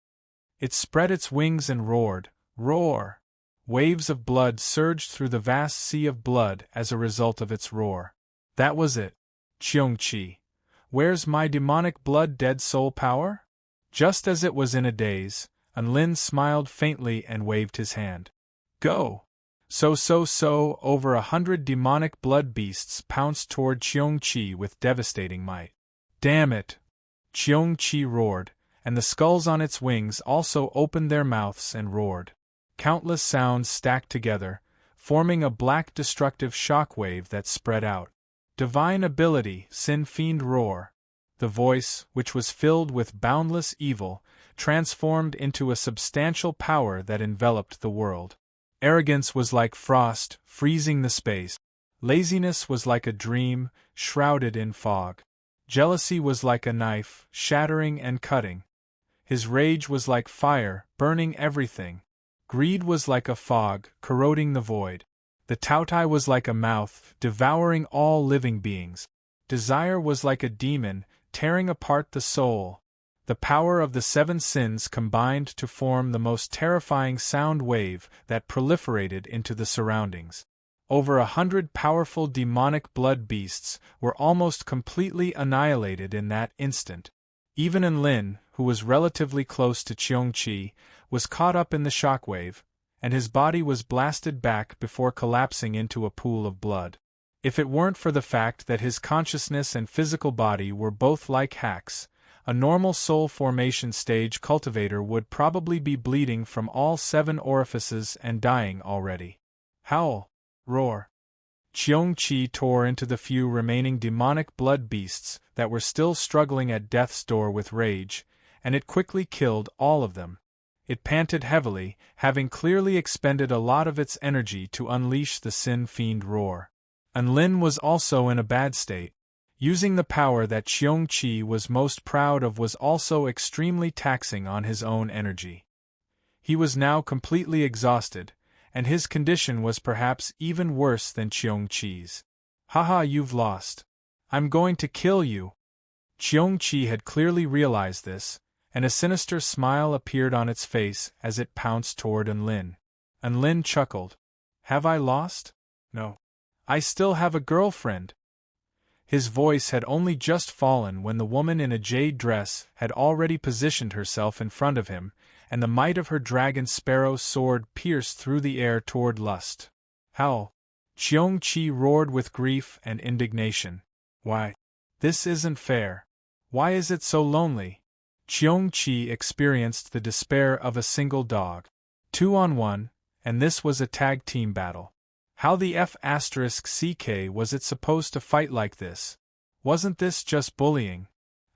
It spread its wings and roared. Roar! Waves of blood surged through the vast sea of blood as a result of its roar. That was it. Qiongqi. Where's my demonic blood dead soul power? Just as it was in a daze, Unlin smiled faintly and waved his hand. Go! So, over 100 demonic blood beasts pounced toward Qiongqi with devastating might. Damn it! Qiongqi roared, and the skulls on its wings also opened their mouths and roared. Countless sounds stacked together, forming a black destructive shockwave that spread out. Divine ability, Sin Fiend roar. The voice, which was filled with boundless evil, transformed into a substantial power that enveloped the world. Arrogance was like frost, freezing the space. Laziness was like a dream, shrouded in fog. Jealousy was like a knife, shattering and cutting. His rage was like fire, burning everything. Greed was like a fog, corroding the void. The Tautai was like a mouth, devouring all living beings. Desire was like a demon, tearing apart the soul. The power of the seven sins combined to form the most terrifying sound wave that proliferated into the surroundings. Over 100 powerful demonic blood beasts were almost completely annihilated in that instant. Even Enlin, who was relatively close to Cheongqi, was caught up in the shockwave, and his body was blasted back before collapsing into a pool of blood. If it weren't for the fact that his consciousness and physical body were both like hacks, a normal soul formation stage cultivator would probably be bleeding from all 7 orifices and dying already. Howl! Roar! Cheongqi tore into the few remaining demonic blood beasts that were still struggling at death's door with rage, and it quickly killed all of them. It panted heavily, having clearly expended a lot of its energy to unleash the Sin Fiend roar. Enlin was also in a bad state. Using the power that Cheongqi was most proud of was also extremely taxing on his own energy. He was now completely exhausted, and his condition was perhaps even worse than Cheongqi's. Haha, you've lost. I'm going to kill you. Cheongqi had clearly realized this, and a sinister smile appeared on its face as it pounced toward Enlin. Enlin chuckled. Have I lost? No. I still have a girlfriend. His voice had only just fallen when the woman in a jade dress had already positioned herself in front of him, and the might of her dragon sparrow sword pierced through the air toward Lust. Howl! Cheongqi roared with grief and indignation. Why? This isn't fair. Why is it so lonely? Cheongqi experienced the despair of a single dog. 2-on-1, and this was a tag team battle. How the F***ck was it supposed to fight like this? Wasn't this just bullying?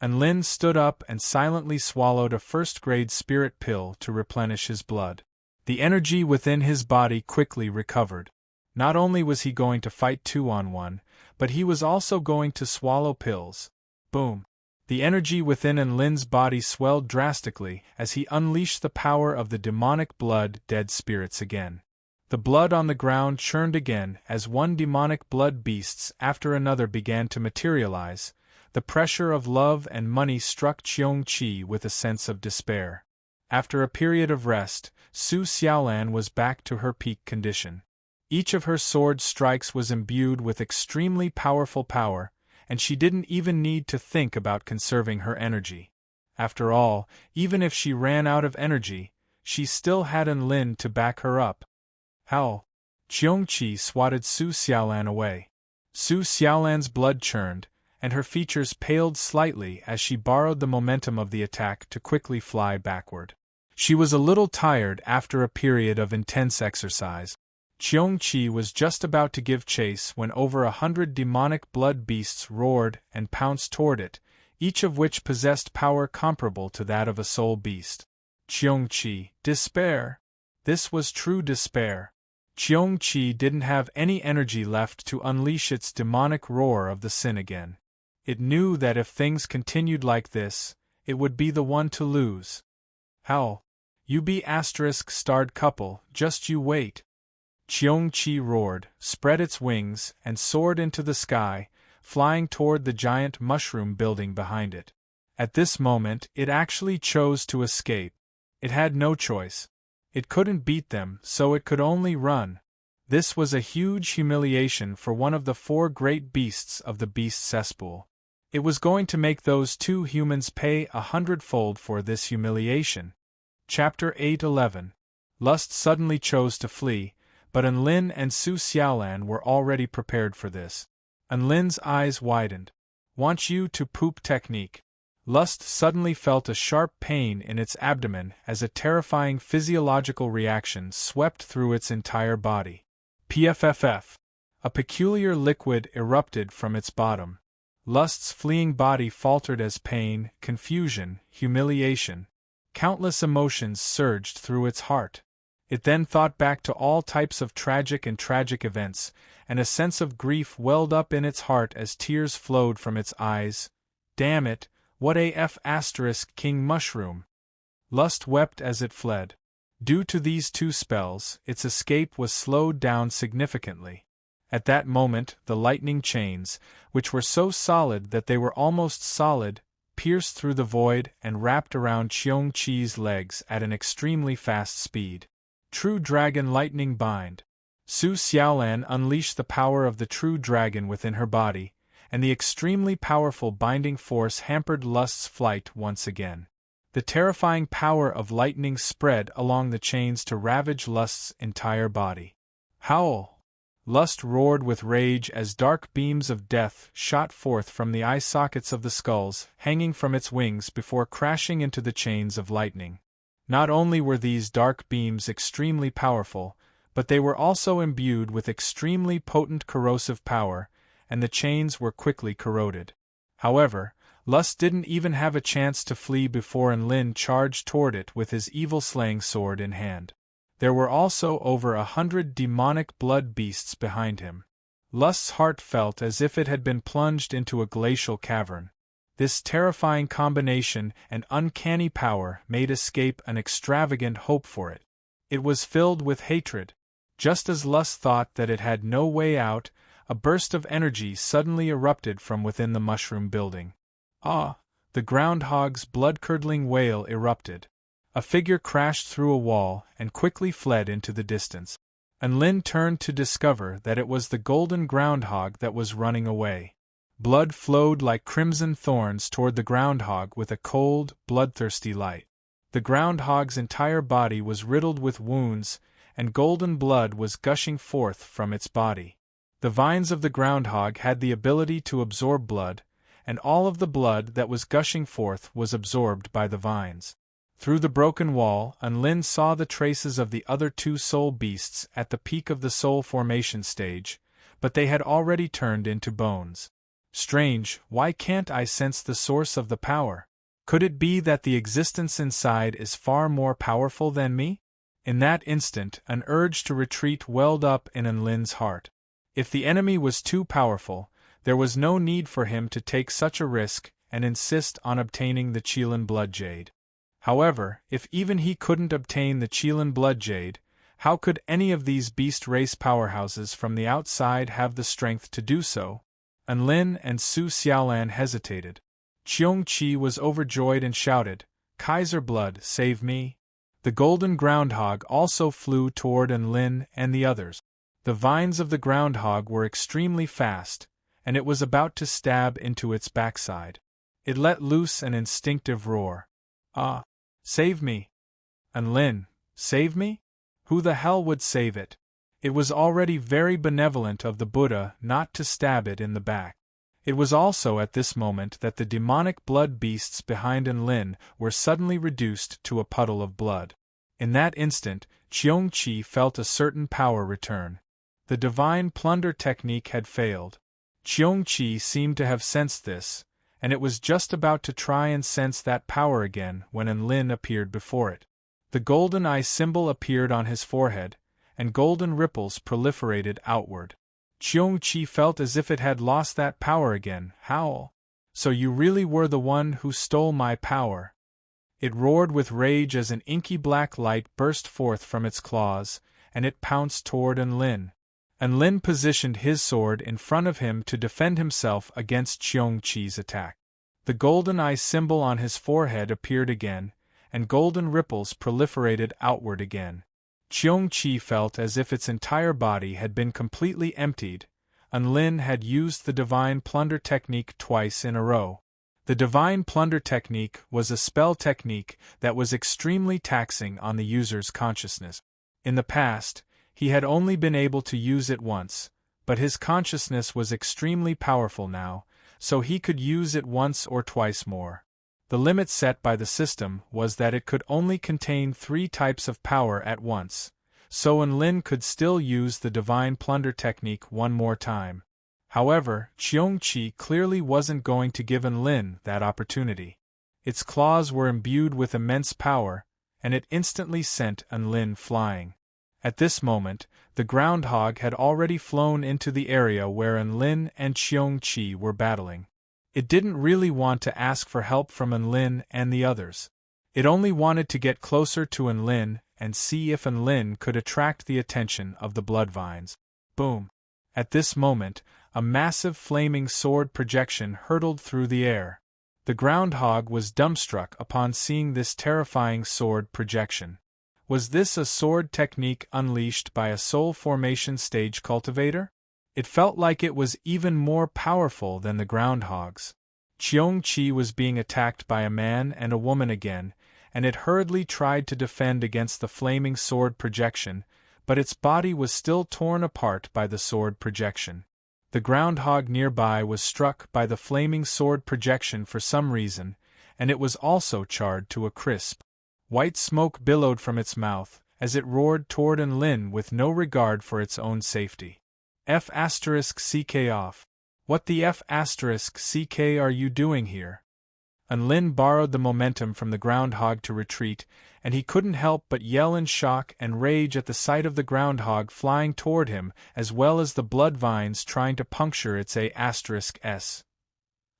Enlin stood up and silently swallowed a first-grade spirit pill to replenish his blood. The energy within his body quickly recovered. Not only was he going to fight 2-on-1, but he was also going to swallow pills. Boom! The energy within Enlin's body swelled drastically as he unleashed the power of the demonic blood dead spirits again. The blood on the ground churned again as one demonic blood beasts after another began to materialize. The pressure of love and money struck Cheongqi with a sense of despair. After a period of rest, Su Xiaolan was back to her peak condition. Each of her sword strikes was imbued with extremely powerful power, and she didn't even need to think about conserving her energy. After all, even if she ran out of energy, she still had Enlin to back her up. Howl! Cheongqi swatted Su Xiaolan away. Su Xiaolan's blood churned, and her features paled slightly as she borrowed the momentum of the attack to quickly fly backward. She was a little tired after a period of intense exercise. Cheongqi was just about to give chase when over 100 demonic blood beasts roared and pounced toward it, each of which possessed power comparable to that of a soul beast. Cheongqi, despair! This was true despair. Cheongqi didn't have any energy left to unleash its demonic roar of the sin again. It knew that if things continued like this, it would be the one to lose. Howl! You be **starred couple, just you wait. Cheongqi roared, spread its wings, and soared into the sky, flying toward the giant mushroom building behind it. At this moment, it actually chose to escape. It had no choice. It couldn't beat them, so it could only run. This was a huge humiliation for one of the 4 great beasts of the beast cesspool. It was going to make those 2 humans pay 100-fold for this humiliation. Chapter 8:11. Lust suddenly chose to flee, but Enlin and Su Xiaolan were already prepared for this. Enlin's eyes widened. Want you to poop technique. Lust suddenly felt a sharp pain in its abdomen as a terrifying physiological reaction swept through its entire body. Pfff. A peculiar liquid erupted from its bottom. Lust's fleeing body faltered as pain, confusion, humiliation. Countless emotions surged through its heart. It then thought back to all types of tragic events, and a sense of grief welled up in its heart as tears flowed from its eyes. Damn it, what AF * King Mushroom! Lust wept as it fled. Due to these two spells, its escape was slowed down significantly. At that moment, the lightning chains, which were so solid that they were almost solid, pierced through the void and wrapped around Qiong-Chi's legs at an extremely fast speed. True Dragon Lightning Bind. Su Xiaolan unleashed the power of the true dragon within her body, and the extremely powerful binding force hampered Lust's flight once again. The terrifying power of lightning spread along the chains to ravage Lust's entire body. Howl! Lust roared with rage as dark beams of death shot forth from the eye sockets of the skulls hanging from its wings before crashing into the chains of lightning. Not only were these dark beams extremely powerful, but they were also imbued with extremely potent corrosive power, and the chains were quickly corroded. However, Lust didn't even have a chance to flee before Enlin charged toward it with his evil slaying sword in hand. There were also over 100 demonic blood beasts behind him. Lust's heart felt as if it had been plunged into a glacial cavern. This terrifying combination and uncanny power made escape an extravagant hope for it. It was filled with hatred. Just as Lust thought that it had no way out, a burst of energy suddenly erupted from within the mushroom building. Ah! The groundhog's blood-curdling wail erupted. A figure crashed through a wall and quickly fled into the distance. Enlin turned to discover that it was the golden groundhog that was running away. Blood flowed like crimson thorns toward the groundhog with a cold, bloodthirsty light. The groundhog's entire body was riddled with wounds, and golden blood was gushing forth from its body. The vines of the groundhog had the ability to absorb blood, and all of the blood that was gushing forth was absorbed by the vines. Through the broken wall, Enlin saw the traces of the other two soul beasts at the peak of the soul formation stage, but they had already turned into bones. Strange, why can't I sense the source of the power? Could it be that the existence inside is far more powerful than me? In that instant, an urge to retreat welled up in Enlin's heart. If the enemy was too powerful, there was no need for him to take such a risk and insist on obtaining the Qilin Blood Jade. However, if even he couldn't obtain the Qilin Blood Jade, how could any of these beast race powerhouses from the outside have the strength to do so? Enlin and Su Xiaolan hesitated. Qiong-Chi was overjoyed and shouted, "Kaiser Blood, save me!" The golden groundhog also flew toward Enlin and the others. The vines of the groundhog were extremely fast, and it was about to stab into its backside. It let loose an instinctive roar. Ah! Save me! Enlin, save me? Who the hell would save it? It was already very benevolent of the Buddha not to stab it in the back. It was also at this moment that the demonic blood beasts behind Enlin were suddenly reduced to a puddle of blood. In that instant, Qiong-Chi felt a certain power return. The divine plunder technique had failed. Qiong-Chi seemed to have sensed this, and it was just about to try and sense that power again when Enlin appeared before it. The golden eye symbol appeared on his forehead, and golden ripples proliferated outward. Qiong-Chi felt as if it had lost that power again. Howl! So you really were the one who stole my power. It roared with rage as an inky black light burst forth from its claws, and it pounced toward Enlin. Enlin positioned his sword in front of him to defend himself against Qiong-Chi's attack. The golden eye symbol on his forehead appeared again, and golden ripples proliferated outward again. Qiong-Chi felt as if its entire body had been completely emptied. Enlin had used the Divine Plunder technique twice in a row. The Divine Plunder technique was a spell technique that was extremely taxing on the user's consciousness. In the past, he had only been able to use it once, but his consciousness was extremely powerful now, so he could use it once or twice more. The limit set by the system was that it could only contain 3 types of power at once, so Enlin could still use the Divine Plunder technique one more time. However, Qiongqi clearly wasn't going to give Enlin that opportunity. Its claws were imbued with immense power, and it instantly sent Enlin flying. At this moment, the groundhog had already flown into the area where Enlin and Qiongqi were battling. It didn't really want to ask for help from Enlin and the others. It only wanted to get closer to Enlin and see if Enlin could attract the attention of the bloodvines. Boom! At this moment, a massive flaming sword projection hurtled through the air. The groundhog was dumbstruck upon seeing this terrifying sword projection. Was this a sword technique unleashed by a soul formation stage cultivator? It felt like it was even more powerful than the groundhog's. Qiongqi was being attacked by a man and a woman again, and it hurriedly tried to defend against the flaming sword projection, but its body was still torn apart by the sword projection. The groundhog nearby was struck by the flaming sword projection for some reason, and it was also charred to a crisp. White smoke billowed from its mouth, as it roared toward Enlin with no regard for its own safety. F***ck off. What the F***ck are you doing here? Enlin borrowed the momentum from the groundhog to retreat, and he couldn't help but yell in shock and rage at the sight of the groundhog flying toward him, as well as the bloodvines trying to puncture its A**s.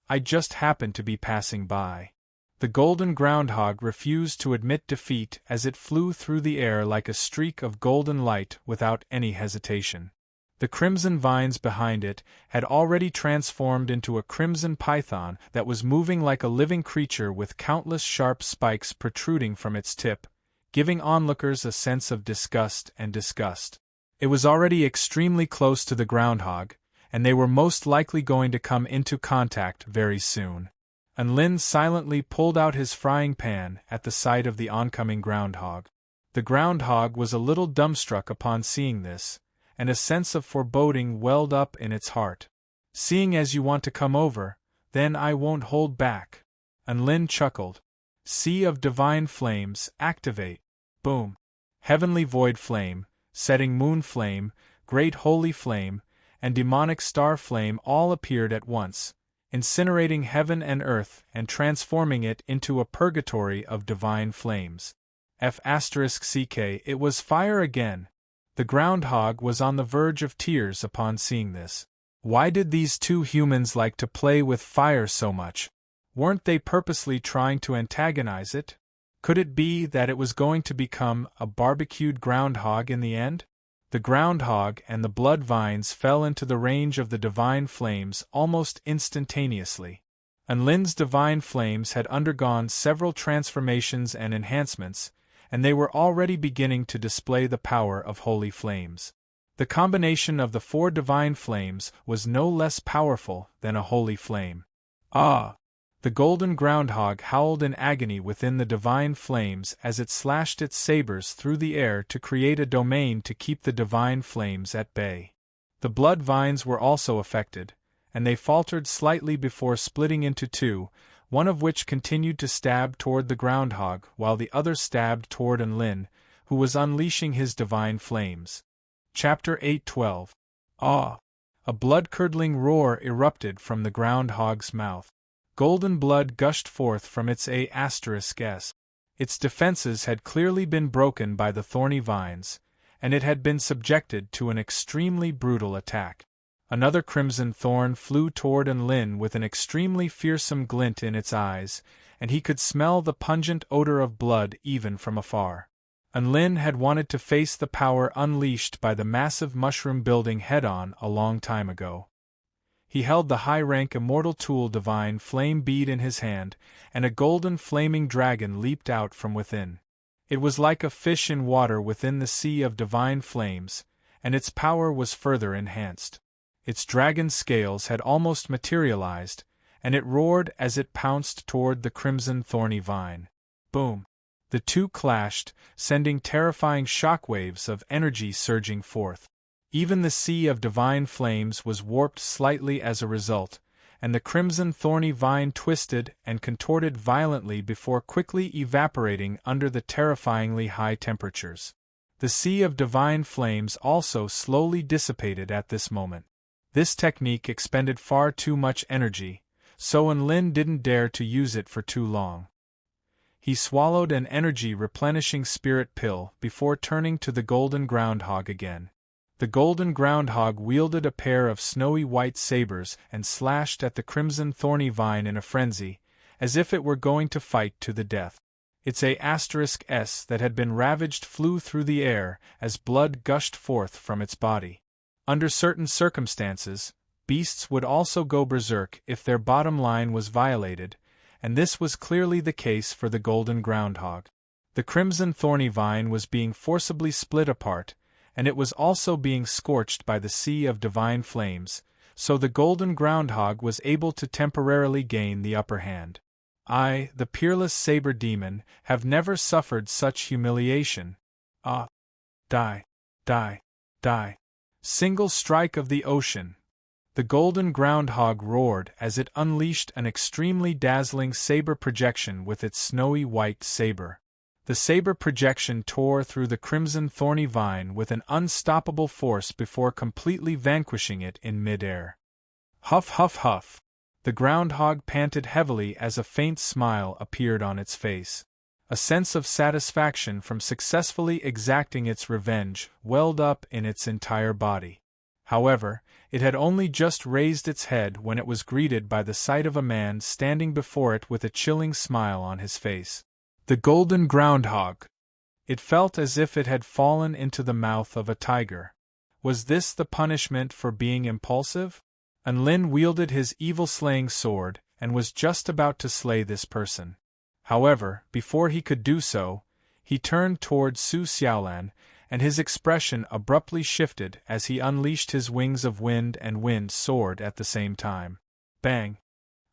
I just happened to be passing by. The golden groundhog refused to admit defeat as it flew through the air like a streak of golden light without any hesitation. The crimson vines behind it had already transformed into a crimson python that was moving like a living creature with countless sharp spikes protruding from its tip, giving onlookers a sense of disgust and disgust. It was already extremely close to the groundhog, and they were most likely going to come into contact very soon. Enlin silently pulled out his frying pan at the sight of the oncoming groundhog. The groundhog was a little dumbstruck upon seeing this, and a sense of foreboding welled up in its heart. Seeing as you want to come over, then I won't hold back. Enlin chuckled. Sea of Divine Flames, activate. Boom. Heavenly Void Flame, Setting Moon Flame, Great Holy Flame, and Demonic Star Flame all appeared at once, incinerating heaven and earth and transforming it into a purgatory of divine flames. F***ck, it was fire again. The groundhog was on the verge of tears upon seeing this. Why did these two humans like to play with fire so much? Weren't they purposely trying to antagonize it? Could it be that it was going to become a barbecued groundhog in the end? The groundhog and the blood vines fell into the range of the divine flames almost instantaneously. Enlin's divine flames had undergone several transformations and enhancements, and they were already beginning to display the power of holy flames. The combination of the 4 divine flames was no less powerful than a holy flame. Ah! The golden groundhog howled in agony within the divine flames as it slashed its sabers through the air to create a domain to keep the divine flames at bay. The blood vines were also affected, and they faltered slightly before splitting into 2, one of which continued to stab toward the groundhog while the other stabbed toward Enlin, who was unleashing his divine flames. Chapter 8:12. Ah! A blood-curdling roar erupted from the groundhog's mouth. Golden blood gushed forth from its A**s. Its defenses had clearly been broken by the thorny vines, and it had been subjected to an extremely brutal attack. Another crimson thorn flew toward Enlin with an extremely fearsome glint in its eyes, and he could smell the pungent odor of blood even from afar. Enlin had wanted to face the power unleashed by the massive mushroom building head-on a long time ago. He held the high-rank immortal tool divine flame bead in his hand, and a golden flaming dragon leaped out from within. It was like a fish in water within the sea of divine flames, and its power was further enhanced. Its dragon scales had almost materialized, and it roared as it pounced toward the crimson thorny vine. Boom! The two clashed, sending terrifying shockwaves of energy surging forth. Even the sea of divine flames was warped slightly as a result, and the crimson thorny vine twisted and contorted violently before quickly evaporating under the terrifyingly high temperatures. The sea of divine flames also slowly dissipated at this moment. This technique expended far too much energy, so Lin didn't dare to use it for too long. He swallowed an energy-replenishing spirit pill before turning to the golden groundhog again. The golden groundhog wielded a pair of snowy white sabers and slashed at the crimson thorny vine in a frenzy, as if it were going to fight to the death. Its A*S that had been ravaged flew through the air as blood gushed forth from its body. Under certain circumstances, beasts would also go berserk if their bottom line was violated, and this was clearly the case for the golden groundhog. The crimson thorny vine was being forcibly split apart, and it was also being scorched by the sea of divine flames, so the golden groundhog was able to temporarily gain the upper hand. I, the peerless saber demon, have never suffered such humiliation. Ah! Die! Die! Die! Single strike of the ocean! The golden groundhog roared as it unleashed an extremely dazzling saber projection with its snowy white saber. The saber projection tore through the crimson thorny vine with an unstoppable force before completely vanquishing it in mid-air. Huff huff huff! The groundhog panted heavily as a faint smile appeared on its face. A sense of satisfaction from successfully exacting its revenge welled up in its entire body. However, it had only just raised its head when it was greeted by the sight of a man standing before it with a chilling smile on his face. The golden groundhog! It felt as if it had fallen into the mouth of a tiger. Was this the punishment for being impulsive? Lin wielded his evil-slaying sword and was just about to slay this person. However, before he could do so, he turned toward Su Xiaolan, and his expression abruptly shifted as he unleashed his wings of wind and wind sword at the same time. Bang!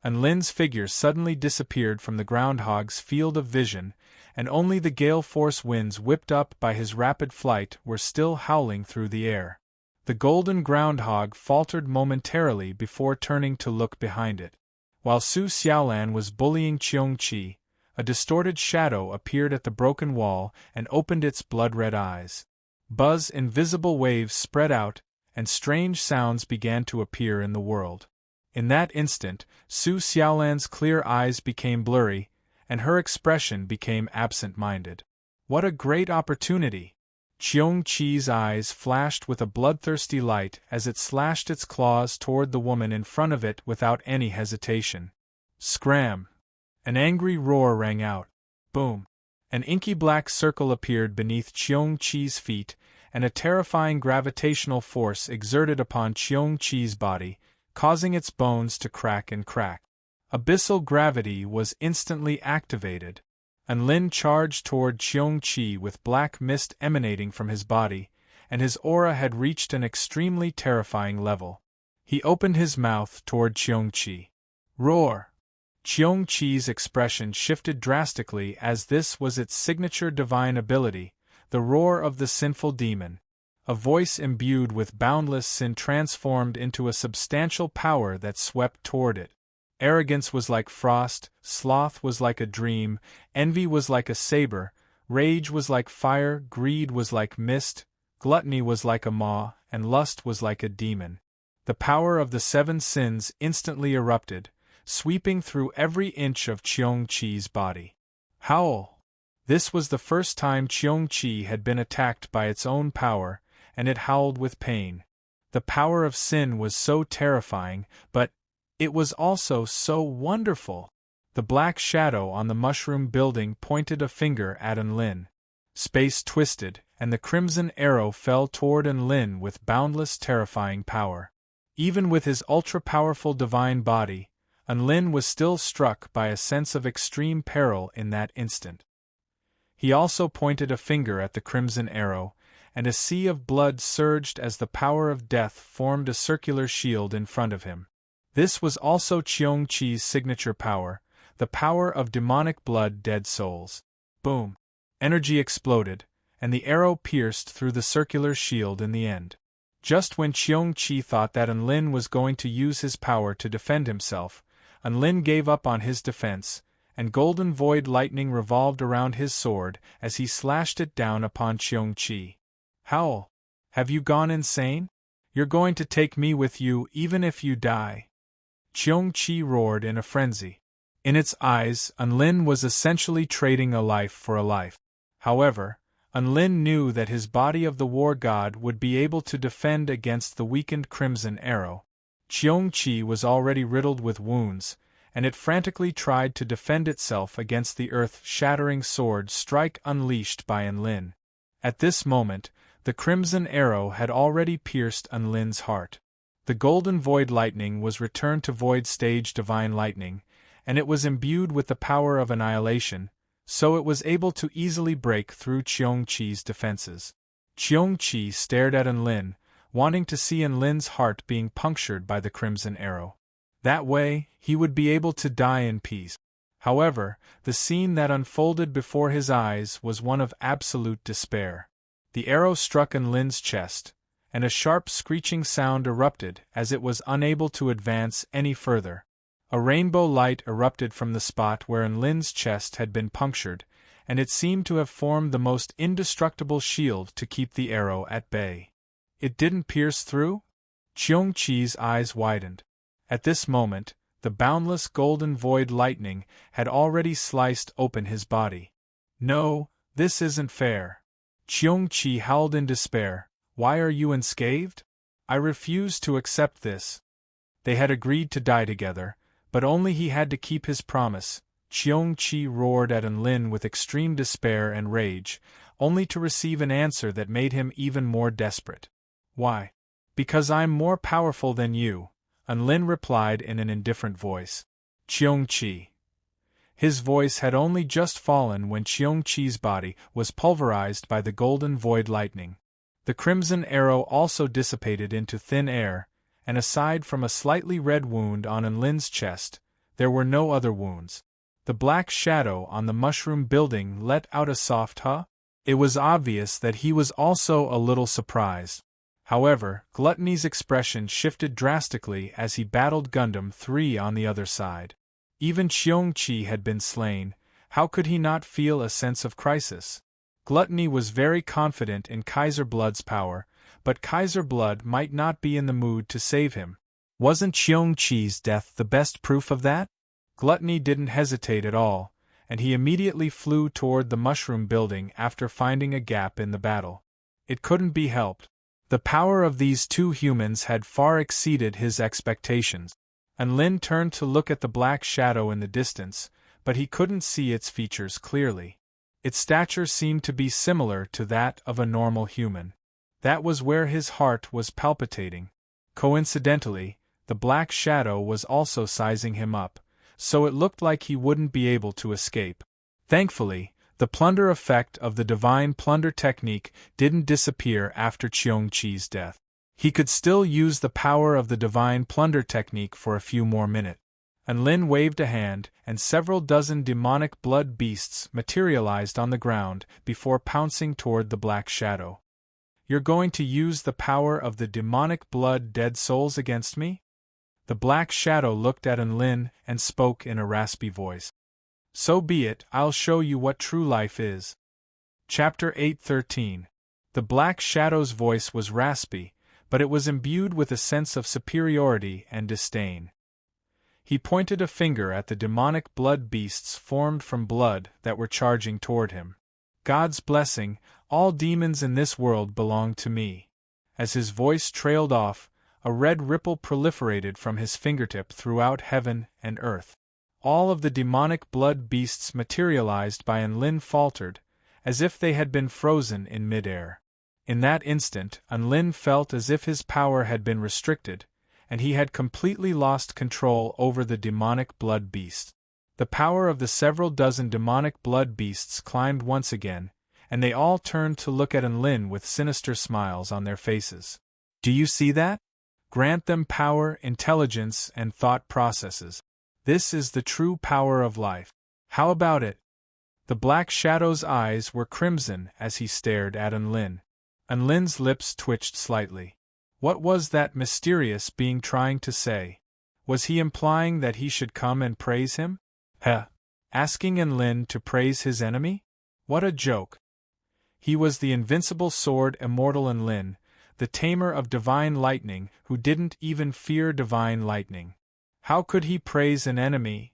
Lin's figure suddenly disappeared from the groundhog's field of vision, and only the gale-force winds whipped up by his rapid flight were still howling through the air. The golden groundhog faltered momentarily before turning to look behind it. While Su Xiaolan was bullying Qiongqi, a distorted shadow appeared at the broken wall and opened its blood-red eyes. Buzz invisible waves spread out, and strange sounds began to appear in the world. In that instant, Su Xiaolan's clear eyes became blurry, and her expression became absent-minded. What a great opportunity! Qiongqi's eyes flashed with a bloodthirsty light as it slashed its claws toward the woman in front of it without any hesitation. Scram! An angry roar rang out. Boom! An inky black circle appeared beneath Qiongqi's feet, and a terrifying gravitational force exerted upon Qiongqi's body, causing its bones to crack and crack. Abyssal gravity was instantly activated. Lin charged toward Qiongqi with black mist emanating from his body, and his aura had reached an extremely terrifying level. He opened his mouth toward Qiongqi. Roar! Qiongqi's expression shifted drastically as this was its signature divine ability, the roar of the sinful demon. A voice imbued with boundless sin transformed into a substantial power that swept toward it. Arrogance was like frost, sloth was like a dream, envy was like a saber, rage was like fire, greed was like mist, gluttony was like a maw, and lust was like a demon. The power of the 7 sins instantly erupted, sweeping through every inch of Qiongqi's body. Howl! This was the first time Qiongqi had been attacked by its own power, and it howled with pain. The power of sin was so terrifying, but it was also so wonderful. The black shadow on the mushroom building pointed a finger at Lin. Space twisted, and the crimson arrow fell toward Lin with boundless terrifying power. Even with his ultra-powerful divine body, Lin was still struck by a sense of extreme peril in that instant. He also pointed a finger at the crimson arrow, and a sea of blood surged as the power of death formed a circular shield in front of him. This was also Qiongqi's signature power, the power of demonic blood dead souls. Boom! Energy exploded, and the arrow pierced through the circular shield in the end. Just when Cheong-chi thought that Enlin was going to use his power to defend himself, Enlin gave up on his defense, and golden void lightning revolved around his sword as he slashed it down upon Cheong-chi. Howl! Have you gone insane? You're going to take me with you even if you die. Cheong-chi roared in a frenzy. In its eyes, Enlin was essentially trading a life for a life. However, Enlin knew that his body of the war god would be able to defend against the weakened Crimson Arrow. Cheong-chi was already riddled with wounds, and it frantically tried to defend itself against the earth-shattering sword strike unleashed by Enlin. At this moment, the Crimson Arrow had already pierced Enlin's heart. The golden void lightning was returned to void stage divine lightning, and it was imbued with the power of annihilation, so it was able to easily break through Cheong-chi's defenses. Cheong-chi stared at Enlin, wanting to see Enlin's heart being punctured by the Crimson Arrow. That way, he would be able to die in peace. However, the scene that unfolded before his eyes was one of absolute despair. The arrow struck Enlin's chest, and a sharp screeching sound erupted as it was unable to advance any further. A rainbow light erupted from the spot where Enlin's chest had been punctured, and it seemed to have formed the most indestructible shield to keep the arrow at bay. It didn't pierce through? Cheong-chi's eyes widened. At this moment, the boundless golden void lightning had already sliced open his body. No, this isn't fair. Cheong-chi howled in despair. Why are you unscathed? I refuse to accept this. They had agreed to die together, but only he had to keep his promise. Cheong-chi roared at Enlin with extreme despair and rage, only to receive an answer that made him even more desperate. Why? Because I'm more powerful than you, Enlin replied in an indifferent voice. Cheong-chi. His voice had only just fallen when Cheong-chi's body was pulverized by the golden void lightning. The Crimson Arrow also dissipated into thin air, and aside from a slightly red wound on Enlin's chest, there were no other wounds. The black shadow on the mushroom building let out a soft huh. It was obvious that he was also a little surprised. However, Gluttony's expression shifted drastically as he battled Gundam 3 on the other side. Even Cheong-chi had been slain, how could he not feel a sense of crisis? Gluttony was very confident in Kaiser Blood's power, but Kaiser Blood might not be in the mood to save him. Wasn't Cheong-chi's death the best proof of that? Gluttony didn't hesitate at all, and he immediately flew toward the mushroom building after finding a gap in the battle. It couldn't be helped. The power of these two humans had far exceeded his expectations. Enlin turned to look at the black shadow in the distance, but he couldn't see its features clearly. Its stature seemed to be similar to that of a normal human. That was where his heart was palpitating. Coincidentally, the black shadow was also sizing him up, so it looked like he wouldn't be able to escape. Thankfully, the plunder effect of the divine plunder technique didn't disappear after Cheong-chi's death. He could still use the power of the divine plunder technique for a few more minutes. Enlin waved a hand, and several dozen demonic blood beasts materialized on the ground before pouncing toward the black shadow. You're going to use the power of the demonic blood dead souls against me? The black shadow looked at Enlin and spoke in a raspy voice. So be it, I'll show you what true life is. Chapter 8:13. The black shadow's voice was raspy, but it was imbued with a sense of superiority and disdain. He pointed a finger at the demonic blood beasts formed from blood that were charging toward him. God's blessing, all demons in this world belong to me. As his voice trailed off, a red ripple proliferated from his fingertip throughout heaven and earth. All of the demonic blood beasts materialized by Enlin faltered, as if they had been frozen in midair. In that instant, Enlin felt as if his power had been restricted, and he had completely lost control over the demonic blood beasts. The power of the several dozen demonic blood beasts climbed once again, and they all turned to look at Enlin with sinister smiles on their faces. Do you see that? Grant them power, intelligence, and thought processes. This is the true power of life. How about it? The black shadow's eyes were crimson as he stared at Enlin. Enlin's lips twitched slightly. What was that mysterious being trying to say? Was he implying that he should come and praise him? Heh! Asking Enlin to praise his enemy? What a joke! He was the invincible sword immortal Enlin, the tamer of divine lightning who didn't even fear divine lightning. How could he praise an enemy?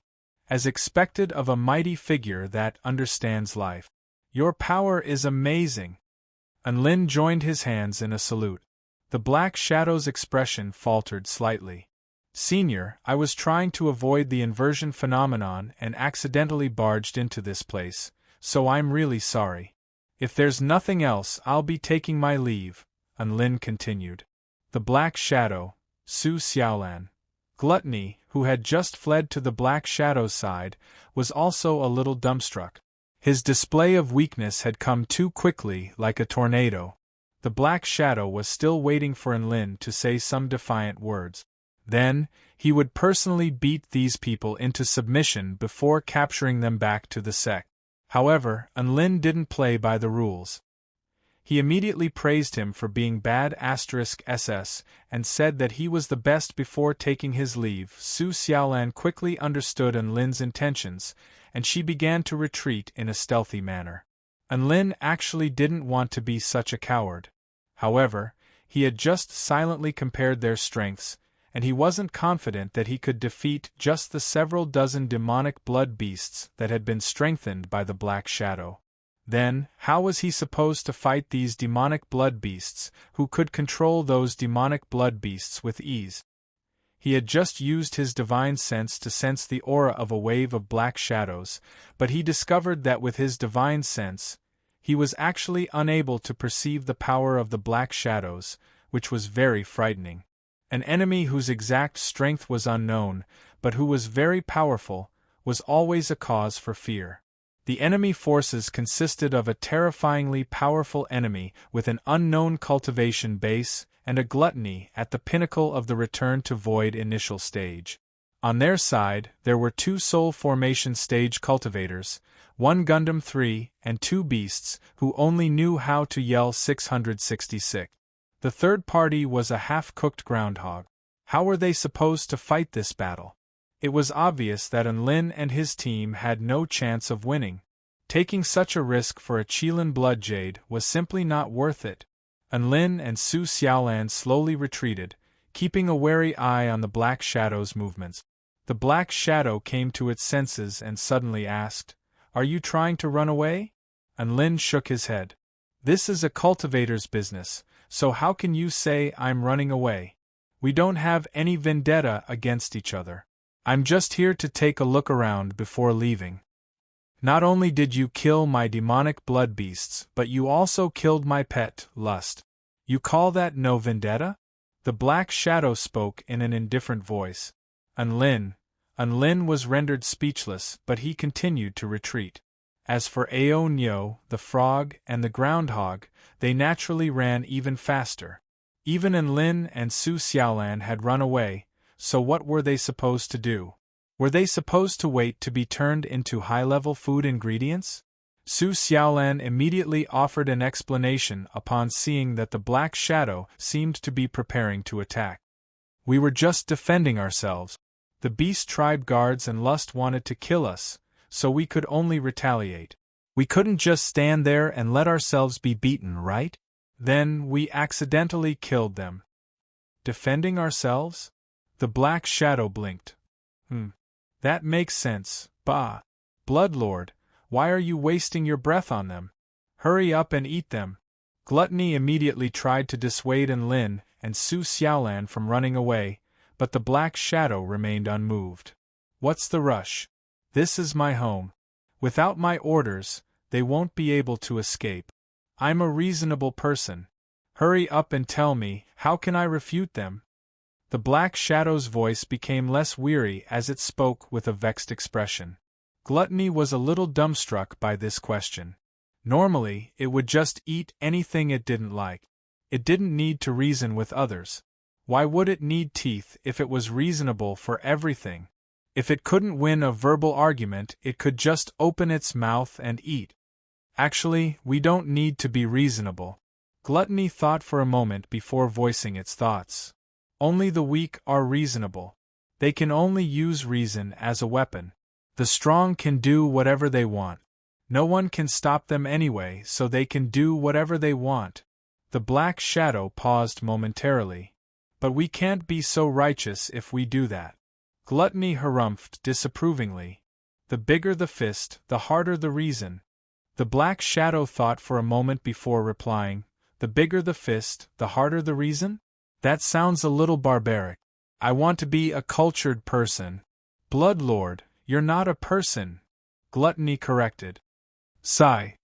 As expected of a mighty figure that understands life. Your power is amazing. Enlin joined his hands in a salute. The Black Shadow's expression faltered slightly. Senior, I was trying to avoid the inversion phenomenon and accidentally barged into this place, so I'm really sorry. If there's nothing else, I'll be taking my leave, Enlin continued. The Black Shadow, Su Xiaolan, Gluttony, who had just fled to the Black Shadow's side, was also a little dumbstruck. His display of weakness had come too quickly, like a tornado. The Black Shadow was still waiting for Enlin to say some defiant words. Then, he would personally beat these people into submission before capturing them back to the sect. However, Enlin didn't play by the rules. He immediately praised him for being bad *SS and said that he was the best before taking his leave. Su Xiaolan quickly understood Enlin's intentions, and she began to retreat in a stealthy manner. Enlin actually didn't want to be such a coward. However, he had just silently compared their strengths, and he wasn't confident that he could defeat just the several dozen demonic blood beasts that had been strengthened by the Black Shadow. Then, how was he supposed to fight these demonic blood beasts, who could control those demonic blood beasts with ease? He had just used his divine sense to sense the aura of a wave of black shadows, but he discovered that with his divine sense, he was actually unable to perceive the power of the black shadows, which was very frightening. An enemy whose exact strength was unknown, but who was very powerful, was always a cause for fear. The enemy forces consisted of a terrifyingly powerful enemy with an unknown cultivation base and a gluttony at the pinnacle of the return to void initial stage. On their side, there were 2 soul formation stage cultivators, 1 Gundam 3, and 2 beasts who only knew how to yell 666. The third party was a half-cooked groundhog. How were they supposed to fight this battle? It was obvious that Enlin and his team had no chance of winning. Taking such a risk for a Qilin blood jade was simply not worth it. Enlin and Su Xiaolan slowly retreated, keeping a wary eye on the Black Shadow's movements. The Black Shadow came to its senses and suddenly asked, "Are you trying to run away?" Enlin shook his head. "This is a cultivator's business, so how can you say I'm running away? We don't have any vendetta against each other. I'm just here to take a look around before leaving. Not only did you kill my demonic blood beasts, but you also killed my pet, Lust. You call that no vendetta?" The Black Shadow spoke in an indifferent voice. Enlin was rendered speechless, but he continued to retreat. As for Ao Nyo, the frog, and the groundhog, they naturally ran even faster. Even Enlin and Su Xiaolan had run away, so what were they supposed to do? Were they supposed to wait to be turned into high-level food ingredients? Su Xiaolan immediately offered an explanation upon seeing that the Black Shadow seemed to be preparing to attack. "We were just defending ourselves. The Beast Tribe guards and Lust wanted to kill us, so we could only retaliate. We couldn't just stand there and let ourselves be beaten, right? Then we accidentally killed them." "Defending ourselves?" The Black Shadow blinked. That makes sense, bah. Bloodlord, why are you wasting your breath on them? Hurry up and eat them." Gluttony immediately tried to dissuade Enlin and Su Xiaolan from running away, but the Black Shadow remained unmoved. "What's the rush? This is my home. Without my orders, they won't be able to escape. I'm a reasonable person. Hurry up and tell me, how can I refute them?" The Black Shadow's voice became less weary as it spoke with a vexed expression. Gluttony was a little dumbstruck by this question. Normally, it would just eat anything it didn't like. It didn't need to reason with others. Why would it need teeth if it was reasonable for everything? If it couldn't win a verbal argument, it could just open its mouth and eat. "Actually, we don't need to be reasonable." Gluttony thought for a moment before voicing its thoughts. Only the weak are reasonable. They can only use reason as a weapon. The strong can do whatever they want. No one can stop them anyway, so they can do whatever they want. The Black Shadow paused momentarily. But we can't be so righteous if we do that. Gluttony harumphed disapprovingly. The bigger the fist, the harder the reason. The Black Shadow thought for a moment before replying, the bigger the fist, the harder the reason? That sounds a little barbaric. I want to be a cultured person. Bloodlord, you're not a person. Gluttony corrected. Sigh.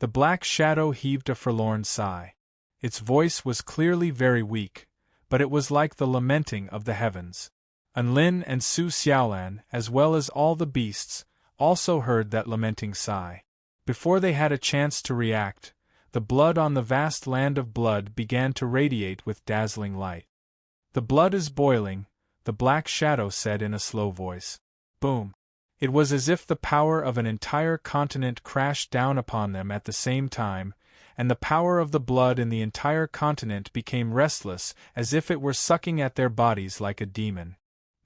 The Black Shadow heaved a forlorn sigh. Its voice was clearly very weak, but it was like the lamenting of the heavens. Enlin and Su Xiaolan, as well as all the beasts, also heard that lamenting sigh. Before they had a chance to react, the blood on the vast land of blood began to radiate with dazzling light. The blood is boiling, the Black Shadow said in a slow voice. Boom. It was as if the power of an entire continent crashed down upon them at the same time, and the power of the blood in the entire continent became restless, as if it were sucking at their bodies like a demon.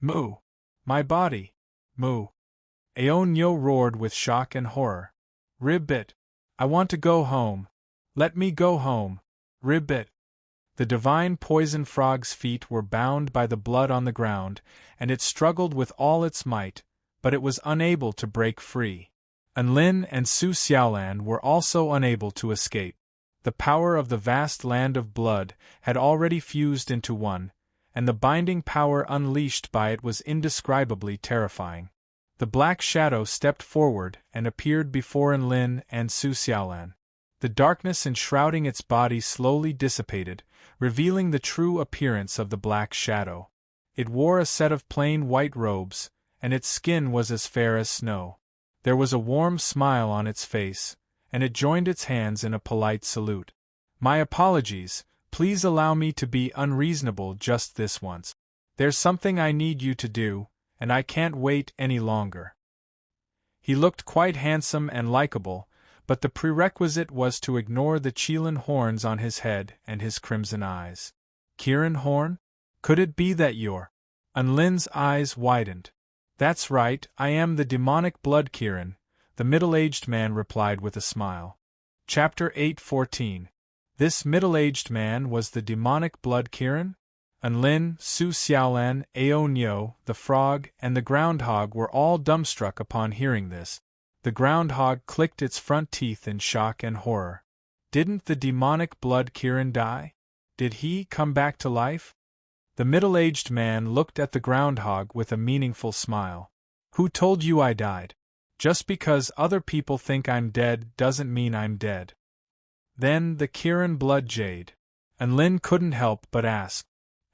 Moo! My body! Moo! Aonyo roared with shock and horror. Ribbit! I want to go home. Let me go home. Ribbit! The divine poison frog's feet were bound by the blood on the ground, and it struggled with all its might, but it was unable to break free. Enlin and Su Xiaolan were also unable to escape. The power of the vast land of blood had already fused into one, and the binding power unleashed by it was indescribably terrifying. The Black Shadow stepped forward and appeared before Enlin and Su Xiaolan. The darkness enshrouding its body slowly dissipated, revealing the true appearance of the Black Shadow. It wore a set of plain white robes, and its skin was as fair as snow. There was a warm smile on its face, and it joined its hands in a polite salute. My apologies, please allow me to be unreasonable just this once. There's something I need you to do, and I can't wait any longer. He looked quite handsome and likable, but the prerequisite was to ignore the Qilin horns on his head and his crimson eyes. Kirin horn? Could it be that you're? Enlin's eyes widened. That's right, I am the demonic blood Kirin, the middle-aged man replied with a smile. Chapter 8:14. This middle-aged man was the demonic blood Kirin? Enlin, Su Xiaolan, Aonyo, the frog, and the groundhog were all dumbstruck upon hearing this. The groundhog clicked its front teeth in shock and horror. Didn't the demonic blood Kirin die? Did he come back to life? The middle-aged man looked at the groundhog with a meaningful smile. Who told you I died? Just because other people think I'm dead doesn't mean I'm dead. Then the Kirin blood jade. Enlin couldn't help but ask.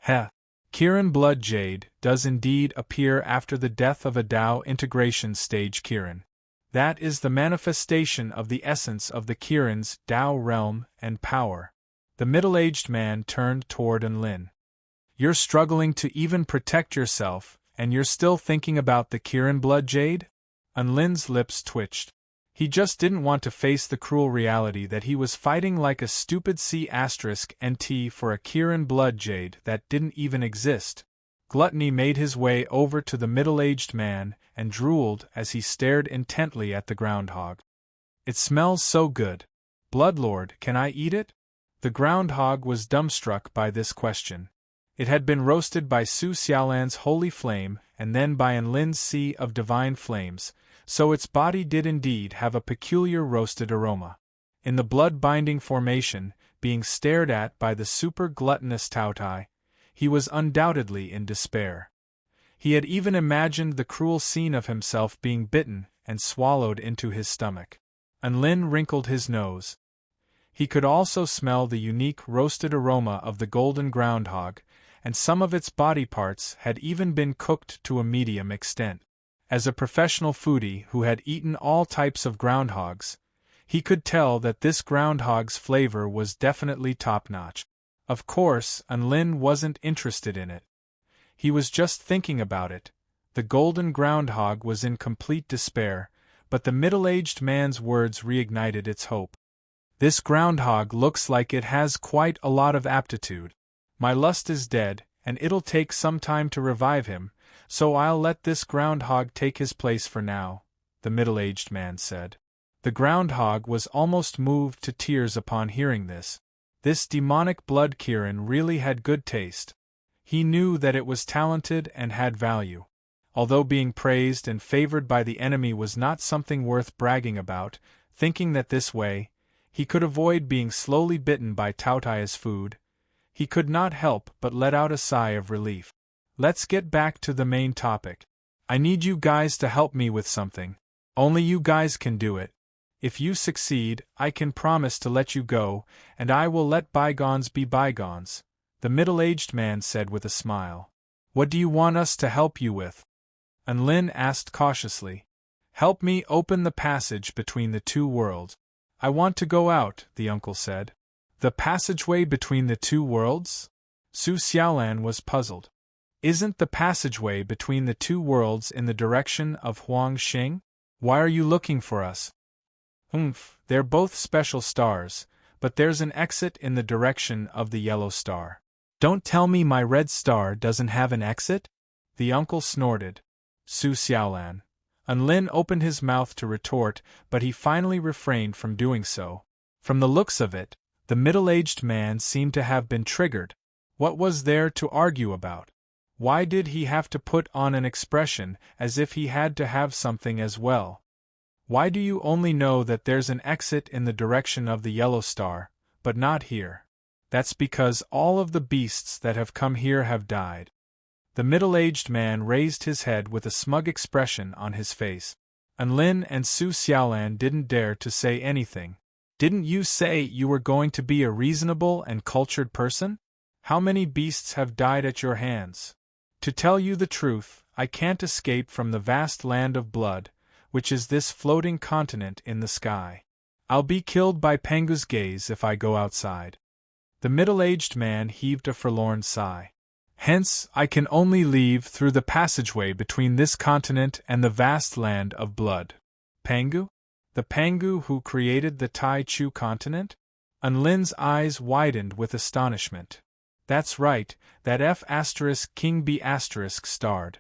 Heh. Kirin blood jade does indeed appear after the death of a Tao integration stage Kirin. That is the manifestation of the essence of the Kirin's Tao realm and power. The middle-aged man turned toward Enlin. You're struggling to even protect yourself, and you're still thinking about the Kirin blood jade? Enlin's lips twitched. He just didn't want to face the cruel reality that he was fighting like a stupid C***NT for a Kirin blood jade that didn't even exist. Gluttony made his way over to the middle-aged man and drooled as he stared intently at the groundhog. It smells so good. Bloodlord, can I eat it? The groundhog was dumbstruck by this question. It had been roasted by Su Xiaolan's holy flame and then by Enlin's sea of divine flames, so its body did indeed have a peculiar roasted aroma. In the blood-binding formation, being stared at by the super-gluttonous Taotai, he was undoubtedly in despair. He had even imagined the cruel scene of himself being bitten and swallowed into his stomach. Enlin wrinkled his nose. He could also smell the unique roasted aroma of the golden groundhog, and some of its body parts had even been cooked to a medium extent. As a professional foodie who had eaten all types of groundhogs, he could tell that this groundhog's flavor was definitely top-notch. Of course, Enlin wasn't interested in it. He was just thinking about it. The golden groundhog was in complete despair, but the middle-aged man's words reignited its hope. This groundhog looks like it has quite a lot of aptitude. My lust is dead, and it'll take some time to revive him, so I'll let this groundhog take his place for now," the middle-aged man said. The groundhog was almost moved to tears upon hearing this. This demonic blood Kirin really had good taste. He knew that it was talented and had value. Although being praised and favored by the enemy was not something worth bragging about, thinking that this way he could avoid being slowly bitten by Tautai's food, he could not help but let out a sigh of relief. "Let's get back to the main topic. I need you guys to help me with something. Only you guys can do it. If you succeed, I can promise to let you go, and I will let bygones be bygones," the middle-aged man said with a smile. "What do you want us to help you with?" Anlin asked cautiously. "Help me open the passage between the two worlds." "I want to go out," the uncle said. "The passageway between the two worlds?" Su Xiaolan was puzzled. "Isn't the passageway between the two worlds in the direction of Huangxing? Why are you looking for us?" They're both special stars, but there's an exit in the direction of the yellow star." "Don't tell me my red star doesn't have an exit?" the uncle snorted. Su Xiaolan. Anlin opened his mouth to retort, but he finally refrained from doing so. From the looks of it, the middle-aged man seemed to have been triggered. What was there to argue about? Why did he have to put on an expression as if he had to have something as well? "Why do you only know that there's an exit in the direction of the yellow star, but not here?" "That's because all of the beasts that have come here have died." The middle-aged man raised his head with a smug expression on his face. Anlin and Su Xiaolan didn't dare to say anything. "Didn't you say you were going to be a reasonable and cultured person? How many beasts have died at your hands?" "To tell you the truth, I can't escape from the vast land of blood, which is this floating continent in the sky. I'll be killed by Pengu's gaze if I go outside." The middle-aged man heaved a forlorn sigh. "Hence, I can only leave through the passageway between this continent and the vast land of blood." "Pengu? The Pengu who created the Tai Chu continent?" Anlin's eyes widened with astonishment. "That's right, that F*King B** starred."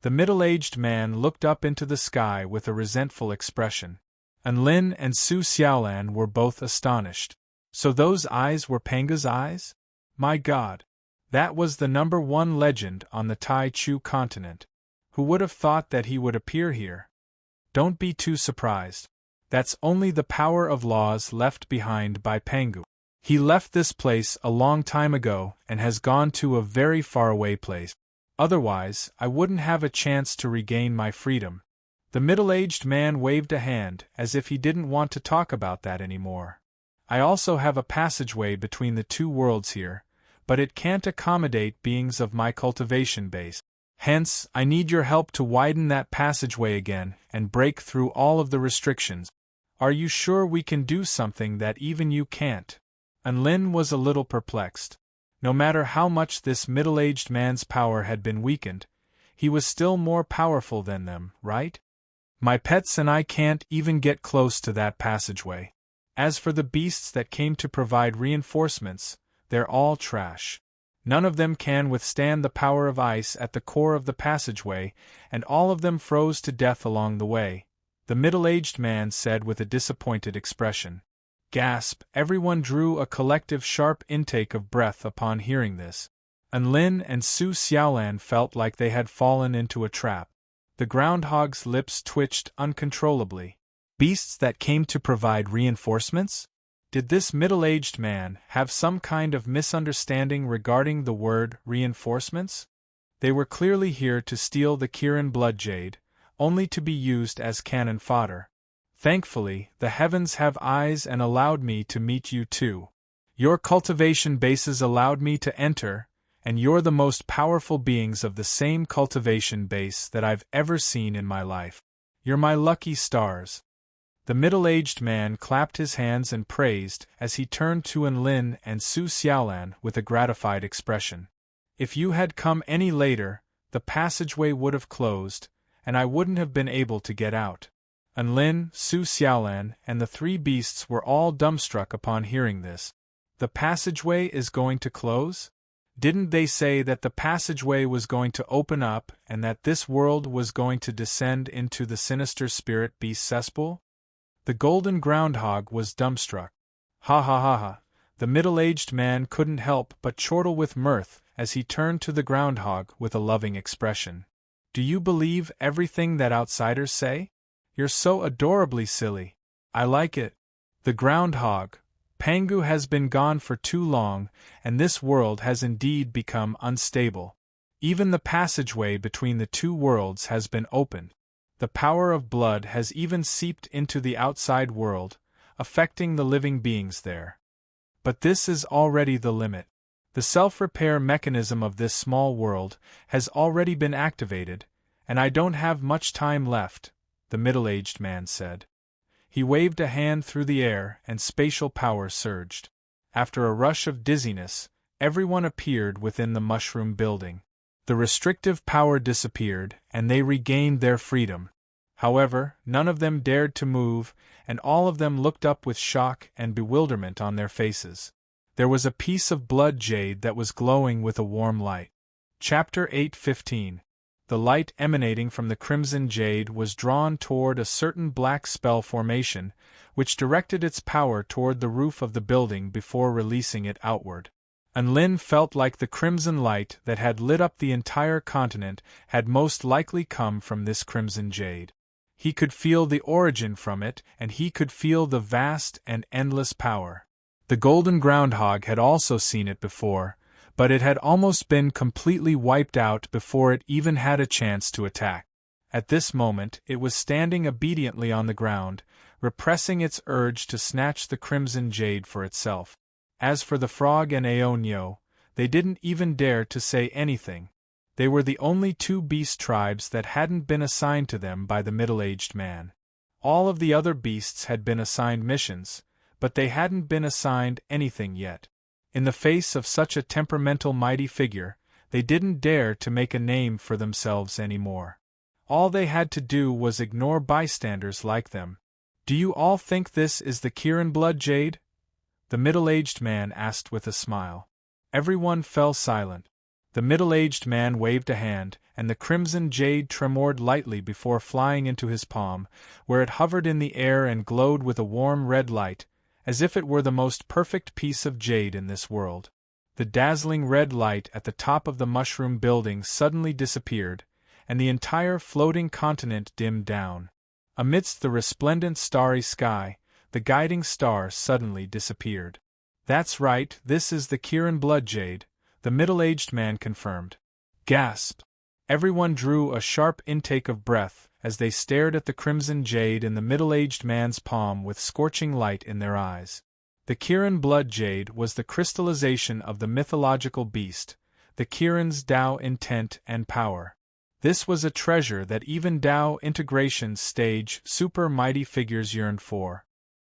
The middle-aged man looked up into the sky with a resentful expression. Anlin and Su Xiaolan were both astonished. So those eyes were Pengu's eyes? My God! That was the #1 legend on the Tai Chu continent. Who would have thought that he would appear here? Don't be too surprised. That's only the power of laws left behind by Pengu. He left this place a long time ago and has gone to a very faraway place. Otherwise, I wouldn't have a chance to regain my freedom." The middle-aged man waved a hand as if he didn't want to talk about that anymore. "I also have a passageway between the two worlds here, but it can't accommodate beings of my cultivation base. Hence, I need your help to widen that passageway again and break through all of the restrictions. Are you sure we can do something that even you can't?" Anlin was a little perplexed. No matter how much this middle-aged man's power had been weakened, he was still more powerful than them, right? "My pets and I can't even get close to that passageway. As for the beasts that came to provide reinforcements, they're all trash. None of them can withstand the power of ice at the core of the passageway, and all of them froze to death along the way," the middle-aged man said with a disappointed expression. Gasp! Everyone drew a collective sharp intake of breath upon hearing this. Anlin and Su Xiaolan felt like they had fallen into a trap. The groundhog's lips twitched uncontrollably. Beasts that came to provide reinforcements? Did this middle-aged man have some kind of misunderstanding regarding the word reinforcements? They were clearly here to steal the Kirin blood jade, only to be used as cannon fodder. "Thankfully, the heavens have eyes and allowed me to meet you too. Your cultivation bases allowed me to enter, and you're the most powerful beings of the same cultivation base that I've ever seen in my life. You're my lucky stars." The middle-aged man clapped his hands and praised as he turned to Anlin and Su Xiaolan with a gratified expression. "If you had come any later, the passageway would have closed, and I wouldn't have been able to get out." Enlin, Su Xiaolan, and the three beasts were all dumbstruck upon hearing this. The passageway is going to close? Didn't they say that the passageway was going to open up and that this world was going to descend into the sinister spirit beast cesspool? The golden groundhog was dumbstruck. Ha ha ha ha. The middle-aged man couldn't help but chortle with mirth as he turned to the groundhog with a loving expression. Do you believe everything that outsiders say? You're so adorably silly. I like it. The groundhog, Pangu has been gone for too long, and this world has indeed become unstable. Even the passageway between the two worlds has been opened. The power of blood has even seeped into the outside world, affecting the living beings there. But this is already the limit. The self-repair mechanism of this small world has already been activated, and I don't have much time left, the middle-aged man said. He waved a hand through the air and spatial power surged. After a rush of dizziness, everyone appeared within the mushroom building. The restrictive power disappeared, and they regained their freedom. However, none of them dared to move, and all of them looked up with shock and bewilderment on their faces. There was a piece of blood jade that was glowing with a warm light. Chapter 8:15. The light emanating from the crimson jade was drawn toward a certain black spell formation, which directed its power toward the roof of the building before releasing it outward. Enlin felt like the crimson light that had lit up the entire continent had most likely come from this crimson jade. He could feel the origin from it, and he could feel the vast and endless power. The golden groundhog had also seen it before, but it had almost been completely wiped out before it even had a chance to attack. At this moment, it was standing obediently on the ground, repressing its urge to snatch the crimson jade for itself. As for the frog and Aonyo, they didn't even dare to say anything. They were the only two beast tribes that hadn't been assigned to them by the middle-aged man. All of the other beasts had been assigned missions, but they hadn't been assigned anything yet. In the face of such a temperamental mighty figure, they didn't dare to make a name for themselves anymore. All they had to do was ignore bystanders like them. Do you all think this is the Kirin blood jade? The middle-aged man asked with a smile. Everyone fell silent. The middle-aged man waved a hand, and the crimson jade tremored lightly before flying into his palm, where it hovered in the air and glowed with a warm red light, as if it were the most perfect piece of jade in this world. The dazzling red light at the top of the mushroom building suddenly disappeared, and the entire floating continent dimmed down. Amidst the resplendent starry sky, the guiding star suddenly disappeared. That's right, this is the Kirin blood jade, the middle-aged man confirmed. Gasp! Everyone drew a sharp intake of breath as they stared at the crimson jade in the middle-aged man's palm with scorching light in their eyes. The Kirin blood jade was the crystallization of the mythological beast, the Kirin's Tao intent and power. This was a treasure that even Tao integration stage super mighty figures yearned for.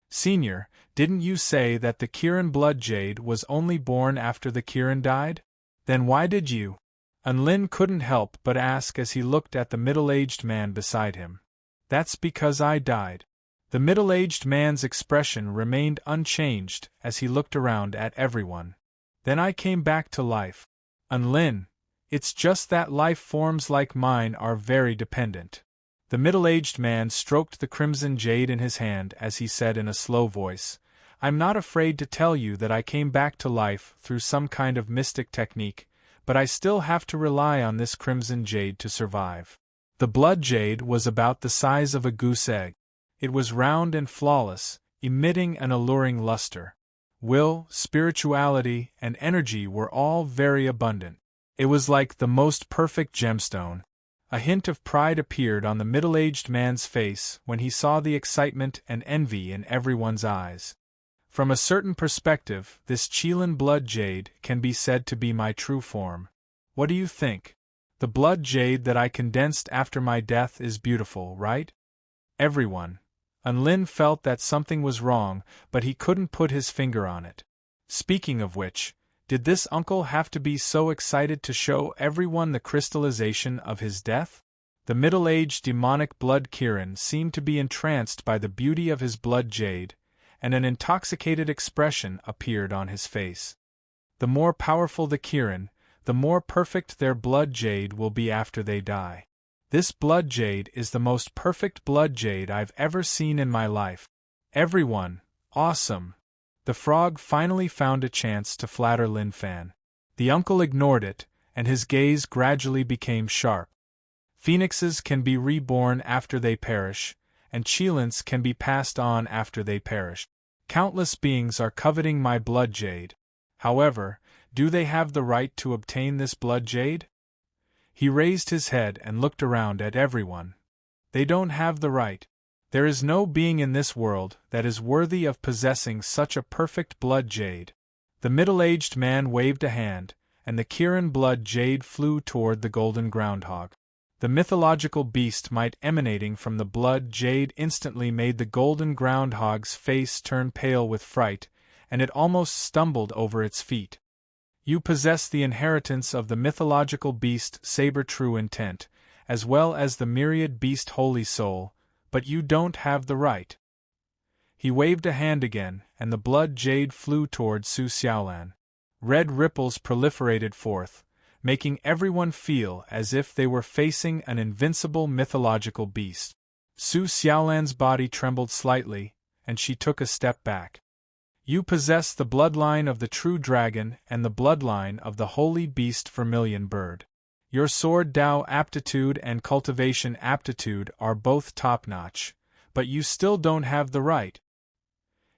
Senior, didn't you say that the Kirin blood jade was only born after the Kirin died? Then why did you? Enlin couldn't help but ask as he looked at the middle-aged man beside him. That's because I died. The middle-aged man's expression remained unchanged as he looked around at everyone. Then I came back to life. Enlin, it's just that life forms like mine are very dependent. The middle-aged man stroked the crimson jade in his hand as he said in a slow voice, I'm not afraid to tell you that I came back to life through some kind of mystic technique, but I still have to rely on this crimson jade to survive. The blood jade was about the size of a goose egg. It was round and flawless, emitting an alluring luster. Will, spirituality, and energy were all very abundant. It was like the most perfect gemstone. A hint of pride appeared on the middle-aged man's face when he saw the excitement and envy in everyone's eyes. From a certain perspective, this Qilin blood jade can be said to be my true form. What do you think? The blood jade that I condensed after my death is beautiful, right? Everyone. Enlin felt that something was wrong, but he couldn't put his finger on it. Speaking of which, did this uncle have to be so excited to show everyone the crystallization of his death? The middle-aged demonic blood Kirin seemed to be entranced by the beauty of his blood jade, and an intoxicated expression appeared on his face. The more powerful the Kirin, the more perfect their blood jade will be after they die. This blood jade is the most perfect blood jade I've ever seen in my life. Everyone, awesome! The frog finally found a chance to flatter Lin Fan. The uncle ignored it, and his gaze gradually became sharp. Phoenixes can be reborn after they perish, and Qilins can be passed on after they perish. Countless beings are coveting my blood jade. However, do they have the right to obtain this blood jade? He raised his head and looked around at everyone. They don't have the right. There is no being in this world that is worthy of possessing such a perfect blood jade. The middle-aged man waved a hand, and the Kirin blood jade flew toward the golden groundhog. The mythological beast might emanating from the blood jade instantly made the golden groundhog's face turn pale with fright, and it almost stumbled over its feet. You possess the inheritance of the mythological beast Saber True Intent, as well as the myriad beast Holy Soul, but you don't have the right. He waved a hand again, and the blood jade flew toward Su Xiaolan. Red ripples proliferated forth, making everyone feel as if they were facing an invincible mythological beast. Su Xiaolan's body trembled slightly, and she took a step back. You possess the bloodline of the true dragon and the bloodline of the holy beast Vermilion Bird. Your sword Dao aptitude and cultivation aptitude are both top-notch, but you still don't have the right.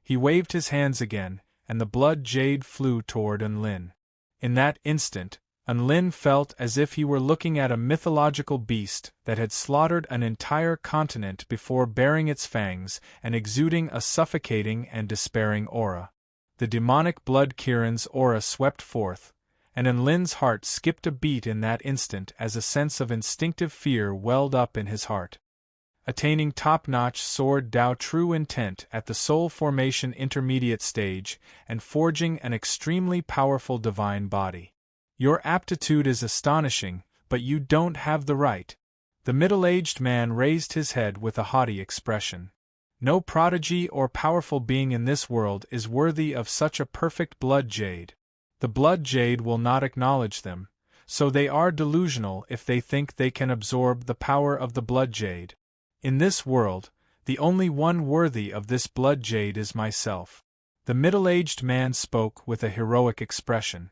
He waved his hands again, and the blood jade flew toward Enlin. In that instant, Enlin felt as if he were looking at a mythological beast that had slaughtered an entire continent before baring its fangs and exuding a suffocating and despairing aura. The demonic blood Kirin's aura swept forth, and Enlin's heart skipped a beat in that instant as a sense of instinctive fear welled up in his heart. Attaining top-notch sword Dao True Intent at the soul formation intermediate stage and forging an extremely powerful divine body. Your aptitude is astonishing, but you don't have the right. The middle-aged man raised his head with a haughty expression. No prodigy or powerful being in this world is worthy of such a perfect blood jade. The blood jade will not acknowledge them, so they are delusional if they think they can absorb the power of the blood jade. In this world, the only one worthy of this blood jade is myself. The middle-aged man spoke with a heroic expression.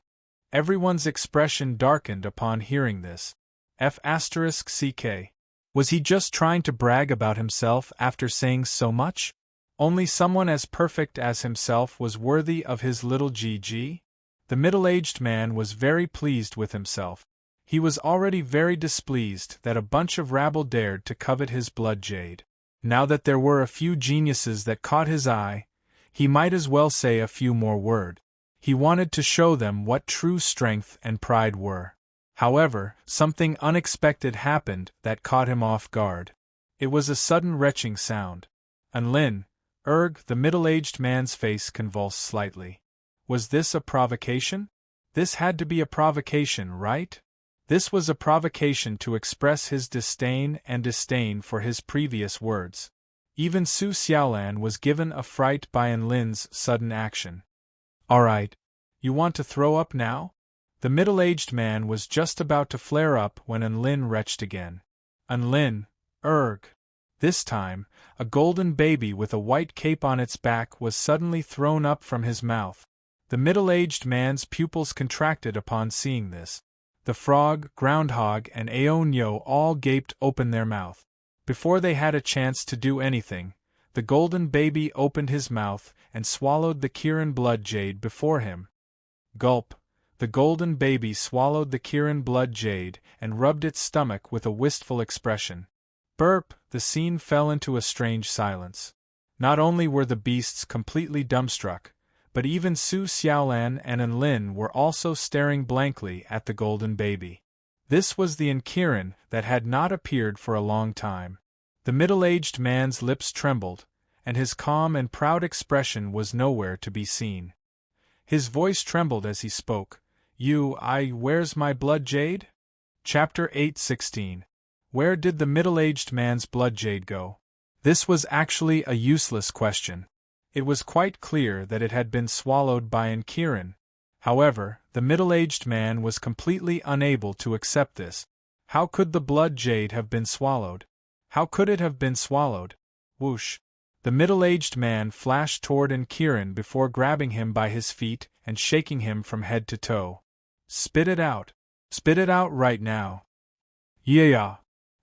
Everyone's expression darkened upon hearing this. F***CK. Was he just trying to brag about himself after saying so much? Only someone as perfect as himself was worthy of his little GG? The middle-aged man was very pleased with himself. He was already very displeased that a bunch of rabble dared to covet his blood jade. Now that there were a few geniuses that caught his eye, he might as well say a few more words. He wanted to show them what true strength and pride were. However, something unexpected happened that caught him off guard. It was a sudden retching sound. Enlin, the middle-aged man's face convulsed slightly. Was this a provocation? This had to be a provocation, right? This was a provocation to express his disdain for his previous words. Even Su Xiaolan was given a fright by Enlin's sudden action. Alright. You want to throw up now? The middle-aged man was just about to flare up when Enlin retched again. Enlin, This time, a golden baby with a white cape on its back was suddenly thrown up from his mouth. The middle-aged man's pupils contracted upon seeing this. The frog, groundhog, and Aonyo all gaped open their mouth. Before they had a chance to do anything, the golden baby opened his mouth and swallowed the Kirin blood jade before him. Gulp! The golden baby swallowed the Kirin blood jade and rubbed its stomach with a wistful expression. Burp! The scene fell into a strange silence. Not only were the beasts completely dumbstruck, but even Su Xiaolan and Enlin were also staring blankly at the golden baby. This was the Kirin that had not appeared for a long time. The middle-aged man's lips trembled, and his calm and proud expression was nowhere to be seen. His voice trembled as he spoke. Where's my blood jade? Chapter 8:16. Where did the middle-aged man's blood jade go? This was actually a useless question. It was quite clear that it had been swallowed by Kirin. However, the middle-aged man was completely unable to accept this. How could the blood jade have been swallowed? How could it have been swallowed? Whoosh! The middle-aged man flashed toward Kirin before grabbing him by his feet and shaking him from head to toe. Spit it out! Spit it out right now! Yeah!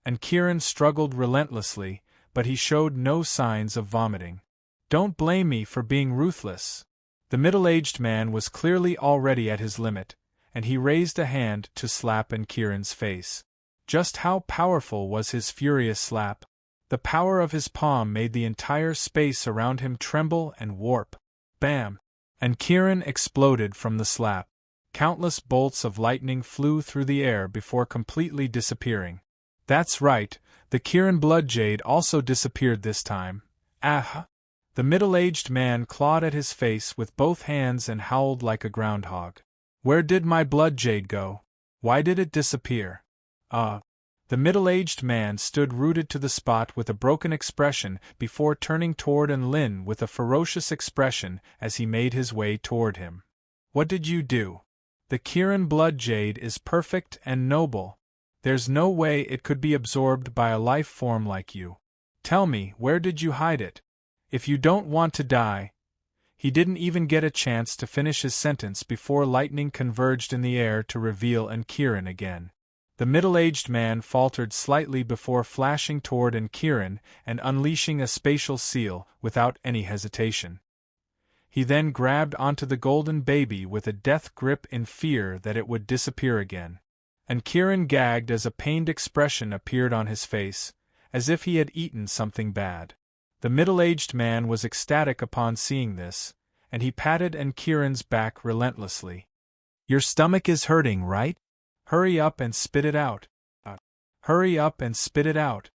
Kirin struggled relentlessly, but he showed no signs of vomiting. Don't blame me for being ruthless. The middle-aged man was clearly already at his limit, and he raised a hand to slap Kirin's face. Just how powerful was his furious slap? The power of his palm made the entire space around him tremble and warp. Bam! Kirin exploded from the slap. Countless bolts of lightning flew through the air before completely disappearing. That's right, the Kirin blood jade also disappeared this time. Ah! The middle-aged man clawed at his face with both hands and howled like a groundhog. Where did my blood jade go? Why did it disappear? The middle-aged man stood rooted to the spot with a broken expression before turning toward Lin with a ferocious expression as he made his way toward him. What did you do? The Kirin blood jade is perfect and noble. There's no way it could be absorbed by a life form like you. Tell me, where did you hide it? If you don't want to die. He didn't even get a chance to finish his sentence before lightning converged in the air to reveal Kirin again. The middle-aged man faltered slightly before flashing toward Kirin and unleashing a spatial seal without any hesitation. He then grabbed onto the golden baby with a death grip in fear that it would disappear again. Kirin gagged as a pained expression appeared on his face, as if he had eaten something bad. The middle-aged man was ecstatic upon seeing this, and he patted Kirin's back relentlessly. Your stomach is hurting, right? Hurry up and spit it out. Hurry up and spit it out.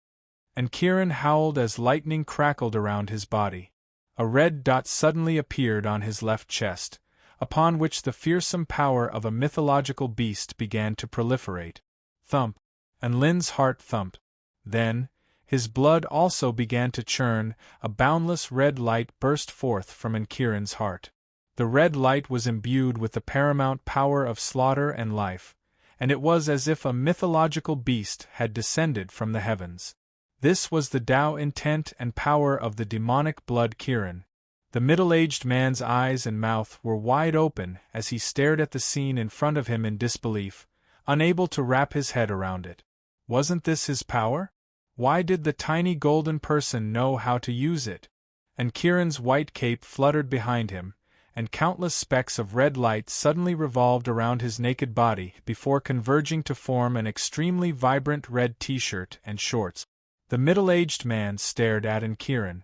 Kirin howled as lightning crackled around his body. A red dot suddenly appeared on his left chest, upon which the fearsome power of a mythological beast began to proliferate. Thump! Lin's heart thumped. Then, his blood also began to churn, a boundless red light burst forth from Kirin's heart. The red light was imbued with the paramount power of slaughter and life, and it was as if a mythological beast had descended from the heavens. This was the Tao intent and power of the demonic blood Kirin. The middle-aged man's eyes and mouth were wide open as he stared at the scene in front of him in disbelief, unable to wrap his head around it. Wasn't this his power? Why did the tiny golden person know how to use it? Kirin's white cape fluttered behind him, and countless specks of red light suddenly revolved around his naked body before converging to form an extremely vibrant red t-shirt and shorts. The middle-aged man stared at Kirin.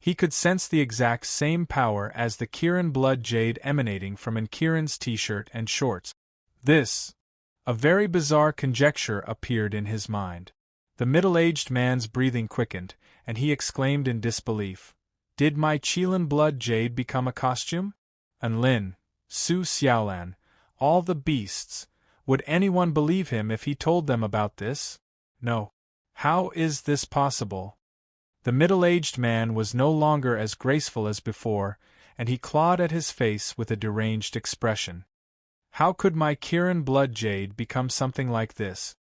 He could sense the exact same power as the Kirin blood jade emanating from Kirin's t-shirt and shorts. A very bizarre conjecture appeared in his mind. The middle-aged man's breathing quickened, and he exclaimed in disbelief, Did my Qilin blood jade become a costume? Lin, Su Xiaolan, all the beasts, would anyone believe him if he told them about this? No. How is this possible? The middle-aged man was no longer as graceful as before, and he clawed at his face with a deranged expression. How could my Kirin blood jade become something like this?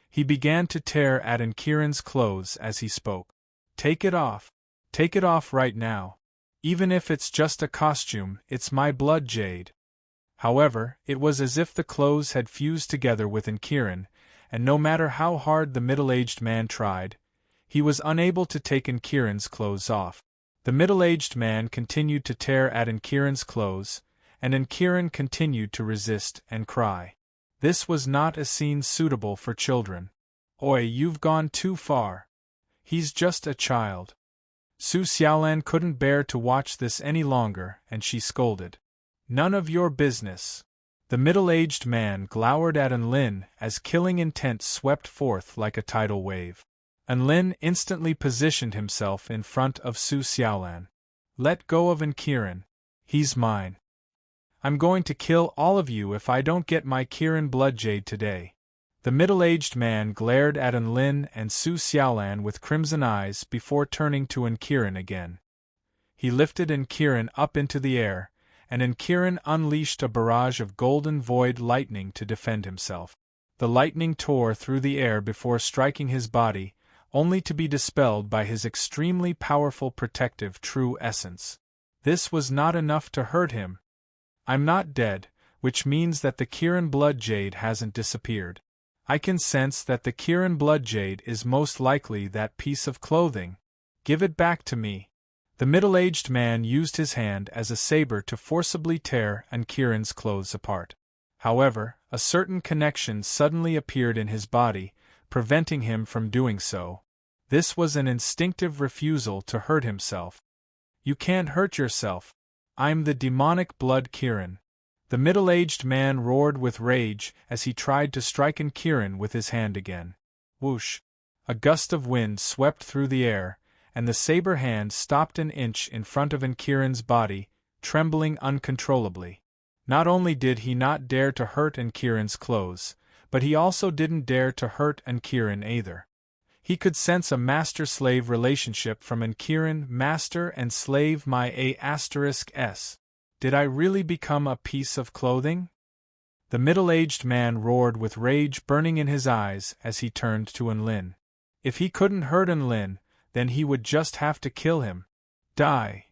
He began to tear at Kirin's clothes as he spoke. Take it off. Take it off right now. Even if it's just a costume, it's my blood jade. However, it was as if the clothes had fused together with Kirin, and no matter how hard the middle-aged man tried, he was unable to take Kirin's clothes off. The middle-aged man continued to tear at Kirin's clothes, and Kirin continued to resist and cry. This was not a scene suitable for children. Oi, you've gone too far. He's just a child. Su Xiaolan couldn't bear to watch this any longer, and she scolded. None of your business. The middle-aged man glowered at Lin as killing intent swept forth like a tidal wave. Lin instantly positioned himself in front of Su Xiaolan. Let go of Kirin. He's mine. I'm going to kill all of you if I don't get my Kirin blood jade today. The middle-aged man glared at Lin and Su Xiaolan with crimson eyes before turning to Kirin again. He lifted Kirin up into the air, and Kirin unleashed a barrage of golden void lightning to defend himself. The lightning tore through the air before striking his body, only to be dispelled by his extremely powerful protective true essence. This was not enough to hurt him. I'm not dead, which means that the Kirin blood jade hasn't disappeared. I can sense that the Kirin blood jade is most likely that piece of clothing. Give it back to me. The middle-aged man used his hand as a saber to forcibly tear Kirin's clothes apart. However, a certain connection suddenly appeared in his body, preventing him from doing so. This was an instinctive refusal to hurt himself. You can't hurt yourself. I'm the demonic blood Kirin. The middle-aged man roared with rage as he tried to strike Kirin with his hand again. Whoosh! A gust of wind swept through the air, and the saber hand stopped an inch in front of Kirin's body, trembling uncontrollably. Not only did he not dare to hurt Kirin's clothes, but he also didn't dare to hurt Kirin either. He could sense a master-slave relationship from Kirin, master and slave my A*s. Did I really become a piece of clothing? The middle-aged man roared with rage burning in his eyes as he turned to Lin. If he couldn't hurt Lin, then he would just have to kill him. Die!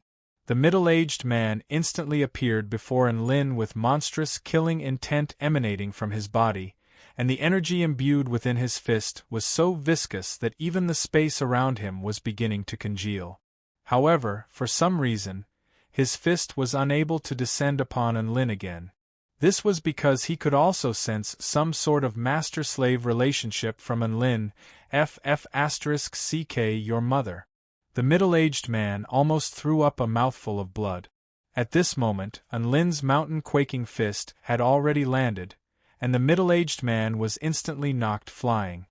The middle-aged man instantly appeared before Lin with monstrous killing intent emanating from his body, and the energy imbued within his fist was so viscous that even the space around him was beginning to congeal. However, for some reason, his fist was unable to descend upon Lin again. This was because he could also sense some sort of master-slave relationship from Lin, FF*ck your mother. The middle-aged man almost threw up a mouthful of blood. At this moment, Lin's mountain-quaking fist had already landed, and the middle-aged man was instantly knocked flying.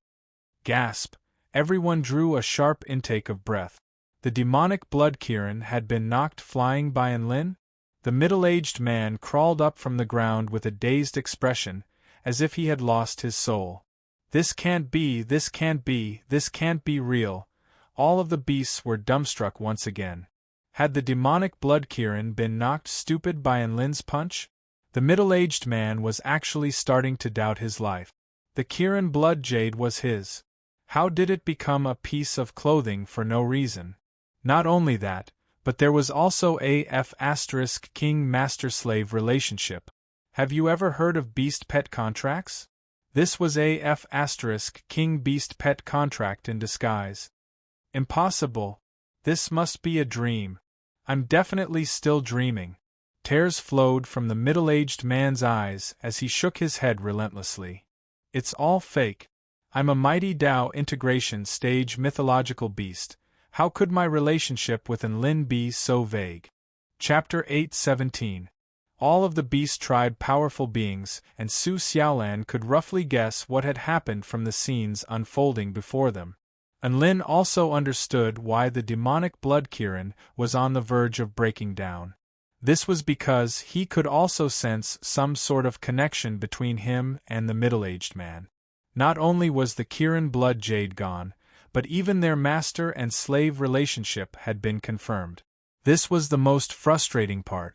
Gasp! Everyone drew a sharp intake of breath. The demonic blood Kirin had been knocked flying by Lin? The middle-aged man crawled up from the ground with a dazed expression, as if he had lost his soul. This can't be, this can't be, this can't be real. All of the beasts were dumbstruck once again. Had the demonic blood Kirin been knocked stupid by Lin's punch? The middle-aged man was actually starting to doubt his life. The Kirin blood jade was his. How did it become a piece of clothing for no reason? Not only that, but there was also a **king master-slave relationship. Have you ever heard of beast-pet contracts? This was a **king beast-pet contract in disguise. Impossible. This must be a dream. I'm definitely still dreaming. Tears flowed from the middle-aged man's eyes as he shook his head relentlessly. It's all fake. I'm a mighty Tao integration stage mythological beast. How could my relationship with Lin be so vague? Chapter 8:17. All of the beast tribe powerful beings, and Su Xiaolan could roughly guess what had happened from the scenes unfolding before them. Lin also understood why the demonic blood Kirin was on the verge of breaking down. This was because he could also sense some sort of connection between him and the middle-aged man. Not only was the Kirin blood jade gone, but even their master and slave relationship had been confirmed. This was the most frustrating part.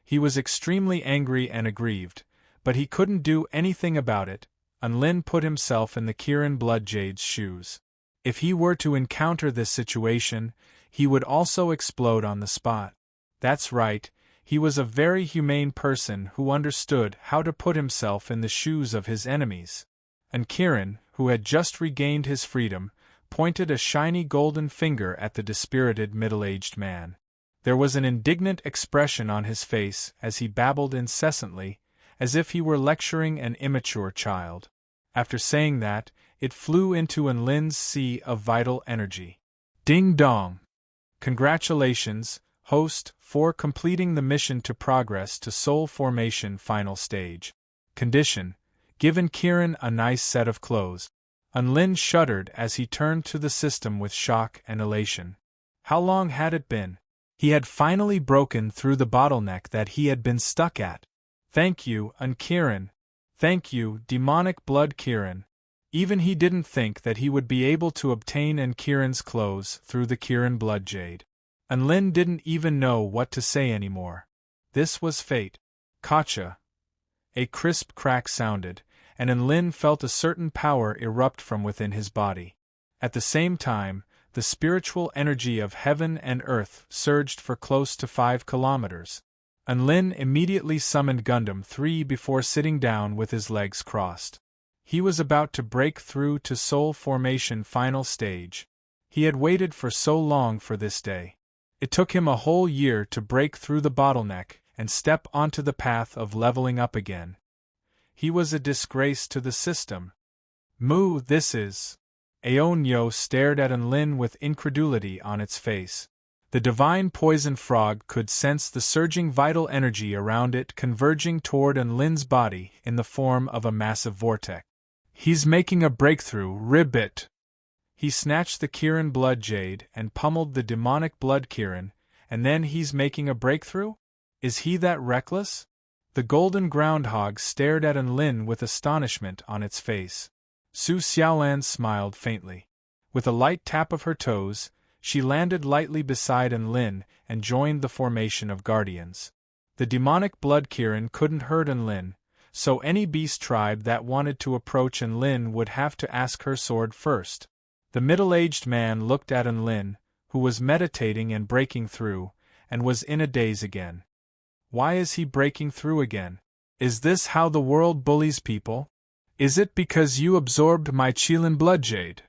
He was extremely angry and aggrieved, but he couldn't do anything about it. Lin put himself in the Kirin blood jade's shoes. If he were to encounter this situation, he would also explode on the spot. That's right, he was a very humane person who understood how to put himself in the shoes of his enemies. And Kirin, who had just regained his freedom, pointed a shiny golden finger at the dispirited middle-aged man. There was an indignant expression on his face as he babbled incessantly, as if he were lecturing an immature child. After saying that, it flew into Lin's sea of vital energy. Ding dong! Congratulations, host, for completing the mission to progress to Soul Formation final stage. Condition: given Kirin a nice set of clothes. Lin shuddered as he turned to the system with shock and elation. How long had it been? He had finally broken through the bottleneck that he had been stuck at. Thank you, Kirin. Thank you, demonic blood Kirin. Even he didn't think that he would be able to obtain Kiran's clothes through the Kiran blood jade. And Lin didn't even know what to say anymore. This was fate. Kacha. A crisp crack sounded, and Lin felt a certain power erupt from within his body. At the same time, the spiritual energy of heaven and earth surged for close to 5 kilometers. And Lin immediately summoned Gundam 3 before sitting down with his legs crossed. He was about to break through to Soul Formation final stage. He had waited for so long for this day. It took him a whole year to break through the bottleneck and step onto the path of leveling up again. He was a disgrace to the system. Moo, this is... Aonyo stared at Lin with incredulity on its face. The divine poison frog could sense the surging vital energy around it converging toward Lin's body in the form of a massive vortex. He's making a breakthrough, ribbit! He snatched the Kiran blood jade and pummeled the demonic blood Kiran, and then he's making a breakthrough? Is he that reckless? The golden groundhog stared at Lin with astonishment on its face. Su Xiaolan smiled faintly. With a light tap of her toes, she landed lightly beside Lin and joined the formation of guardians. The demonic blood Kiran couldn't hurt Lin, so any beast tribe that wanted to approach Lin would have to ask her sword first. The middle-aged man looked at Lin, who was meditating and breaking through, and was in a daze again. Why is he breaking through again? Is this how the world bullies people? Is it because you absorbed my Qilin blood jade?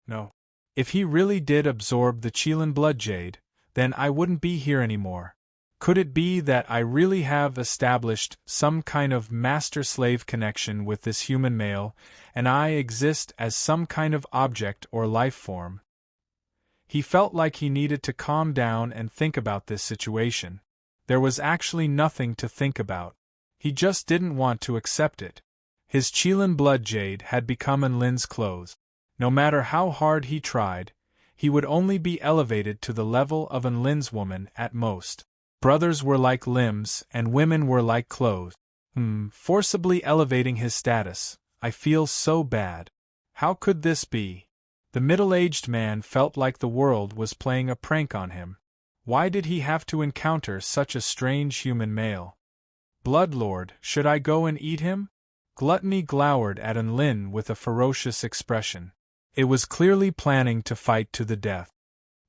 No. If he really did absorb the Qilin blood jade, then I wouldn't be here anymore. Could it be that I really have established some kind of master-slave connection with this human male, and I exist as some kind of object or life form? He felt like he needed to calm down and think about this situation. There was actually nothing to think about. He just didn't want to accept it. His Qilin blood jade had become Lin's clothes. No matter how hard he tried, he would only be elevated to the level of Lin's woman at most. Brothers were like limbs, and women were like clothes. Forcibly elevating his status. I feel so bad. How could this be? The middle-aged man felt like the world was playing a prank on him. Why did he have to encounter such a strange human male? Bloodlord, should I go and eat him? Gluttony glowered at Lin with a ferocious expression. It was clearly planning to fight to the death.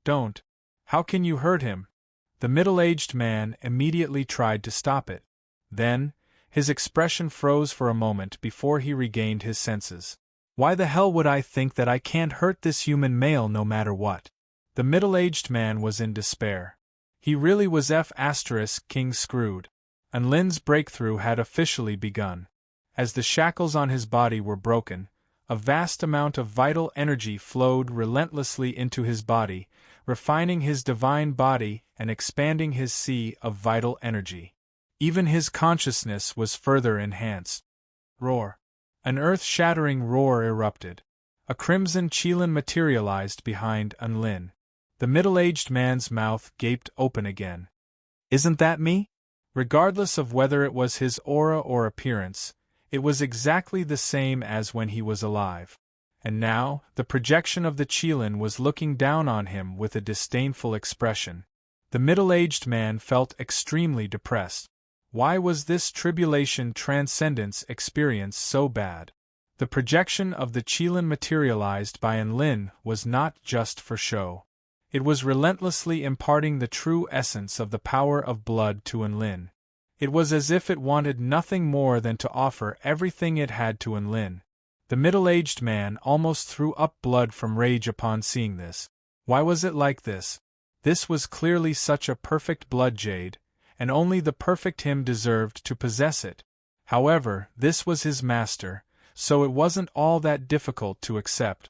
Don't. How can you hurt him? The middle-aged man immediately tried to stop it. Then, his expression froze for a moment before he regained his senses. Why the hell would I think that I can't hurt this human male no matter what? The middle-aged man was in despair. He really was King screwed. And Lin's breakthrough had officially begun. As the shackles on his body were broken, a vast amount of vital energy flowed relentlessly into his body, refining his divine body and expanding his sea of vital energy. Even his consciousness was further enhanced. Roar. An earth-shattering roar erupted. A crimson Qilin materialized behind Lin. The middle-aged man's mouth gaped open again. Isn't that me? Regardless of whether it was his aura or appearance, it was exactly the same as when he was alive. And now, the projection of the Qilin was looking down on him with a disdainful expression. The middle-aged man felt extremely depressed. Why was this tribulation transcendence experience so bad? The projection of the Qilin materialized by Lin was not just for show. It was relentlessly imparting the true essence of the power of blood to Lin. It was as if it wanted nothing more than to offer everything it had to Lin. The middle-aged man almost threw up blood from rage upon seeing this. Why was it like this? This was clearly such a perfect blood jade, and only the perfect him deserved to possess it. However, this was his master, so it wasn't all that difficult to accept.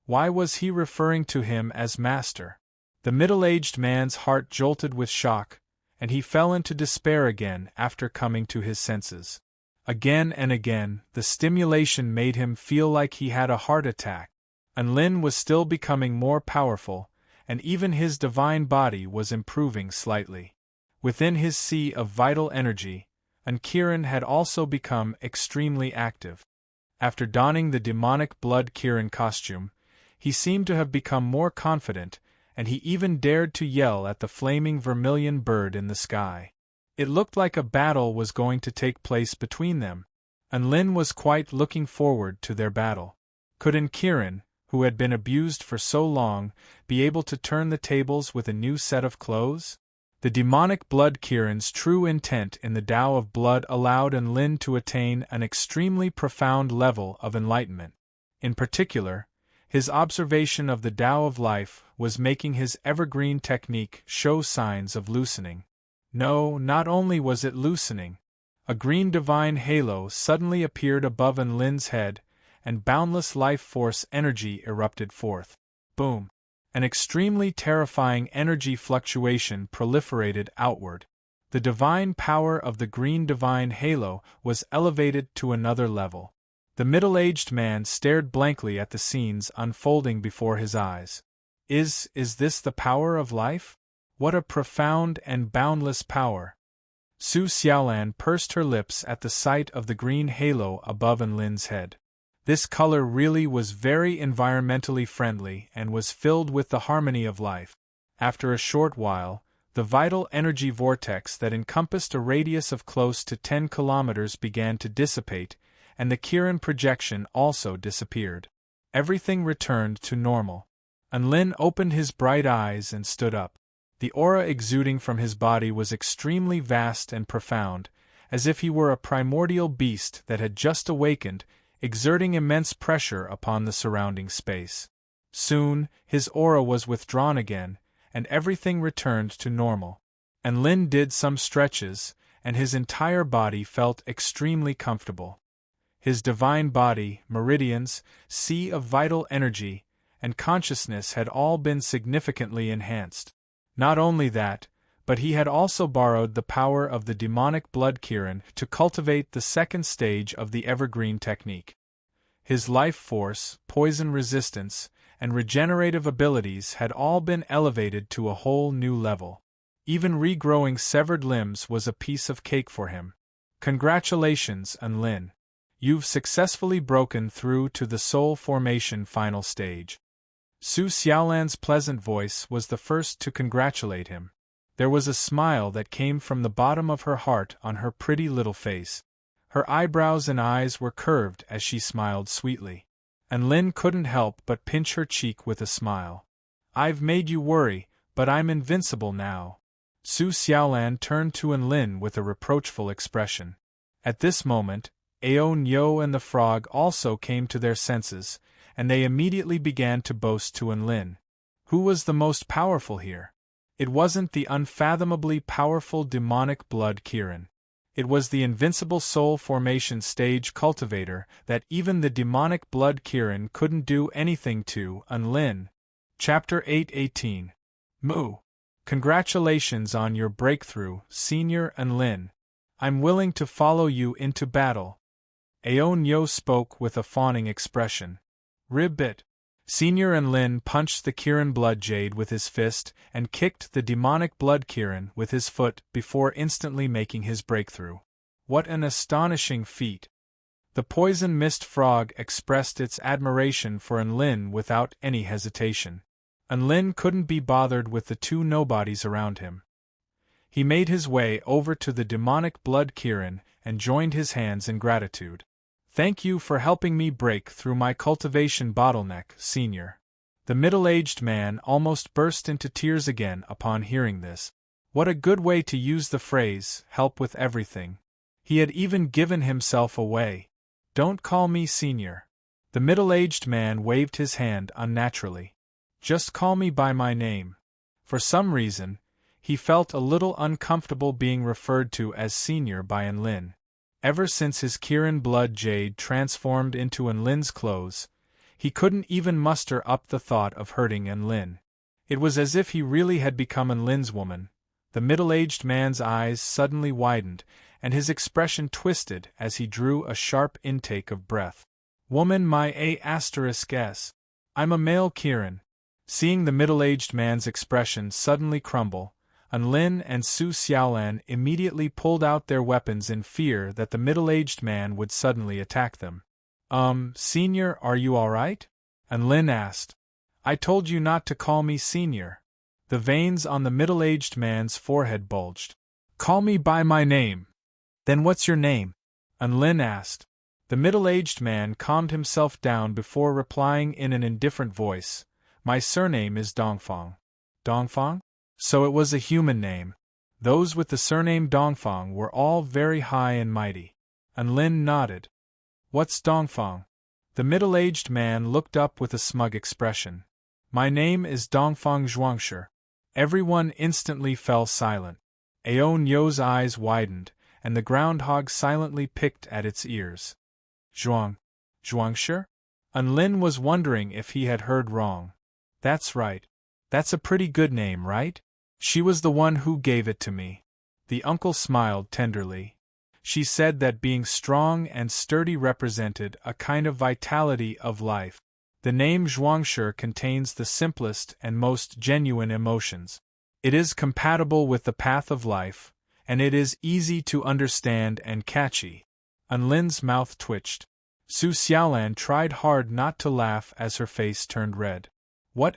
Why was he referring to him as master? The middle-aged man's heart jolted with shock, and he fell into despair again after coming to his senses. Again and again, the stimulation made him feel like he had a heart attack. And Lin was still becoming more powerful, and even his divine body was improving slightly. Within his sea of vital energy, Kiran had also become extremely active. After donning the demonic blood Kirin costume, he seemed to have become more confident, and he even dared to yell at the flaming vermilion bird in the sky. It looked like a battle was going to take place between them, and Lin was quite looking forward to their battle. Couldn't Kirin, who had been abused for so long, be able to turn the tables with a new set of clothes? The demonic blood Kirin's true intent in the Tao of blood allowed Lin to attain an extremely profound level of enlightenment. In particular, his observation of the Tao of life was making his evergreen technique show signs of loosening. No, not only was it loosening. A green divine halo suddenly appeared above Lin's head, and boundless life force energy erupted forth. Boom! An extremely terrifying energy fluctuation proliferated outward. The divine power of the green divine halo was elevated to another level. The middle-aged man stared blankly at the scenes unfolding before his eyes. Is this the power of life? What a profound and boundless power! Su Xiaolan pursed her lips at the sight of the green halo above Lin's head. This color really was very environmentally friendly and was filled with the harmony of life. After a short while, the vital energy vortex that encompassed a radius of close to 10 kilometers began to dissipate, and the Kirin projection also disappeared. Everything returned to normal. Lin opened his bright eyes and stood up. The aura exuding from his body was extremely vast and profound, as if he were a primordial beast that had just awakened, exerting immense pressure upon the surrounding space. Soon, his aura was withdrawn again, and everything returned to normal. Lin did some stretches, and his entire body felt extremely comfortable. His divine body, meridians, sea of vital energy, and consciousness had all been significantly enhanced. Not only that, but he had also borrowed the power of the demonic blood Kirin to cultivate the second stage of the evergreen technique. His life force, poison resistance, and regenerative abilities had all been elevated to a whole new level. Even regrowing severed limbs was a piece of cake for him. Congratulations, Lin. You've successfully broken through to the soul formation final stage. Su Xiaolan's pleasant voice was the first to congratulate him. There was a smile that came from the bottom of her heart on her pretty little face. Her eyebrows and eyes were curved as she smiled sweetly. Lin couldn't help but pinch her cheek with a smile. I've made you worry, but I'm invincible now. Su Xiaolan turned to Lin with a reproachful expression. At this moment, Ao Nyo and the frog also came to their senses, and they immediately began to boast to Lin. Who was the most powerful here? It wasn't the unfathomably powerful demonic blood Kirin. It was the invincible soul formation stage cultivator that even the demonic blood Kirin couldn't do anything to. Lin. Chapter 8:18. Moo. Congratulations on your breakthrough, Senior Lin. I'm willing to follow you into battle. Ao Nyo spoke with a fawning expression. Ribbit. Senior Lin punched the Kirin blood jade with his fist and kicked the demonic blood Kirin with his foot before instantly making his breakthrough. What an astonishing feat! The poison mist frog expressed its admiration for Lin without any hesitation. Lin couldn't be bothered with the two nobodies around him. He made his way over to the demonic blood Kirin and joined his hands in gratitude. Thank you for helping me break through my cultivation bottleneck, Senior. The middle-aged man almost burst into tears again upon hearing this. What a good way to use the phrase, help with everything. He had even given himself away. Don't call me Senior. The middle-aged man waved his hand unnaturally. Just call me by my name. For some reason, he felt a little uncomfortable being referred to as Senior by Lin. Ever since his Kirin blood jade transformed into Lin's clothes, he couldn't even muster up the thought of hurting Lin. It was as if he really had become Lin's woman. The middle-aged man's eyes suddenly widened, and his expression twisted as he drew a sharp intake of breath. Woman my A**s. I'm a male Kirin. Seeing the middle-aged man's expression suddenly crumble, Lin and Su Xiaolan immediately pulled out their weapons in fear that the middle-aged man would suddenly attack them. Senior, are you all right? Unlin asked. I told you not to call me senior. The veins on the middle-aged man's forehead bulged. Call me by my name. Then what's your name? Unlin asked. The middle-aged man calmed himself down before replying in an indifferent voice. My surname is Dongfang. Dongfang? So it was a human name. Those with the surname Dongfang were all very high and mighty. Unlin nodded. What's Dongfang? The middle-aged man looked up with a smug expression. My name is Dongfang Zhuangshi. Everyone instantly fell silent. Ao Nyo's eyes widened, and the groundhog silently picked at its ears. Zhuangshi? Unlin was wondering if he had heard wrong. That's right. That's a pretty good name, right? She was the one who gave it to me. The uncle smiled tenderly. She said that being strong and sturdy represented a kind of vitality of life. The name Zhuangshi contains the simplest and most genuine emotions. It is compatible with the path of life, and it is easy to understand and catchy. Unlin's mouth twitched. Su Xiaolan tried hard not to laugh as her face turned red. What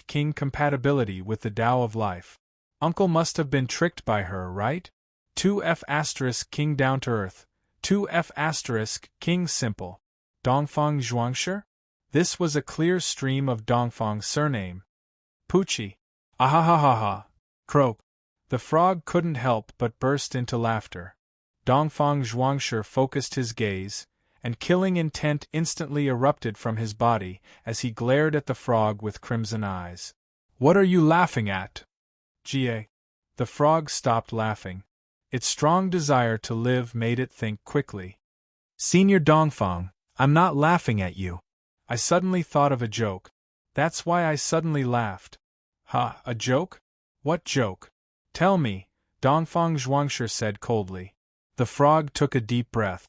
King compatibility with the Tao of life? Uncle must have been tricked by her, right? 2F King down to earth, 2F King simple. Dongfang Zhuangshi? This was a clear stream of Dongfang's surname. Poochie. Ahahaha. Croak. The frog couldn't help but burst into laughter. Dongfang Zhuangshi focused his gaze, and killing intent instantly erupted from his body as he glared at the frog with crimson eyes. What are you laughing at? Jie. The frog stopped laughing. Its strong desire to live made it think quickly. Senior Dongfang, I'm not laughing at you. I suddenly thought of a joke. That's why I suddenly laughed. Ha, a joke? What joke? Tell me, Dongfang Zhuangshi said coldly. The frog took a deep breath.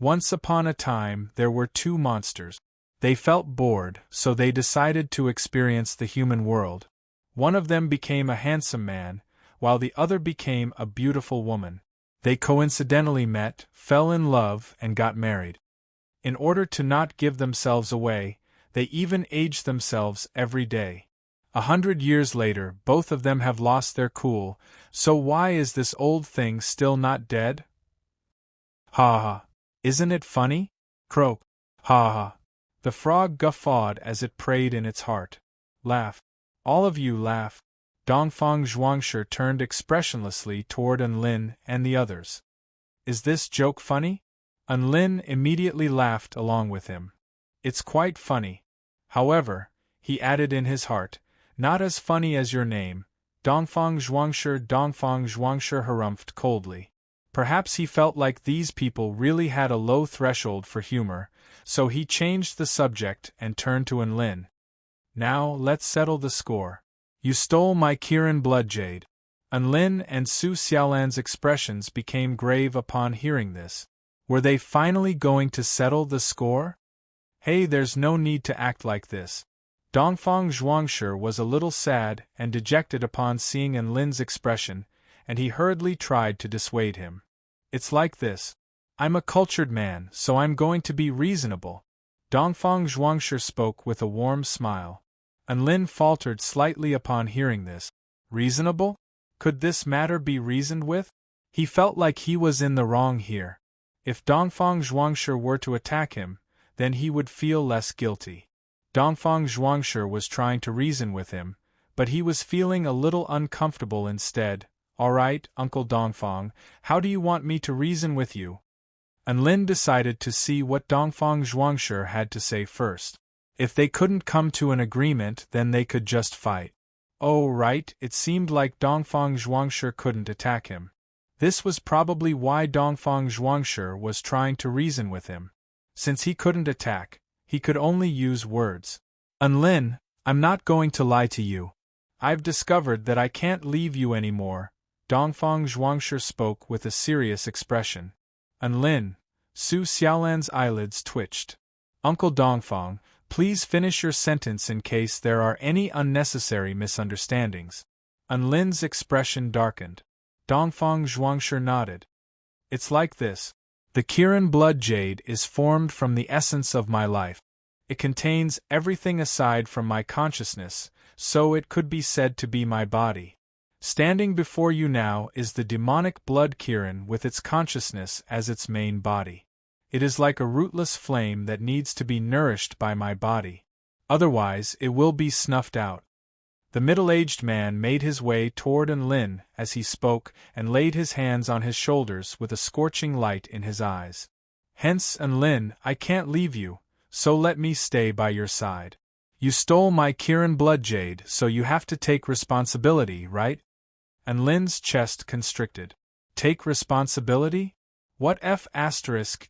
Once upon a time there were two monsters. They felt bored, so they decided to experience the human world. One of them became a handsome man, while the other became a beautiful woman. They coincidentally met, fell in love, and got married. In order to not give themselves away, they even aged themselves every day. 100 years later, both of them have lost their cool, so why is this old thing still not dead? Ha ha. Isn't it funny? Croak. Ha ha. The frog guffawed as it prayed in its heart. Laugh. All of you laugh. Dongfang Zhuangshi turned expressionlessly toward Unlin and the others. Is this joke funny? Unlin immediately laughed along with him. It's quite funny. However, he added in his heart, not as funny as your name. Dongfang Zhuangshi harumphed coldly. Perhaps he felt like these people really had a low threshold for humor, so he changed the subject and turned to Unlin. Now, let's settle the score. You stole my Kirin blood jade. Unlin and Su Xiaolan's expressions became grave upon hearing this. Were they finally going to settle the score? Hey, there's no need to act like this. Dongfang Zhuangshi was a little sad and dejected upon seeing Unlin's expression, and he hurriedly tried to dissuade him. It's like this. I'm a cultured man, so I'm going to be reasonable. Dongfang Zhuangshi spoke with a warm smile. Unlin faltered slightly upon hearing this. Reasonable? Could this matter be reasoned with? He felt like he was in the wrong here. If Dongfang Zhuangshi were to attack him, then he would feel less guilty. Dongfang Zhuangshi was trying to reason with him, but he was feeling a little uncomfortable instead. All right, Uncle Dongfang, how do you want me to reason with you? Unlin decided to see what Dongfang Zhuangshi had to say first. If they couldn't come to an agreement, then they could just fight. Oh right, it seemed like Dongfang Zhuangshi couldn't attack him. This was probably why Dongfang Zhuangshi was trying to reason with him. Since he couldn't attack, he could only use words. Unlin, I'm not going to lie to you. I've discovered that I can't leave you anymore. Dongfang Zhuangshi spoke with a serious expression. Unlin, Su Xiaolan's eyelids twitched. Uncle Dongfang, please finish your sentence in case there are any unnecessary misunderstandings. Unlin's expression darkened. Dongfang Zhuangshi nodded. It's like this. The Kirin blood jade is formed from the essence of my life. It contains everything aside from my consciousness, so it could be said to be my body. Standing before you now is the demonic blood Kirin with its consciousness as its main body. It is like a rootless flame that needs to be nourished by my body. Otherwise, it will be snuffed out. The middle-aged man made his way toward Enlin as he spoke and laid his hands on his shoulders with a scorching light in his eyes. Hence, Enlin, I can't leave you, so let me stay by your side. You stole my Kirin blood jade, so you have to take responsibility, right? Enlin's chest constricted. Take responsibility? What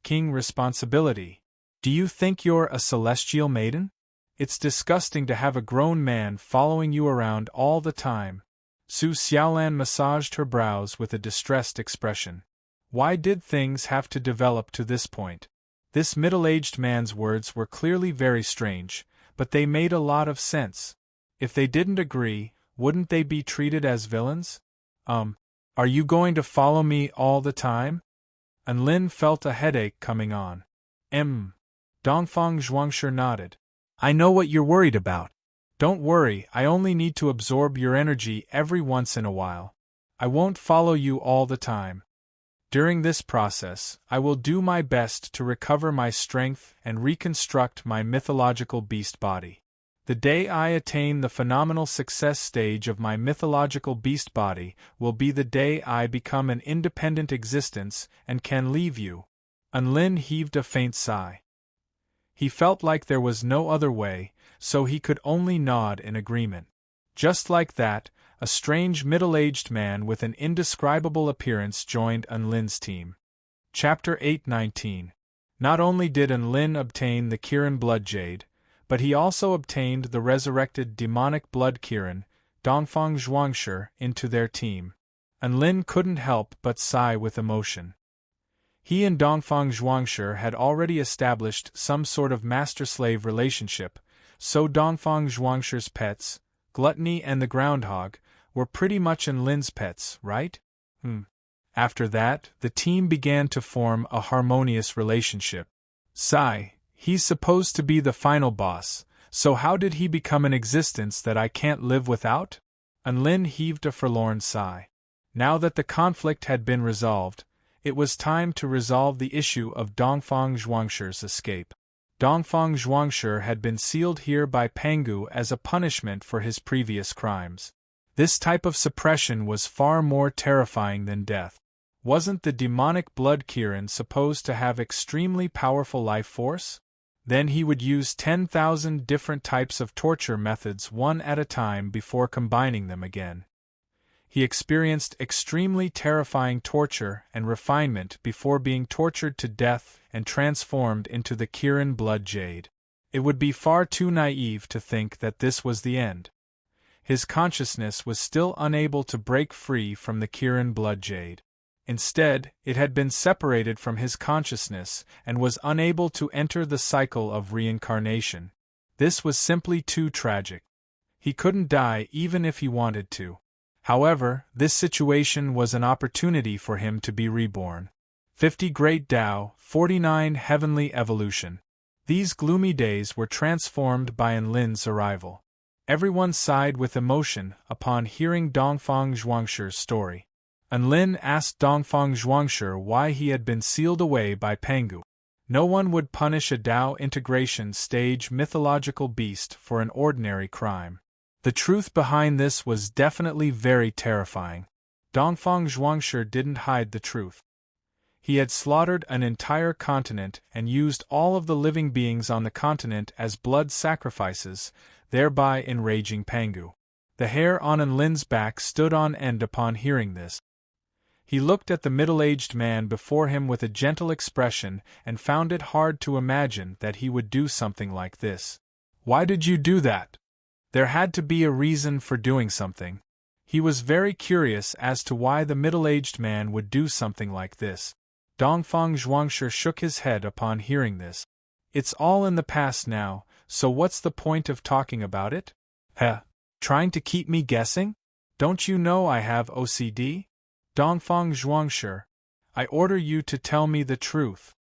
King responsibility? Do you think you're a celestial maiden? It's disgusting to have a grown man following you around all the time. Su Xiaolan massaged her brows with a distressed expression. Why did things have to develop to this point? This middle-aged man's words were clearly very strange, but they made a lot of sense. If they didn't agree, wouldn't they be treated as villains? Are you going to follow me all the time? Enlin felt a headache coming on. Dongfang Zhuangshi nodded. I know what you're worried about. Don't worry, I only need to absorb your energy every once in a while. I won't follow you all the time. During this process, I will do my best to recover my strength and reconstruct my mythological beast body. The day I attain the phenomenal success stage of my mythological beast body will be the day I become an independent existence and can leave you. Enlin heaved a faint sigh. He felt like there was no other way, so he could only nod in agreement. Just like that, a strange middle-aged man with an indescribable appearance joined Enlin's team. Chapter 819. Not only did Enlin obtain the Kirin blood jade, but he also obtained the resurrected demonic blood Kirin, Dongfang Zhuangshi, into their team. Enlin couldn't help but sigh with emotion. He and Dongfang Zhuangshi had already established some sort of master-slave relationship, so Dongfang Zhuangshi's pets, Gluttony and the Groundhog, were pretty much Enlin's pets, right? After that, the team began to form a harmonious relationship. He's supposed to be the final boss, so how did he become an existence that I can't live without? Enlin heaved a forlorn sigh. Now that the conflict had been resolved, it was time to resolve the issue of Dongfang Zhuangshi's escape. Dongfang Zhuangshi had been sealed here by Pangu as a punishment for his previous crimes. This type of suppression was far more terrifying than death. Wasn't the demonic blood Kirin supposed to have extremely powerful life force? Then he would use 10,000 different types of torture methods one at a time before combining them again. He experienced extremely terrifying torture and refinement before being tortured to death and transformed into the Kirin blood jade. It would be far too naive to think that this was the end. His consciousness was still unable to break free from the Kirin blood jade. Instead, it had been separated from his consciousness and was unable to enter the cycle of reincarnation. This was simply too tragic. He couldn't die even if he wanted to. However, this situation was an opportunity for him to be reborn. 50 Great Tao, 49 Heavenly Evolution. These gloomy days were transformed by Enlin's arrival. Everyone sighed with emotion upon hearing Dongfang Zhuangshi's story. Enlin asked Dongfang Zhuangshi why he had been sealed away by Pangu. No one would punish a Tao integration stage mythological beast for an ordinary crime. The truth behind this was definitely very terrifying. Dongfang Zhuangshi didn't hide the truth. He had slaughtered an entire continent and used all of the living beings on the continent as blood sacrifices, thereby enraging Pangu. The hair on Enlin's back stood on end upon hearing this. He looked at the middle-aged man before him with a gentle expression and found it hard to imagine that he would do something like this. Why did you do that? There had to be a reason for doing something. He was very curious as to why the middle-aged man would do something like this. Dongfang Zhuangshi shook his head upon hearing this. It's all in the past now, so what's the point of talking about it? Trying to keep me guessing? Don't you know I have OCD? Dongfang Zhuangshi, I order you to tell me the truth.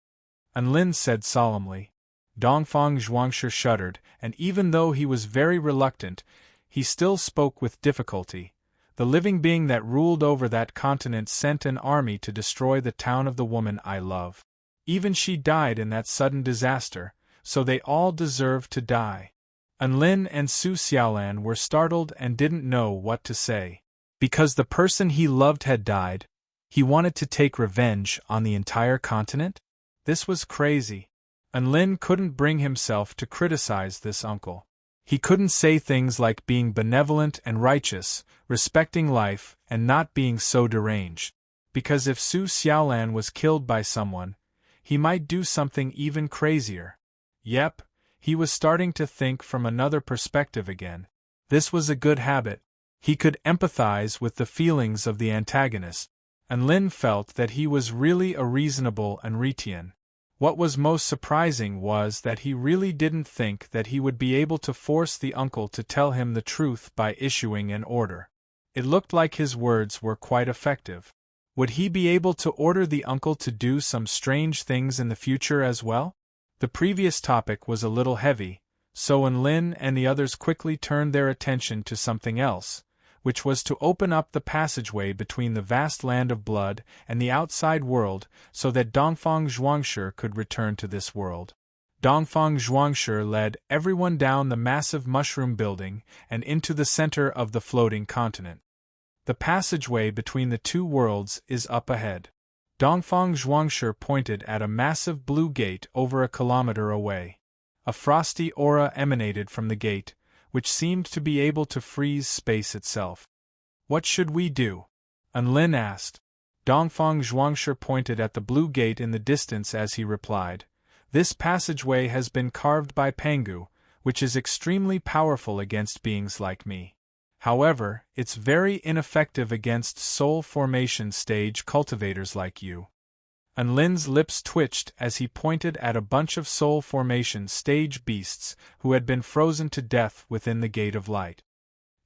Anlin said solemnly. Dongfang Zhuangshi shuddered, and even though he was very reluctant, he still spoke with difficulty. The living being that ruled over that continent sent an army to destroy the town of the woman I love. Even she died in that sudden disaster, so they all deserve to die. Anlin and Su Xiaolan were startled and didn't know what to say. Because the person he loved had died, he wanted to take revenge on the entire continent? This was crazy. Anlin couldn't bring himself to criticize this uncle. He couldn't say things like being benevolent and righteous, respecting life, and not being so deranged. Because if Su Xiaolan was killed by someone, he might do something even crazier. Yep, he was starting to think from another perspective again. This was a good habit. He could empathize with the feelings of the antagonist, and Lin felt that he was really a reasonable Enritian. What was most surprising was that he really didn't think that he would be able to force the uncle to tell him the truth by issuing an order. It looked like his words were quite effective. Would he be able to order the uncle to do some strange things in the future as well? The previous topic was a little heavy, so Lin and the others quickly turned their attention to something else, which was to open up the passageway between the vast land of blood and the outside world so that Dongfang Zhuangshi could return to this world. Dongfang Zhuangshi led everyone down the massive mushroom building and into the center of the floating continent. The passageway between the two worlds is up ahead. Dongfang Zhuangshi pointed at a massive blue gate over a kilometer away. A frosty aura emanated from the gate, which seemed to be able to freeze space itself. What should we do? Anlin asked. Dongfang Zhuangshi pointed at the blue gate in the distance as he replied, "This passageway has been carved by Pangu, which is extremely powerful against beings like me. However, it's very ineffective against soul formation stage cultivators like you." Anlin's lips twitched as he pointed at a bunch of soul formation stage beasts who had been frozen to death within the Gate of Light.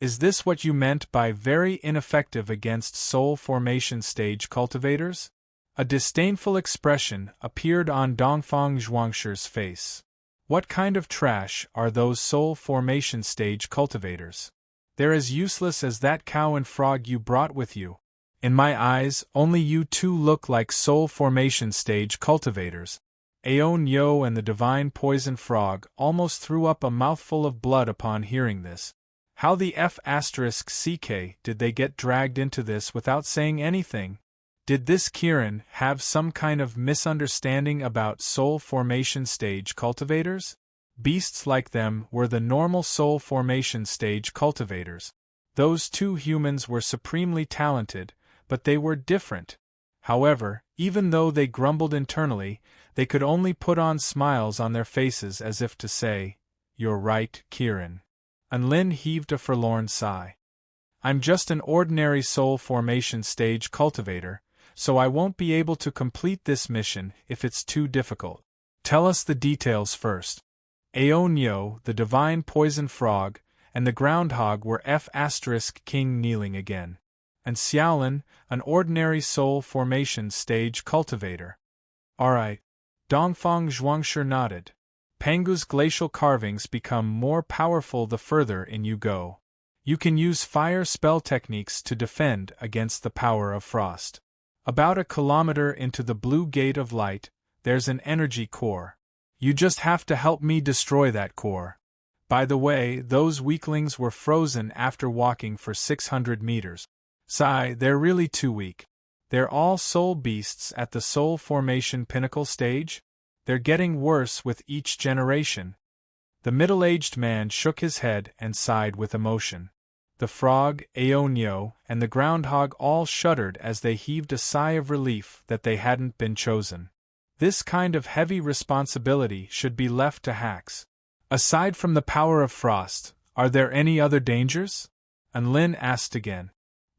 "Is this what you meant by very ineffective against soul formation stage cultivators?" A disdainful expression appeared on Dongfang Zhuangshi's face. "What kind of trash are those soul formation stage cultivators? They're as useless as that cow and frog you brought with you. In my eyes, only you two look like soul formation stage cultivators." Aon Yo and the divine poison frog almost threw up a mouthful of blood upon hearing this. How the F***ck did they get dragged into this without saying anything? Did this Kirin have some kind of misunderstanding about soul formation stage cultivators? Beasts like them were the normal soul formation stage cultivators. Those two humans were supremely talented, but they were different. However, even though they grumbled internally, they could only put on smiles on their faces as if to say, "You're right, Kirin." Anlin heaved a forlorn sigh. "I'm just an ordinary soul formation stage cultivator, so I won't be able to complete this mission if it's too difficult. Tell us the details first." Aon Yo, the divine poison frog, and the groundhog were F***king kneeling again. And Xiaolin, an ordinary soul formation stage cultivator. "Alright." Dongfang Zhuangshi nodded. "Pangu's glacial carvings become more powerful the further in you go. You can use fire spell techniques to defend against the power of frost. About a kilometer into the blue gate of light, there's an energy core. You just have to help me destroy that core. By the way, those weaklings were frozen after walking for 600 meters. Sigh, they're really too weak. They're all soul beasts at the soul formation pinnacle stage? They're getting worse with each generation." The middle-aged man shook his head and sighed with emotion. The frog, Aon Yo, and the groundhog all shuddered as they heaved a sigh of relief that they hadn't been chosen. This kind of heavy responsibility should be left to hacks. "Aside from the power of frost, are there any other dangers?" Anlin asked again.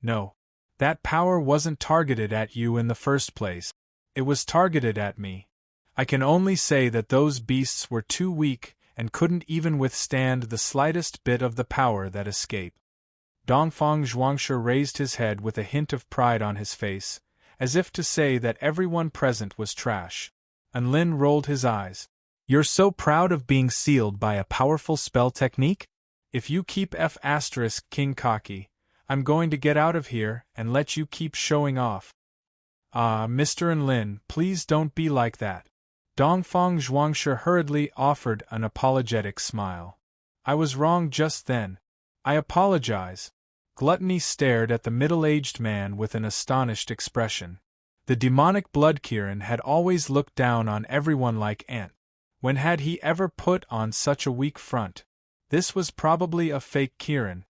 "No. That power wasn't targeted at you in the first place. It was targeted at me. I can only say that those beasts were too weak and couldn't even withstand the slightest bit of the power that escaped." Dongfang Zhuangshi raised his head with a hint of pride on his face, as if to say that everyone present was trash. And Lin rolled his eyes. You're so proud of being sealed by a powerful spell technique? If you keep F** King cocky, I'm going to get out of here and let you keep showing off. Ah, Mr. Lin, please don't be like that. Dongfang Zhuangshi hurriedly offered an apologetic smile. I was wrong just then. I apologize. Gluttony stared at the middle-aged man with an astonished expression. The demonic blood Kirin had always looked down on everyone like ant. When had he ever put on such a weak front? This was probably a fake Kirin,